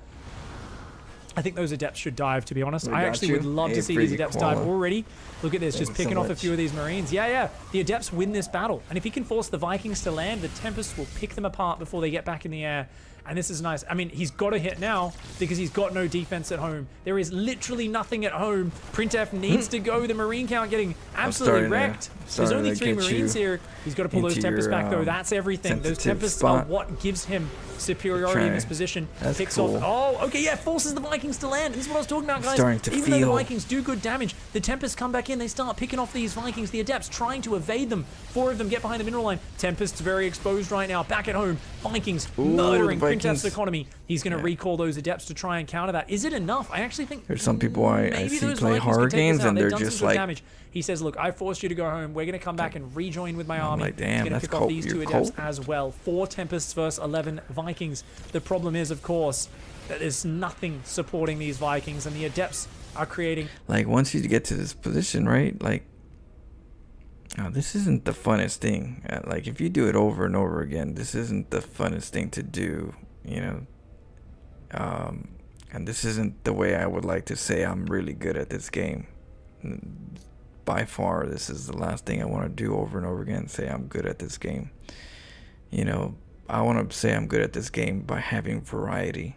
Speaker 3: I think those adepts should dive, to be honest.
Speaker 1: We
Speaker 3: I
Speaker 1: got
Speaker 3: actually
Speaker 1: you.
Speaker 3: would love
Speaker 1: Hey,
Speaker 3: to see these
Speaker 1: Freaky
Speaker 3: adepts dive
Speaker 1: Koala.
Speaker 3: already. Look at this,
Speaker 1: Thank
Speaker 3: just
Speaker 1: you so
Speaker 3: picking off a
Speaker 1: much.
Speaker 3: few of these Marines. Yeah. The adepts win this battle. And if he can force the Vikings to land, the Tempest will pick them apart before they get back in the air. And this is nice. I mean, he's got to hit now because he's got no defense at home. There is literally nothing at home. Printf needs to go. The Marine count getting absolutely
Speaker 1: starting to-
Speaker 3: wrecked. There's
Speaker 1: starting
Speaker 3: only
Speaker 1: to
Speaker 3: 3
Speaker 1: get
Speaker 3: Marines
Speaker 1: you
Speaker 3: here. He's got to pull those
Speaker 1: into
Speaker 3: Tempests
Speaker 1: your,
Speaker 3: back, though. That's everything. Those
Speaker 1: sensitive
Speaker 3: Tempests are
Speaker 1: spot.
Speaker 3: what gives him superiority in this
Speaker 1: Trying-
Speaker 3: position.
Speaker 1: that's
Speaker 3: Picks
Speaker 1: cool.
Speaker 3: off. Oh, okay, yeah, forces the Vikings to land. This is what I was talking about, guys.
Speaker 1: Starting to
Speaker 3: Even though the
Speaker 1: feel-
Speaker 3: Vikings do good damage, the Tempests come back in. They start picking off these Vikings. The Adepts trying to evade them. 4 of them get behind the mineral line. Tempest's very exposed right now. Back at home, Vikings murdering
Speaker 1: the Vikings.
Speaker 3: Printf's economy. He's going to recall those Adepts to try and counter that. Is it enough? I actually think
Speaker 1: There's some people I
Speaker 3: maybe
Speaker 1: see
Speaker 3: those
Speaker 1: play
Speaker 3: Vikings
Speaker 1: horror
Speaker 3: could take
Speaker 1: games
Speaker 3: this out.
Speaker 1: and
Speaker 3: They've
Speaker 1: they're
Speaker 3: done some
Speaker 1: just
Speaker 3: good
Speaker 1: like,
Speaker 3: damage. He says, look, I forced you to go home. We're going to come back and rejoin with my army.
Speaker 1: like, damn,
Speaker 3: He's going to
Speaker 1: that's
Speaker 3: pick off
Speaker 1: cold.
Speaker 3: these 2
Speaker 1: You're
Speaker 3: Adepts
Speaker 1: cold.
Speaker 3: as well. 4 Tempests versus 11 Vikings. The problem is, of course, that there's nothing supporting these Vikings, and the Adepts are creating...
Speaker 1: like once you get to this position, right? Like, this isn't the funnest thing. Like if you do it over and over again, this isn't the funnest thing to do, you know. And this isn't the way I would like to say I'm really good at this game. By far, this is the last thing I want to do over and over again, say I'm good at this game. You know, I want to say I'm good at this game by having variety,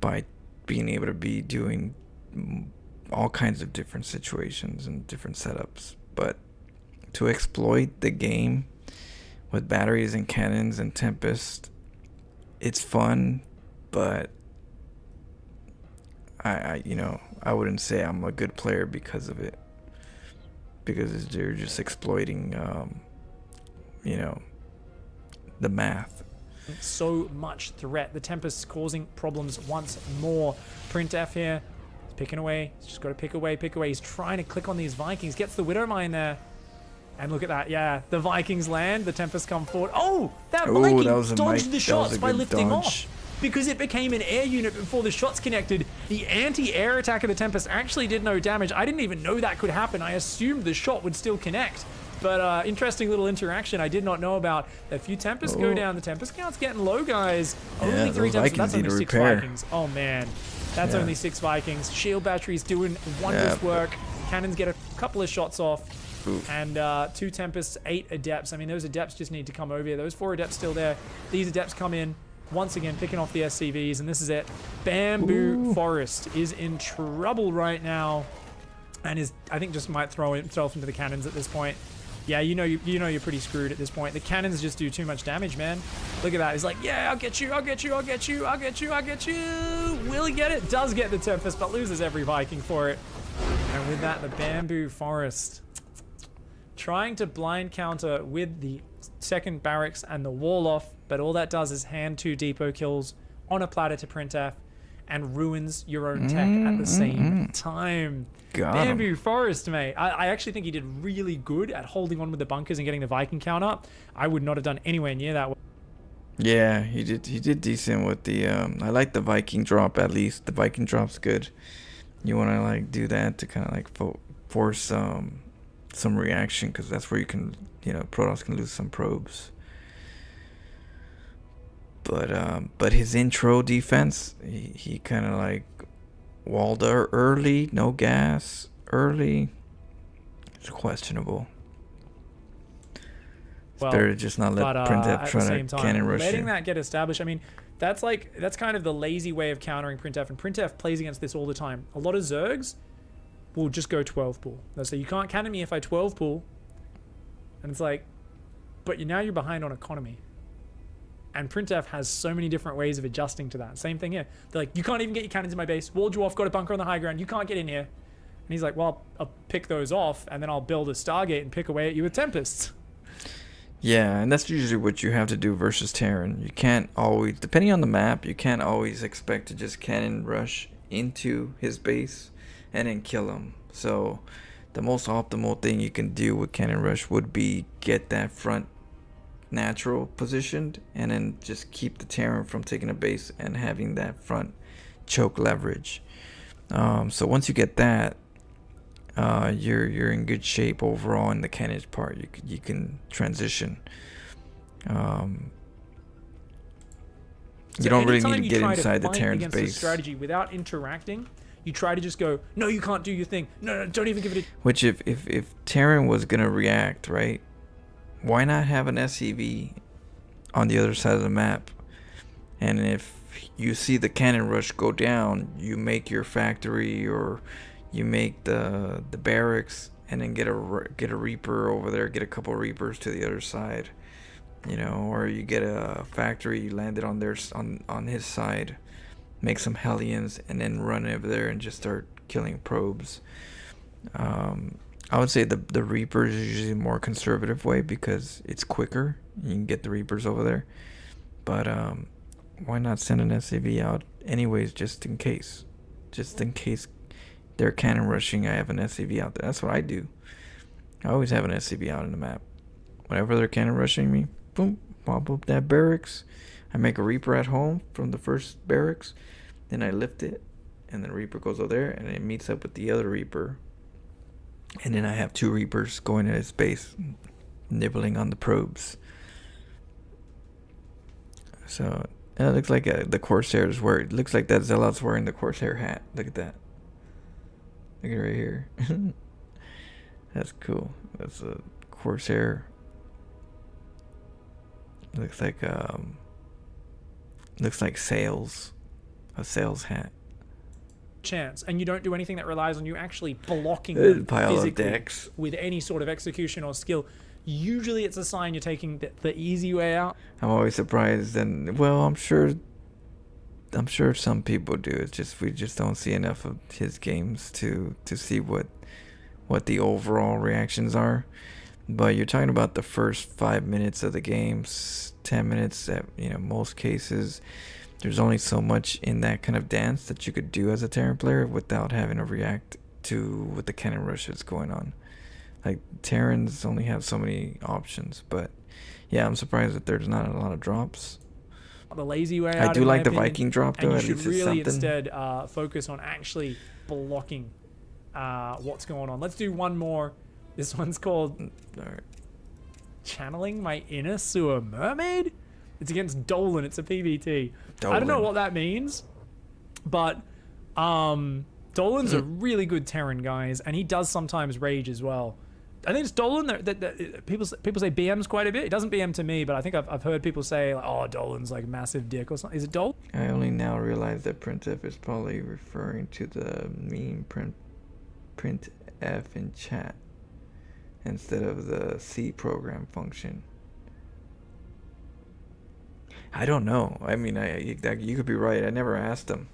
Speaker 1: by being able to be doing all kinds of different situations and different setups. But to exploit the game with batteries and cannons and Tempest, it's fun, but I you know, I wouldn't say I'm a good player because of it, because they're just exploiting you know, the math.
Speaker 3: So much threat. The Tempest's causing problems once more. Printf here, he's picking away. He's just got to pick away. He's trying to click on these Vikings. Gets the Widow Mine there. And look at that. Yeah, the Vikings land. The Tempest come forward. Oh, that
Speaker 1: Ooh,
Speaker 3: Viking
Speaker 1: that was a
Speaker 3: dodged
Speaker 1: that
Speaker 3: the
Speaker 1: was
Speaker 3: shots
Speaker 1: a
Speaker 3: by
Speaker 1: good
Speaker 3: lifting
Speaker 1: dodge.
Speaker 3: off. Because it became an air unit before the shots connected. The anti-air attack of the Tempest actually did no damage. I didn't even know that could happen. I assumed the shot would still connect. But interesting little interaction I did not know about. A few Tempests go down. The Tempest count's getting low, guys. Only
Speaker 1: Yeah,
Speaker 3: 3
Speaker 1: those
Speaker 3: Tempests. That's
Speaker 1: Vikings need
Speaker 3: only
Speaker 1: to
Speaker 3: 6
Speaker 1: repair.
Speaker 3: Vikings. Oh, man. That's
Speaker 1: Yeah.
Speaker 3: only 6 Vikings. Shield batteries doing wondrous
Speaker 1: Yeah.
Speaker 3: work. Cannons get a couple of shots off.
Speaker 1: Ooh.
Speaker 3: And 2 Tempests, 8 Adepts. I mean, those Adepts just need to come over here. Those 4 Adepts still there. These Adepts come in. Once again, picking off the SCVs, and this is it. Bamboo Forest is in trouble right now, and is, I think, just might throw himself into the cannons at this point. Yeah, you know you're pretty screwed at this point. The cannons just do too much damage, man. Look at that. He's like, yeah, I'll get you. Will he get it? Does get the Tempest, but loses every Viking for it. And with that, the Bamboo Forest trying to blind counter with the second barracks and the wall off, but all that does is hand 2 depot kills on a platter to Printf and ruins your own tech at the same time.
Speaker 1: Got him.
Speaker 3: Bamboo Forest, mate. I actually think he did really good at holding on with the bunkers and getting the Viking count up. I would not have done anywhere near that.
Speaker 1: Yeah, he did decent with the I like the Viking drop. At least the Viking drop's good. You want to like do that to kind of like force some reaction, because that's where you can, you know, Protoss can lose some probes. But his intro defense, he kind of like walled her early, no gas early. It's questionable. It's
Speaker 3: Well,
Speaker 1: better to just not let
Speaker 3: But
Speaker 1: Printf
Speaker 3: at the
Speaker 1: try
Speaker 3: same
Speaker 1: to
Speaker 3: time,
Speaker 1: cannon rush
Speaker 3: letting
Speaker 1: you.
Speaker 3: that get established, I mean, that's kind of the lazy way of countering Printf, and Printf plays against this all the time. A lot of Zergs will just go 12 pull. They'll say, you can't cannon me if I 12 pull. And it's like, but now you're behind on economy. And Printf has so many different ways of adjusting to that. Same thing here. They're like, you can't even get your cannons in my base. Walled you off, got a bunker on the high ground. You can't get in here. And he's like, well, I'll pick those off, and then I'll build a Stargate and pick away at you with Tempests.
Speaker 1: Yeah, and that's usually what you have to do versus Terran. You can't always, depending on the map, you can't always expect to just cannon rush into his base and then kill him. So the most optimal thing you can do with cannon rush would be get that front natural positioned and then just keep the Terran from taking a base and having that front choke leverage. So once you get that, you're in good shape overall in the cannons part. You can transition. You don't really need to get inside the Terran's base.
Speaker 3: Strategy without interacting, you try to just go, no, you can't do your thing. No, don't even give it a...
Speaker 1: Which if Terran was gonna react, right? Why not have an SCV on the other side of the map? And if you see the cannon rush go down, you make your factory or you make the barracks, and then get a Reaper over there, get a couple Reapers to the other side, you know, or you get a factory, you land it on on his side, make some Hellions, and then run over there and just start killing probes. I would say the Reaper is usually a more conservative way because it's quicker. You can get the Reapers over there, but why not send an SCV out anyways, just in case they're cannon rushing? I have an SCV out there. That's what I do. I always have an SCV out in the map. Whenever they're cannon rushing me, boom, pop up that barracks. I make a Reaper at home from the first barracks, then I lift it, and the Reaper goes over there, and it meets up with the other Reaper, and then I have 2 Reapers going to his base, nibbling on the probes. So it looks like the Corsair's wearing. It looks like that Zealot's wearing the Corsair hat. Look at that. Look at it right here. That's cool. That's a Corsair. Looks like sails. A sails hat.
Speaker 3: Chance, and you don't do anything that relies on you actually blocking
Speaker 1: There's a
Speaker 3: them
Speaker 1: pile of
Speaker 3: physically
Speaker 1: decks
Speaker 3: with any sort of execution or skill. Usually it's a sign you're taking the easy way out.
Speaker 1: I'm always surprised, and well, I'm sure some people do. It's just we just don't see enough of his games to see what the overall reactions are. But you're talking about the first 5 minutes of the games, 10 minutes at, you know, most cases. There's only so much in that kind of dance that you could do as a Terran player without having to react to what the cannon rush is going on. Like, Terrans only have so many options, but yeah, I'm surprised that there's not a lot of drops.
Speaker 3: The lazy way out.
Speaker 1: I do like the Viking drop though.
Speaker 3: And you
Speaker 1: at
Speaker 3: should
Speaker 1: least it's
Speaker 3: really
Speaker 1: something.
Speaker 3: instead focus on actually blocking what's going on. Let's do one more. This one's called
Speaker 1: Alright.
Speaker 3: Channeling My Inner Sewer Mermaid. It's against Dolan. It's a PvT. I don't know
Speaker 1: Dolan.
Speaker 3: what that means, but Dolan's a really good Terran, guys, and he does sometimes rage as well. I think it's Dolan that people say BM's quite a bit. It doesn't BM to me, but I think I've heard people say, like, oh, Dolan's like massive dick or something. Is it Dolan?
Speaker 1: I only now realize that printf is probably referring to the meme printf in chat instead of the C program function. I don't know. I mean, you could be right. I never asked them.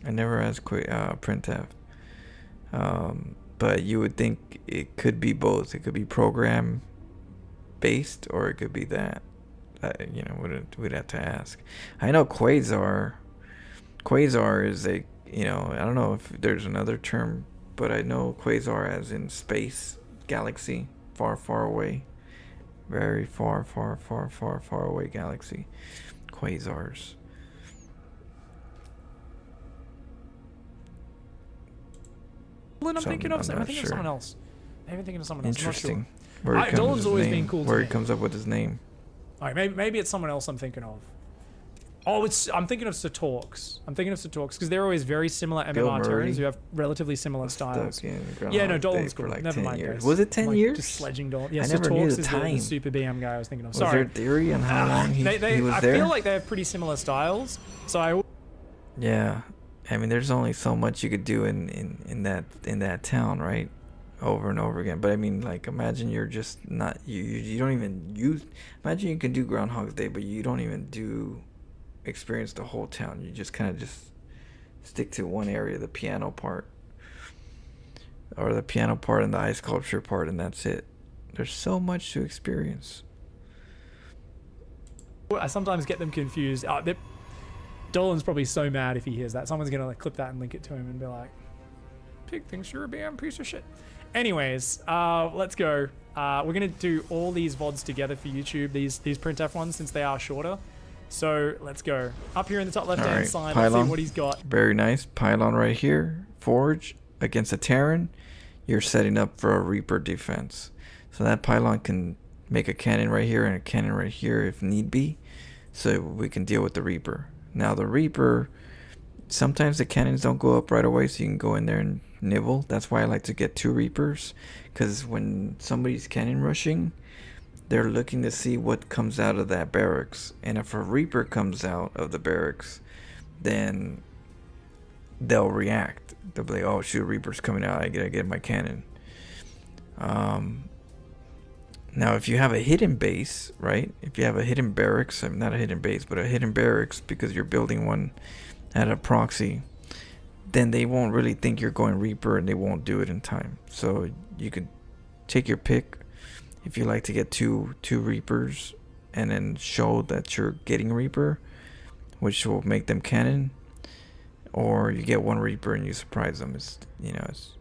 Speaker 1: I never asked printf. But you would think it could be both. It could be program based, or it could be that. You know, we'd have to ask. I know Quasar is a, you know, I don't know if there's another term, but I know Quasar as in space, galaxy, far, far away, very far, far, far, far, far away galaxy. Quasars.
Speaker 3: I'm thinking of
Speaker 1: I'm
Speaker 3: someone
Speaker 1: not sure.
Speaker 3: else. Maybe I'm thinking of someone else.
Speaker 1: Interesting.
Speaker 3: I'm not sure. Dolan's always been cool to
Speaker 1: Where
Speaker 3: me.
Speaker 1: he comes up with his name.
Speaker 3: All right, maybe it's someone else I'm thinking of. Oh, I'm thinking of Satorks. Because they're always very similar MMR Terrans who have relatively similar styles. Yeah, no, Dolan's cool.
Speaker 1: Like
Speaker 3: Never
Speaker 1: 10
Speaker 3: mind,
Speaker 1: years.
Speaker 3: guys.
Speaker 1: Was it 10
Speaker 3: Like,
Speaker 1: years?
Speaker 3: Just sledging Dolan. Yeah,
Speaker 1: I never knew
Speaker 3: Satorks
Speaker 1: the
Speaker 3: is
Speaker 1: time.
Speaker 3: the super BM guy I was thinking of.
Speaker 1: Was there
Speaker 3: Sorry.
Speaker 1: a theory on how long he was
Speaker 3: I
Speaker 1: there?
Speaker 3: feel like they have pretty similar styles. So
Speaker 1: Yeah, I mean, there's only so much you could do in that town, right? Over and over again. But I mean, like, imagine you're just not you don't even use. Imagine you can do Groundhog's Day, but you don't even experience the whole town. You just kind of just stick to one area, the piano part, or the piano part and the ice sculpture part, and that's it. There's so much to experience.
Speaker 3: I sometimes get them confused. Dolan's probably so mad if he hears that. Someone's gonna like clip that and link it to him and be like, "Pig thinks you're a BM piece of shit." Anyways, let's go. We're gonna do all these VODs together for YouTube. These printf ones, since they are shorter. So let's go. Up here in the top left hand side, let's see what he's got.
Speaker 1: Very nice. Pylon right here. Forge against a Terran. you're setting up for a Reaper defense. So that pylon can make a cannon right here and a cannon right here if need be, so we can deal with the Reaper. Now the Reaper, sometimes the cannons don't go up right away, so you can go in there and nibble. That's why I like to get 2 Reapers, because when somebody's cannon rushing, they're looking to see what comes out of that barracks, and if a Reaper comes out of the barracks, then they'll react. They'll be like, oh shoot, Reaper's coming out, I gotta get my cannon. Now if you have a hidden base, right, if you have a hidden barracks, not a hidden base but a hidden barracks, because you're building one at a proxy, then they won't really think you're going Reaper and they won't do it in time. So you could take your pick. If you like to get two Reapers and then show that you're getting Reaper, which will make them cannon, or you get 1 Reaper and you surprise them. It's, you know, it's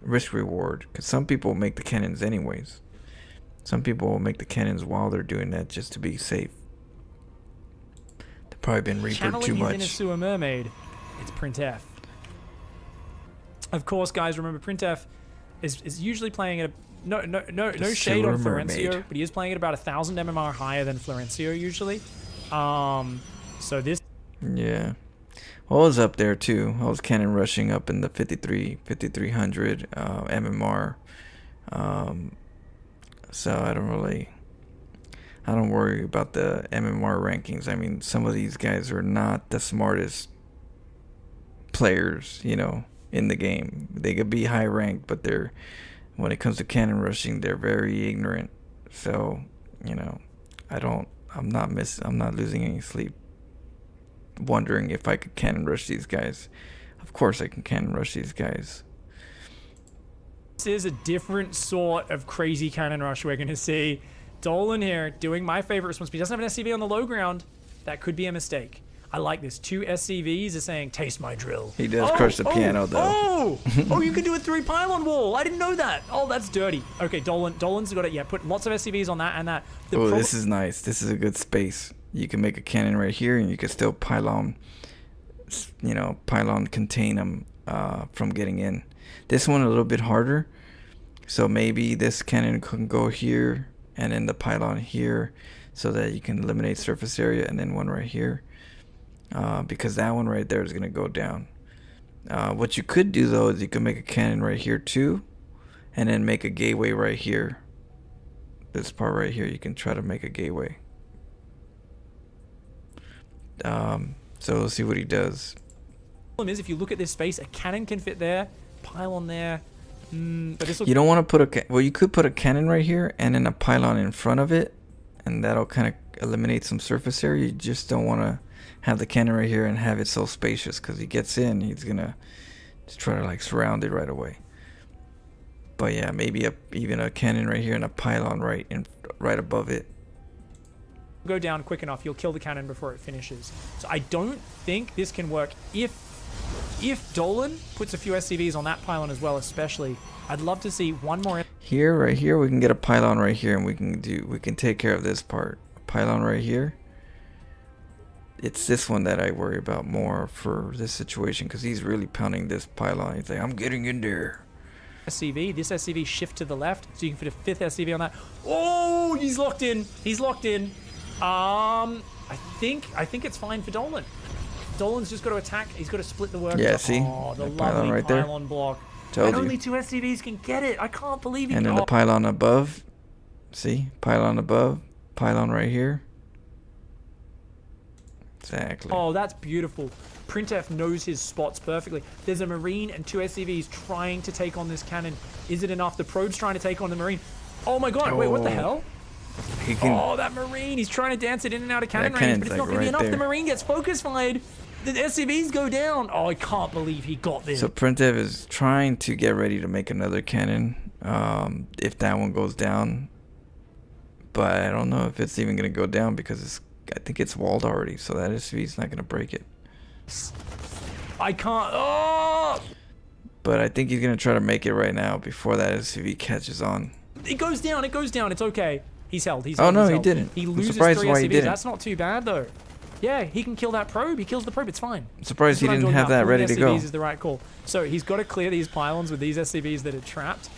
Speaker 1: risk reward, because some people make the cannons anyways. Some people will make the cannons while they're doing that just to be safe. They've probably been Reapered
Speaker 3: Channeling
Speaker 1: too
Speaker 3: his
Speaker 1: much.
Speaker 3: inner sewer mermaid. It's printf. Of course, guys, remember printf is usually playing at a no shade on
Speaker 1: sewer
Speaker 3: Florencio,
Speaker 1: mermaid.
Speaker 3: but he is playing at about 1,000 MMR higher than Florencio usually. So this
Speaker 1: Yeah. Well, I was up there too. I was cannon rushing up in the 5300 MMR. So I don't worry about the MMR rankings. I mean, some of these guys are not the smartest players, you know, in the game. They could be high ranked, but when it comes to cannon rushing, they're very ignorant. So, you know, I'm not losing any sleep wondering if I could cannon rush these guys. Of course I can cannon rush these guys.
Speaker 3: is a different sort of crazy cannon rush we're going to see. Dolan here doing my favorite response, but he doesn't have an SCV on the low ground. That could be a mistake. I like this. 2 SCVs are saying, taste my drill.
Speaker 1: He does crush the piano though.
Speaker 3: Oh, you can do a 3 pylon wall. I didn't know that. Oh, that's dirty. Okay, Dolan's got it. Yeah, put lots of SCVs on that and that.
Speaker 1: Oh, this is nice. This is a good space. You can make a cannon right here, and you can still pylon contain them from getting in. This one a little bit harder. So maybe this cannon can go here, and then the pylon here, so that you can eliminate surface area, and then one right here. Because that one right there is going to go down. What you could do though is you can make a cannon right here too, and then make a gateway right here. This part right here, you can try to make a gateway. So we'll see what he does.
Speaker 3: problem is, if you look at this space, a cannon can fit there, pylon there. But this will
Speaker 1: You don't want to put you could put a cannon right here and then a pylon in front of it, and that'll kind of eliminate some surface area. You just don't want to have the cannon right here and have it so spacious, because he gets in, he's gonna just try to like surround it right away. But yeah, maybe even a cannon right here and a pylon right above it.
Speaker 3: go down quick enough, you'll kill the cannon before it finishes. So I don't think this can work. If Dolan puts a few SCVs on that pylon as well, especially, I'd love to see one more.
Speaker 1: Here, right here, we can get a pylon right here, and we can take care of this part. A pylon right here. It's this one that I worry about more for this situation, because he's really pounding this pylon. He's like, I'm getting in there.
Speaker 3: SCV, this SCV shift to the left, so you can fit a 5th SCV on that. Oh, he's locked in. He's locked in. I think it's fine for Dolan. Dolan's just got to attack. He's got to split the work.
Speaker 1: Yeah, see?
Speaker 3: Oh, the
Speaker 1: That
Speaker 3: lovely
Speaker 1: pylon right there.
Speaker 3: pylon block.
Speaker 1: Told
Speaker 3: And
Speaker 1: you.
Speaker 3: only 2 SCVs can get it. I can't believe it.
Speaker 1: And then the pylon above. See? Pylon above. Pylon right here. Exactly.
Speaker 3: Oh, that's beautiful. Printf knows his spots perfectly. There's a Marine and 2 SCVs trying to take on this cannon. Is it enough? The probe's trying to take on the Marine. Oh my god, wait, what the
Speaker 1: Oh.
Speaker 3: hell?
Speaker 1: He can,
Speaker 3: Oh, that Marine. He's trying to dance it in and out of cannon
Speaker 1: That
Speaker 3: range,
Speaker 1: cannon's,
Speaker 3: but it's
Speaker 1: like,
Speaker 3: not going to be
Speaker 1: right
Speaker 3: enough.
Speaker 1: there.
Speaker 3: The Marine gets focus fired. The SCVs go down. Oh, I can't believe he got this.
Speaker 1: So Printev is trying to get ready to make another cannon. If that one goes down. But I don't know if it's even going to go down, because I think it's walled already. So that SCV's not going to break it.
Speaker 3: I can't. Oh!
Speaker 1: But I think he's going to try to make it right now before that SCV catches on.
Speaker 3: It goes down. It goes down. It's okay. He's held. He's
Speaker 1: Oh,
Speaker 3: held.
Speaker 1: no,
Speaker 3: he's
Speaker 1: he
Speaker 3: held.
Speaker 1: didn't.
Speaker 3: He
Speaker 1: I'm
Speaker 3: loses
Speaker 1: surprised
Speaker 3: 3
Speaker 1: why he
Speaker 3: SCVs.
Speaker 1: didn't.
Speaker 3: That's not too bad, though. Yeah, he can kill that probe. He kills the probe. It's fine.
Speaker 1: I'm surprised he
Speaker 3: That's what I'm
Speaker 1: didn't
Speaker 3: talking
Speaker 1: have
Speaker 3: about.
Speaker 1: that
Speaker 3: Pulling
Speaker 1: ready to go.
Speaker 3: SCVs is the right call. So he's got to clear these pylons with these SCVs that are trapped.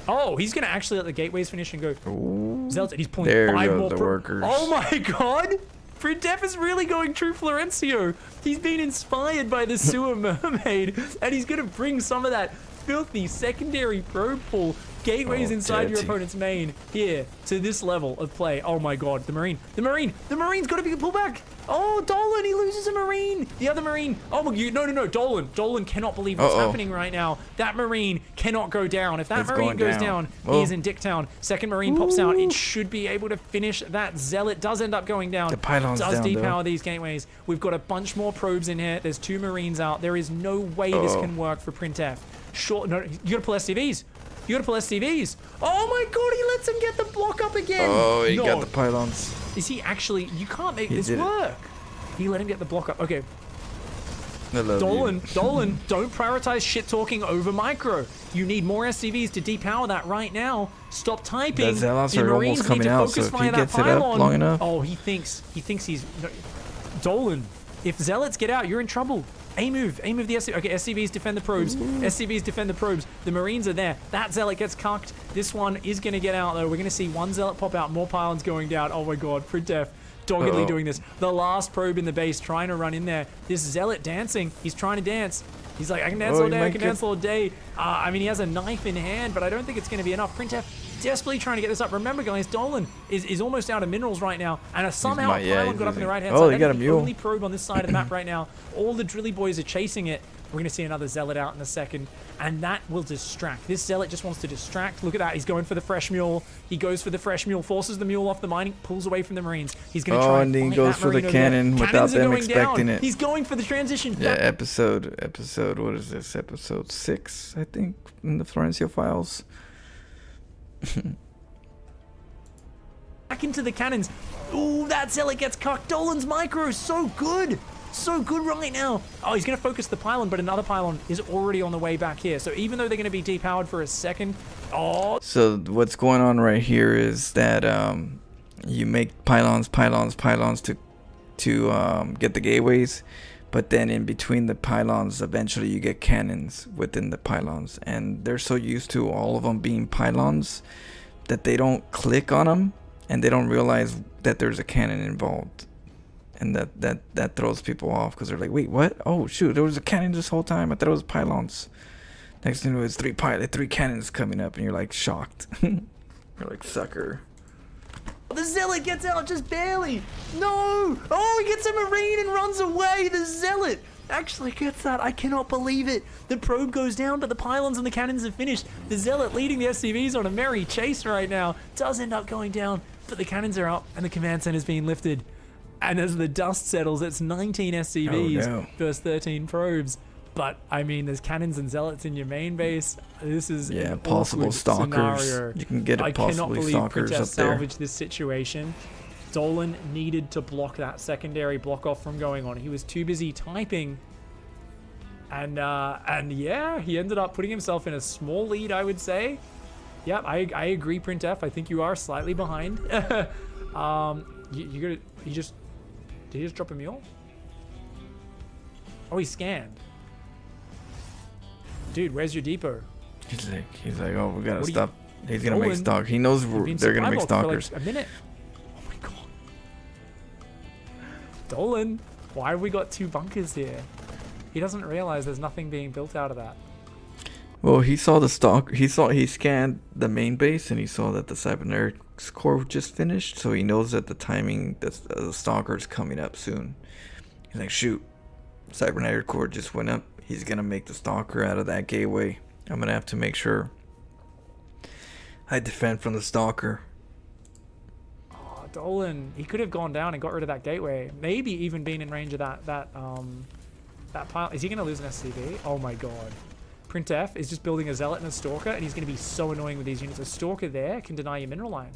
Speaker 3: Oh, he's going to actually let the gateways finish and go.
Speaker 1: Ooh.
Speaker 3: Zealot, he's pulling
Speaker 1: There
Speaker 3: 5
Speaker 1: go
Speaker 3: more
Speaker 1: the
Speaker 3: pro-
Speaker 1: workers.
Speaker 3: Oh my god! Printef is really going true Florencio. He's been inspired by the sewer mermaid, and he's going to bring some of that filthy secondary probe pull gateways inside your
Speaker 1: dirty.
Speaker 3: opponent's main here to this level of play. Oh my god, the Marine's got to be pulled back. Oh, Dolan, he loses a Marine. The other Marine. Oh my god, no, Dolan cannot believe what's happening right now. That Marine cannot go down. If that
Speaker 1: It's
Speaker 3: Marine
Speaker 1: going
Speaker 3: goes
Speaker 1: down.
Speaker 3: down, he is in Dicktown. Second Marine pops out. It should be able to finish that. Zealot does end up going down.
Speaker 1: The pylon's
Speaker 3: does
Speaker 1: down,
Speaker 3: depower
Speaker 1: though.
Speaker 3: these gateways. We've got a bunch more probes in here. There's 2 Marines out. There is no way this can work for Printef. Sure, no, you gotta pull SCVs. You gotta pull SCVs. Oh my god, he lets him get the block up again.
Speaker 1: Oh, he
Speaker 3: No.
Speaker 1: got the pylons.
Speaker 3: Is he actually? You can't make
Speaker 1: He
Speaker 3: this
Speaker 1: did it.
Speaker 3: work. He let him get the block up. Okay,
Speaker 1: I love
Speaker 3: Dolan,
Speaker 1: you.
Speaker 3: Dolan, don't prioritize shit talking over micro. You need more SCVs to depower that right now. Stop typing.
Speaker 1: The Zealots
Speaker 3: The
Speaker 1: are
Speaker 3: Marines
Speaker 1: almost
Speaker 3: need
Speaker 1: coming
Speaker 3: to
Speaker 1: out,
Speaker 3: focus
Speaker 1: so if
Speaker 3: fire
Speaker 1: he
Speaker 3: that
Speaker 1: gets it up
Speaker 3: pylon.
Speaker 1: long enough.
Speaker 3: Oh, he thinks he's no, Dolan. If Zealots get out, you're in trouble. A move the SCV. Okay, SCVs defend the probes. SCVs defend the probes. The Marines are there. That Zealot gets cucked. This one is going to get out, though. We're going to see one Zealot pop out, more pylons going down. Oh my god, Printef doggedly doing this. The last probe in the base trying to run in there. This Zealot dancing. He's trying to dance. He's like, I can dance all day, I can dance all day. I mean, he has a knife in hand, but I don't think it's going to be enough. Printef desperately trying to get this up. Remember, guys, Dolan is almost out of minerals right now, and somehow a pylon got up in the right-hand side.
Speaker 1: Oh, he got a
Speaker 3: That is the
Speaker 1: mule.
Speaker 3: only probe on this side of the map right now. All the drilly boys are chasing it. We're going to see another Zealot out in a second, and that will distract. This Zealot just wants to distract. Look at that. He's going for the fresh mule. He goes for the fresh mule, forces the mule off the mining, pulls away from the Marines. He's going to try
Speaker 1: and then he
Speaker 3: fight
Speaker 1: goes
Speaker 3: that
Speaker 1: for the
Speaker 3: Marine over there.
Speaker 1: cannon without
Speaker 3: Cannons are
Speaker 1: them
Speaker 3: going
Speaker 1: expecting
Speaker 3: down.
Speaker 1: it.
Speaker 3: He's going for the transition.
Speaker 1: Yeah, episode, what is this? Episode 6, I think, in the Florencio files.
Speaker 3: Back into the cannons. Ooh, that Zealot gets cucked. Dolan's micro is so good. So good right now. Oh, he's going to focus the pylon, but another pylon is already on the way back here. So even though they're going to be depowered for a second,
Speaker 1: So what's going on right here is that you make pylons to get the gateways, but then in between the pylons, eventually you get cannons within the pylons, and they're so used to all of them being pylons that they don't click on them, and they don't realize that there's a cannon involved. And that throws people off because they're like, wait, what? Oh shoot, there was a cannon this whole time. I thought it was pylons. Next thing you know, it's 3 cannons coming up, and you're like shocked. You're like, sucker.
Speaker 3: the Zealot gets out just barely. No! Oh, he gets a Marine and runs away. The Zealot actually gets that. I cannot believe it. The probe goes down, but the pylons and the cannons are finished. The Zealot leading the SCVs on a merry chase right now does end up going down, but the cannons are up and the command center is being lifted. And as the dust settles, it's 19 SCVs versus 13 probes. But, I mean, there's cannons and zealots in your main base. This is an
Speaker 1: possible
Speaker 3: awkward
Speaker 1: stalkers.
Speaker 3: scenario.
Speaker 1: You can get it possibly stalkers
Speaker 3: Printef
Speaker 1: up there.
Speaker 3: salvaged this situation. Dolan needed to block that secondary block off from going on. He was too busy typing. And yeah, he ended up putting himself in a small lead, I would say. Yep, I agree, Printef. I think you are slightly behind. Did he just drop a mule? Oh, he scanned. Dude, where's your depot?
Speaker 1: He's like, oh, we gotta
Speaker 3: What
Speaker 1: stop. He's gonna
Speaker 3: Dolan,
Speaker 1: make stalk. He knows they're gonna make stalkers.
Speaker 3: For like a minute. Oh my god. Dolan, why have we got 2 bunkers here? He doesn't realize there's nothing being built out of that.
Speaker 1: Well, he saw the stalk. He scanned the main base, and he saw that the cybernetics core just finished. So he knows that the timing, the stalker's coming up soon. He's like, shoot, cybernetic core just went up. He's gonna make the stalker out of that gateway. I'm gonna have to make sure I defend from the stalker.
Speaker 3: Oh, Dolan, he could have gone down and got rid of that gateway. Maybe even been in range of that pile. Is he gonna lose an SCV? Oh my god. Printef is just building a Zealot and a Stalker, and he's going to be so annoying with these units. A Stalker there can deny your mineral line.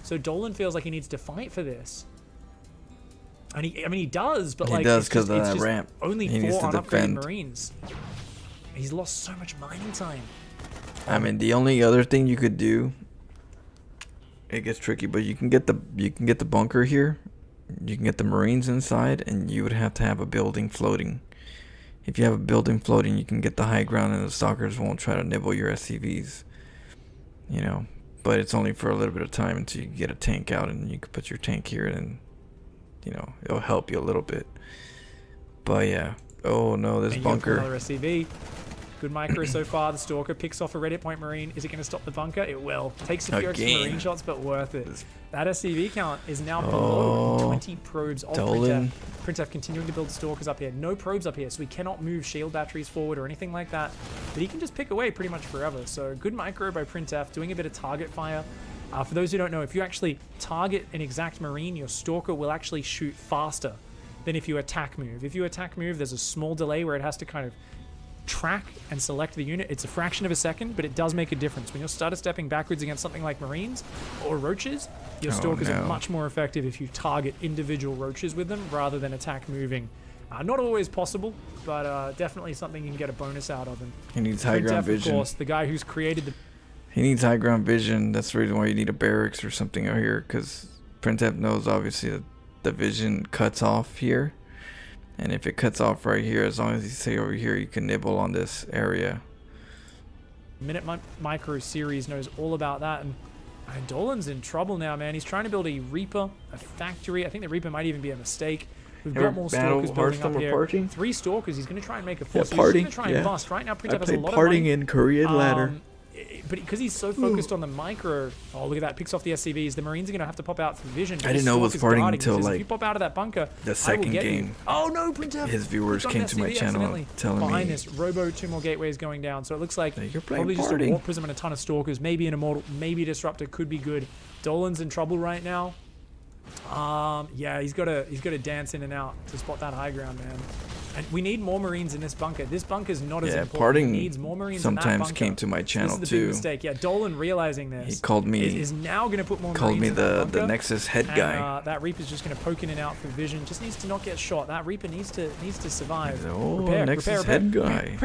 Speaker 3: So Dolan feels like he needs to fight for this. And he does, but
Speaker 1: he does because of that ramp.
Speaker 3: Only
Speaker 1: he
Speaker 3: 4 unupgraded
Speaker 1: defend.
Speaker 3: Marines. He's lost so much mining time.
Speaker 1: I mean, the only other thing you could do, it gets tricky, but you can get the bunker here, you can get the Marines inside, and you would have to have a building floating. If you have a building floating, you can get the high ground, and the stalkers won't try to nibble your SCVs. You know, but it's only for a little bit of time until you get a tank out, and you can put your tank here, and you know it'll help you a little bit. But yeah, oh no, this bunker.
Speaker 3: Another SCV. Good micro so far. The Stalker picks off a red hit point Marine. Is it going to stop the bunker? It will. Takes a few extra Marine shots, but worth it. That SCV count is now below 20 probes of
Speaker 1: Dolan.
Speaker 3: Printef continuing to build Stalkers up here. No probes up here, so he cannot move shield batteries forward or anything like that. But he can just pick away pretty much forever. So good micro by Printef, doing a bit of target fire. For those who don't know, if you actually target an exact Marine, your Stalker will actually shoot faster than if you attack move. If you attack move, there's a small delay where it has to kind of track and select the unit. It's a fraction of a second, but it does make a difference. When you're starter stepping backwards against something like Marines or Roaches, your Stalkers are much more effective if you target individual Roaches with them rather than attack moving. Not always possible, but definitely something you can get a bonus out of. And
Speaker 1: He needs high ground vision.
Speaker 3: Of course, the guy who's created the...
Speaker 1: He needs high ground vision. That's the reason why you need a barracks or something out here, because Printef knows obviously that the vision cuts off here. And if it cuts off right here, as long as you stay over here, you can nibble on this area.
Speaker 3: Minute Micro series knows all about that. And Dolan's in trouble now, man. He's trying to build a Reaper, a factory. I think the Reaper might even be a mistake. We've got more Stalkers building up here. 3 Stalkers. He's going to try and make a 4. So he's going to try and bust. Right now, Printef has a lot of money.
Speaker 1: Parting in Korean ladder.
Speaker 3: But because he's so focused on the micro, oh look at that, picks off the SCVs. The Marines are going to have to pop out from vision.
Speaker 1: I didn't know it was parting until like
Speaker 3: if you pop out of that bunker,
Speaker 1: the second game.
Speaker 3: You. Oh no, Printef!
Speaker 1: His viewers came to my channel telling me
Speaker 3: behind this Robo 2 more gateways going down. So it looks like
Speaker 1: you're playing
Speaker 3: probably
Speaker 1: parting.
Speaker 3: just a Warp Prism and a ton of Stalkers. Maybe an Immortal, maybe a Disruptor could be good. Dolan's in trouble right now. Yeah, he's got to dance in and out to spot that high ground, man. And we need more Marines in this bunker. This bunker's not as important.
Speaker 1: Parting
Speaker 3: he needs more Marines
Speaker 1: sometimes
Speaker 3: in that bunker.
Speaker 1: Came to my channel
Speaker 3: this is
Speaker 1: too.
Speaker 3: The big mistake. Yeah, Dolan realizing this.
Speaker 1: He called me.
Speaker 3: Is now going to put more.
Speaker 1: Called
Speaker 3: Marines
Speaker 1: me
Speaker 3: in
Speaker 1: the Nexus head guy.
Speaker 3: That Reaper's just going to poke in and out for vision. Just needs to not get shot. That Reaper needs to survive.
Speaker 1: Oh, Nexus head guy.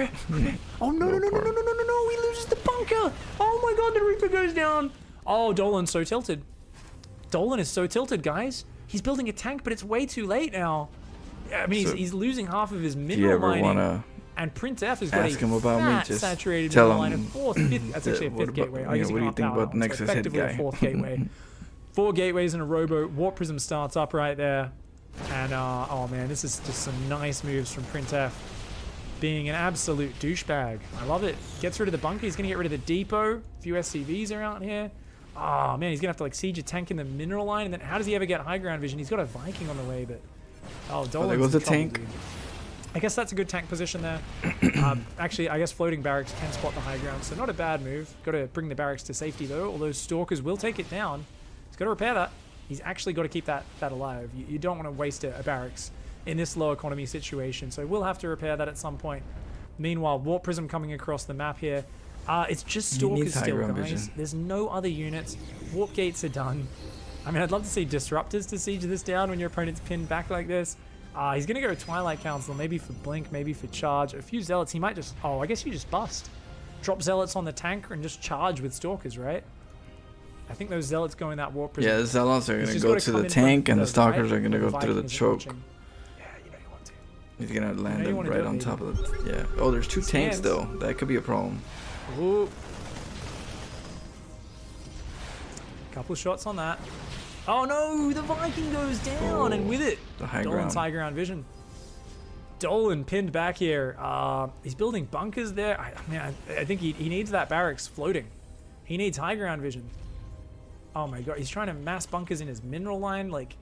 Speaker 3: Oh no! He loses the bunker. Oh my God! The Reaper goes down. Oh, Dolan's so tilted. Dolan is so tilted, guys. He's building a tank, but it's way too late now. I mean,
Speaker 1: So,
Speaker 3: he's losing half of his mineral mining.
Speaker 1: Wanna
Speaker 3: and Printef has got
Speaker 1: ask him about me? Just
Speaker 3: saturated
Speaker 1: tell
Speaker 3: mineral line
Speaker 1: him
Speaker 3: of 4th, 5th. That's actually a 5th gateway. I guess
Speaker 1: what do you think about the Nexus head guy?
Speaker 3: A 4th gateway. 4 gateways in a rowboat. Warp Prism starts up right there. And, oh man, this is just some nice moves from Printef. Being an absolute douchebag. I love it. Gets rid of the bunker. He's going to get rid of the depot. A few SCVs are out here. Oh man, he's gonna have to like siege a tank in the mineral line, and then how does he ever get high ground vision? He's got a Viking on the way, but Dolan's
Speaker 1: there goes
Speaker 3: in
Speaker 1: the
Speaker 3: trouble,
Speaker 1: tank.
Speaker 3: dude. I guess that's a good tank position there. Actually, I guess floating barracks can spot the high ground, so not a bad move. Got to bring the barracks to safety though. Although Stalkers will take it down. He's got to repair that. He's actually got to keep that alive. You don't want to waste a barracks in this low economy situation, so we'll have to repair that at some point. Meanwhile, Warp Prism coming across the map here. It's just Stalkers still, guys.
Speaker 1: Vision.
Speaker 3: There's no other units. Warp gates are done. I mean, I'd love to see Disruptors to siege this down when your opponent's pinned back like this. He's going to go Twilight Council, maybe for Blink, maybe for Charge. A few Zealots, he might just... Oh, I guess you just bust. Drop Zealots on the tank and just charge with Stalkers, right? I think those Zealots go in that Warp Prism.
Speaker 1: Yeah, the Zealots are going to go to the tank, and the Stalkers are going to go through the choke.
Speaker 3: Yeah, you know you want to.
Speaker 1: He's going to land
Speaker 3: you
Speaker 1: it
Speaker 3: wanna
Speaker 1: right
Speaker 3: do it,
Speaker 1: on
Speaker 3: baby.
Speaker 1: top of the... Yeah. Oh, there's 2 tanks,
Speaker 3: Stands.
Speaker 1: though. That could be a problem.
Speaker 3: Ooh. Couple shots on that. Oh no, the Viking goes down, and with it,
Speaker 1: The high
Speaker 3: Dolan's
Speaker 1: ground.
Speaker 3: high ground vision. Dolan pinned back here. He's building bunkers there. I think he needs that barracks floating. He needs high ground vision. Oh my God, he's trying to mass bunkers in his mineral line. Like,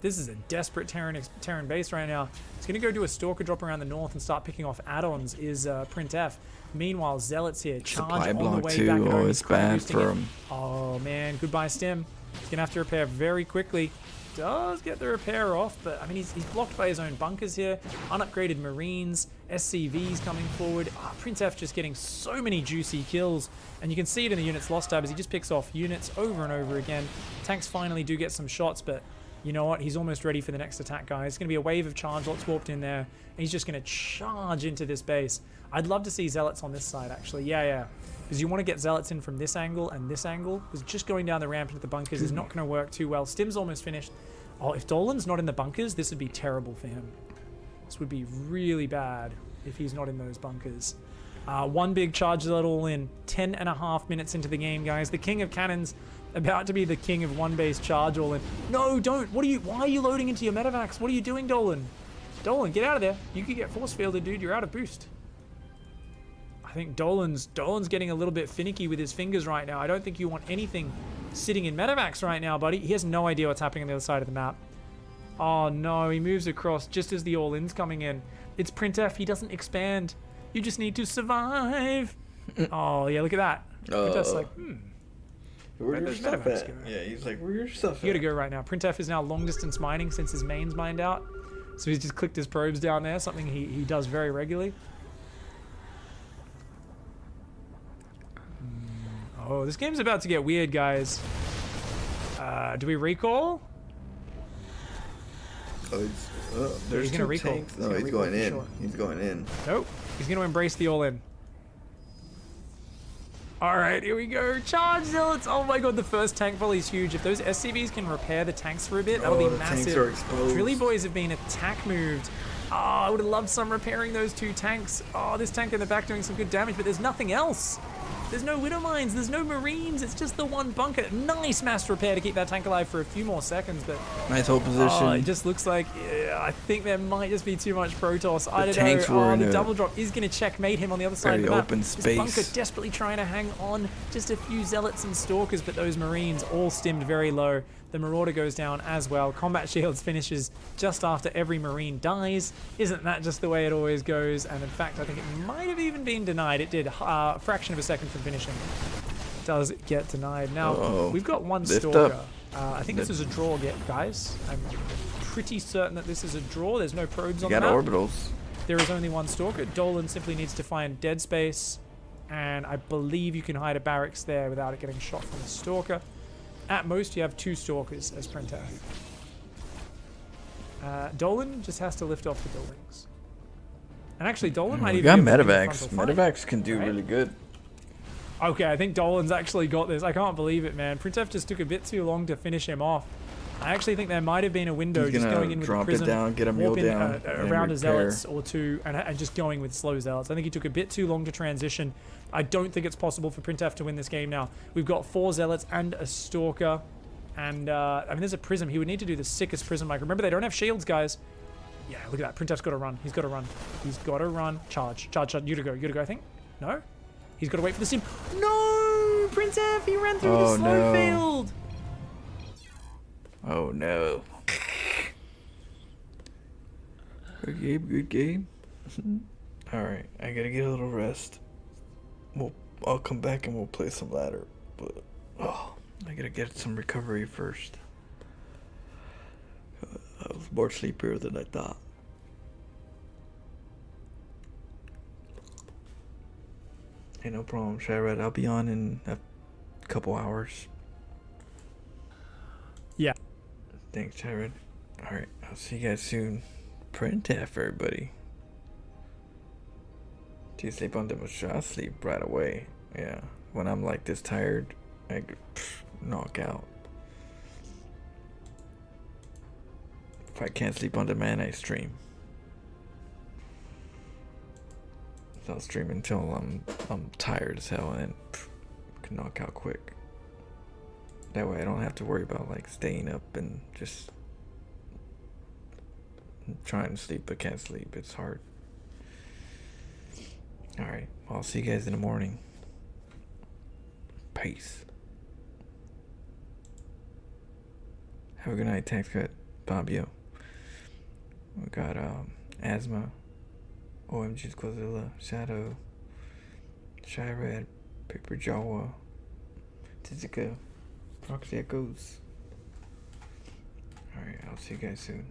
Speaker 3: this is a desperate Terran base right now. He's going to go do a Stalker drop around the north and start picking off add-ons, is Printef. Meanwhile, Zealots here charge
Speaker 1: Supply
Speaker 3: on the
Speaker 1: block
Speaker 3: way
Speaker 1: too.
Speaker 3: back home.
Speaker 1: Oh,
Speaker 3: He's
Speaker 1: it's bad
Speaker 3: boosting
Speaker 1: for
Speaker 3: it.
Speaker 1: him.
Speaker 3: Oh man, goodbye Stim. He's gonna have to repair very quickly. Does get the repair off, but I mean he's blocked by his own bunkers here. Unupgraded Marines, SCVs coming forward. Printef just getting so many juicy kills, and you can see it in the units lost tab as he just picks off units over and over again. Tanks finally do get some shots, but you know what? He's almost ready for the next attack, guys. It's gonna be a wave of charge lots warped in there, and he's just gonna charge into this base. I'd love to see Zealots on this side, actually. Yeah. Because you want to get Zealots in from this angle and this angle. Because just going down the ramp into the bunkers is not going to work too well. Stim's almost finished. Oh, if Dolan's not in the bunkers, this would be terrible for him. This would be really bad if he's not in those bunkers. One big charge zealot all in. 10.5 minutes into the game, guys. The King of Cannons about to be the king of one base charge all in. No, don't. Why are you loading into your medevacs? What are you doing, Dolan? Dolan, get out of there. You could get force fielded, dude. You're out of boost. I think Dolan's getting a little bit finicky with his fingers right now. I don't think you want anything sitting in medevacs right now, buddy. He has no idea what's happening on the other side of the map. Oh no, he moves across just as the all-in's coming in. It's Printf, he doesn't expand. You just need to survive. Oh yeah, look at that. Printf's like,
Speaker 1: Where's your stuff at? Yeah, he's like, where's your stuff at?
Speaker 3: You gotta go right now. Printf is now long distance mining since his main's mined out. So he's just clicked his probes down there, something he does very regularly. Oh, this game's about to get weird, guys. Do we recall?
Speaker 1: Oh, there's
Speaker 3: he's gonna
Speaker 1: two
Speaker 3: recall.
Speaker 1: tanks. No, he's going in.
Speaker 3: Sure.
Speaker 1: He's going in.
Speaker 3: Nope. He's gonna embrace the all-in. Alright, here we go. Charge zealots! Oh my god, the first tank volley is huge. If those SCVs can repair the tanks for a bit, that'll be
Speaker 1: the
Speaker 3: massive.
Speaker 1: tanks are exposed.
Speaker 3: Drilly boys have been attack moved. Oh, I would have loved some repairing those two tanks. Oh, this tank in the back doing some good damage, but there's nothing else. There's no Widow Mines, there's no Marines, it's just the one bunker. Nice mass repair to keep that tank alive for a few more seconds, but...
Speaker 1: Nice hold position.
Speaker 3: It just looks like, I think there might just be too much Protoss. I don't
Speaker 1: tanks
Speaker 3: know.
Speaker 1: were
Speaker 3: Oh,
Speaker 1: in
Speaker 3: the
Speaker 1: a
Speaker 3: double drop is going to checkmate him on the other side of the
Speaker 1: very
Speaker 3: map.
Speaker 1: open
Speaker 3: This bunker
Speaker 1: space.
Speaker 3: desperately trying to hang on. Just a few Zealots and Stalkers, but those Marines all stimmed very low. The Marauder goes down as well. Combat Shields finishes just after every Marine dies. Isn't that just the way it always goes? And in fact, I think it might have even been denied. It did a fraction of a second from finishing. It does get denied. Now, we've got one
Speaker 1: Lift
Speaker 3: Stalker.
Speaker 1: up.
Speaker 3: I think this is a draw, guys. I'm pretty certain that this is a draw. There's no probes on
Speaker 1: You
Speaker 3: the
Speaker 1: got
Speaker 3: map.
Speaker 1: orbitals.
Speaker 3: There is only one Stalker. Dolan simply needs to find dead space. And I believe you can hide a barracks there without it getting shot from a Stalker. At most, you have 2 Stalkers as Printf. Dolan just has to lift off the buildings. And actually, Dolan might
Speaker 1: We
Speaker 3: even
Speaker 1: got
Speaker 3: be able to
Speaker 1: medevacs.
Speaker 3: get the frontal
Speaker 1: Medevacs can do
Speaker 3: right?
Speaker 1: really good.
Speaker 3: Okay, I think Dolan's actually got this. I can't believe it, man. Printf just took a bit too long to finish him off. I actually think there might have been a window
Speaker 1: He's
Speaker 3: just
Speaker 1: gonna
Speaker 3: going in with the
Speaker 1: drop it
Speaker 3: prism,
Speaker 1: down, get a mule
Speaker 3: warping,
Speaker 1: down, and
Speaker 3: around a
Speaker 1: repair.
Speaker 3: Zealots or two, and just going with slow Zealots. I think he took a bit too long to transition. I don't think it's possible for Printf to win this game now. We've got 4 Zealots and a Stalker. And, I mean, there's a prism. He would need to do the sickest prism. Like, remember, they don't have shields, guys. Yeah, look at that. Printf's got to run. He's got to run. He's got to run. Charge. Charge, charge. You to go. You to go, I think. No? He's got to wait for the sim. No! Printf, he ran through the slow field.
Speaker 1: Oh, no. Good game, good game. Alright, I gotta get a little rest. I'll come back and we'll play some ladder. But, I gotta get some recovery first. I was more sleepier than I thought. Hey, no problem, Shyrad. I'll be on in a couple hours.
Speaker 3: Yeah.
Speaker 1: Thanks, Shyrad. Alright, I'll see you guys soon. Printf, everybody. Do you sleep on the machine? I sleep right away. Yeah. When I'm like this tired, I knock out. If I can't sleep on demand, I stream. So I'll stream until I'm tired as hell and then can knock out quick. That way I don't have to worry about like staying up and just trying to sleep but can't sleep. It's hard. Alright, I'll see you guys in the morning. Peace. Have a good night, tax cut, Bobbio. We got Asthma, OMG's Quazilla, Shadow, Shyrad, Paper Jawa, Tizica, Proxy Echoes. Alright, I'll see you guys soon.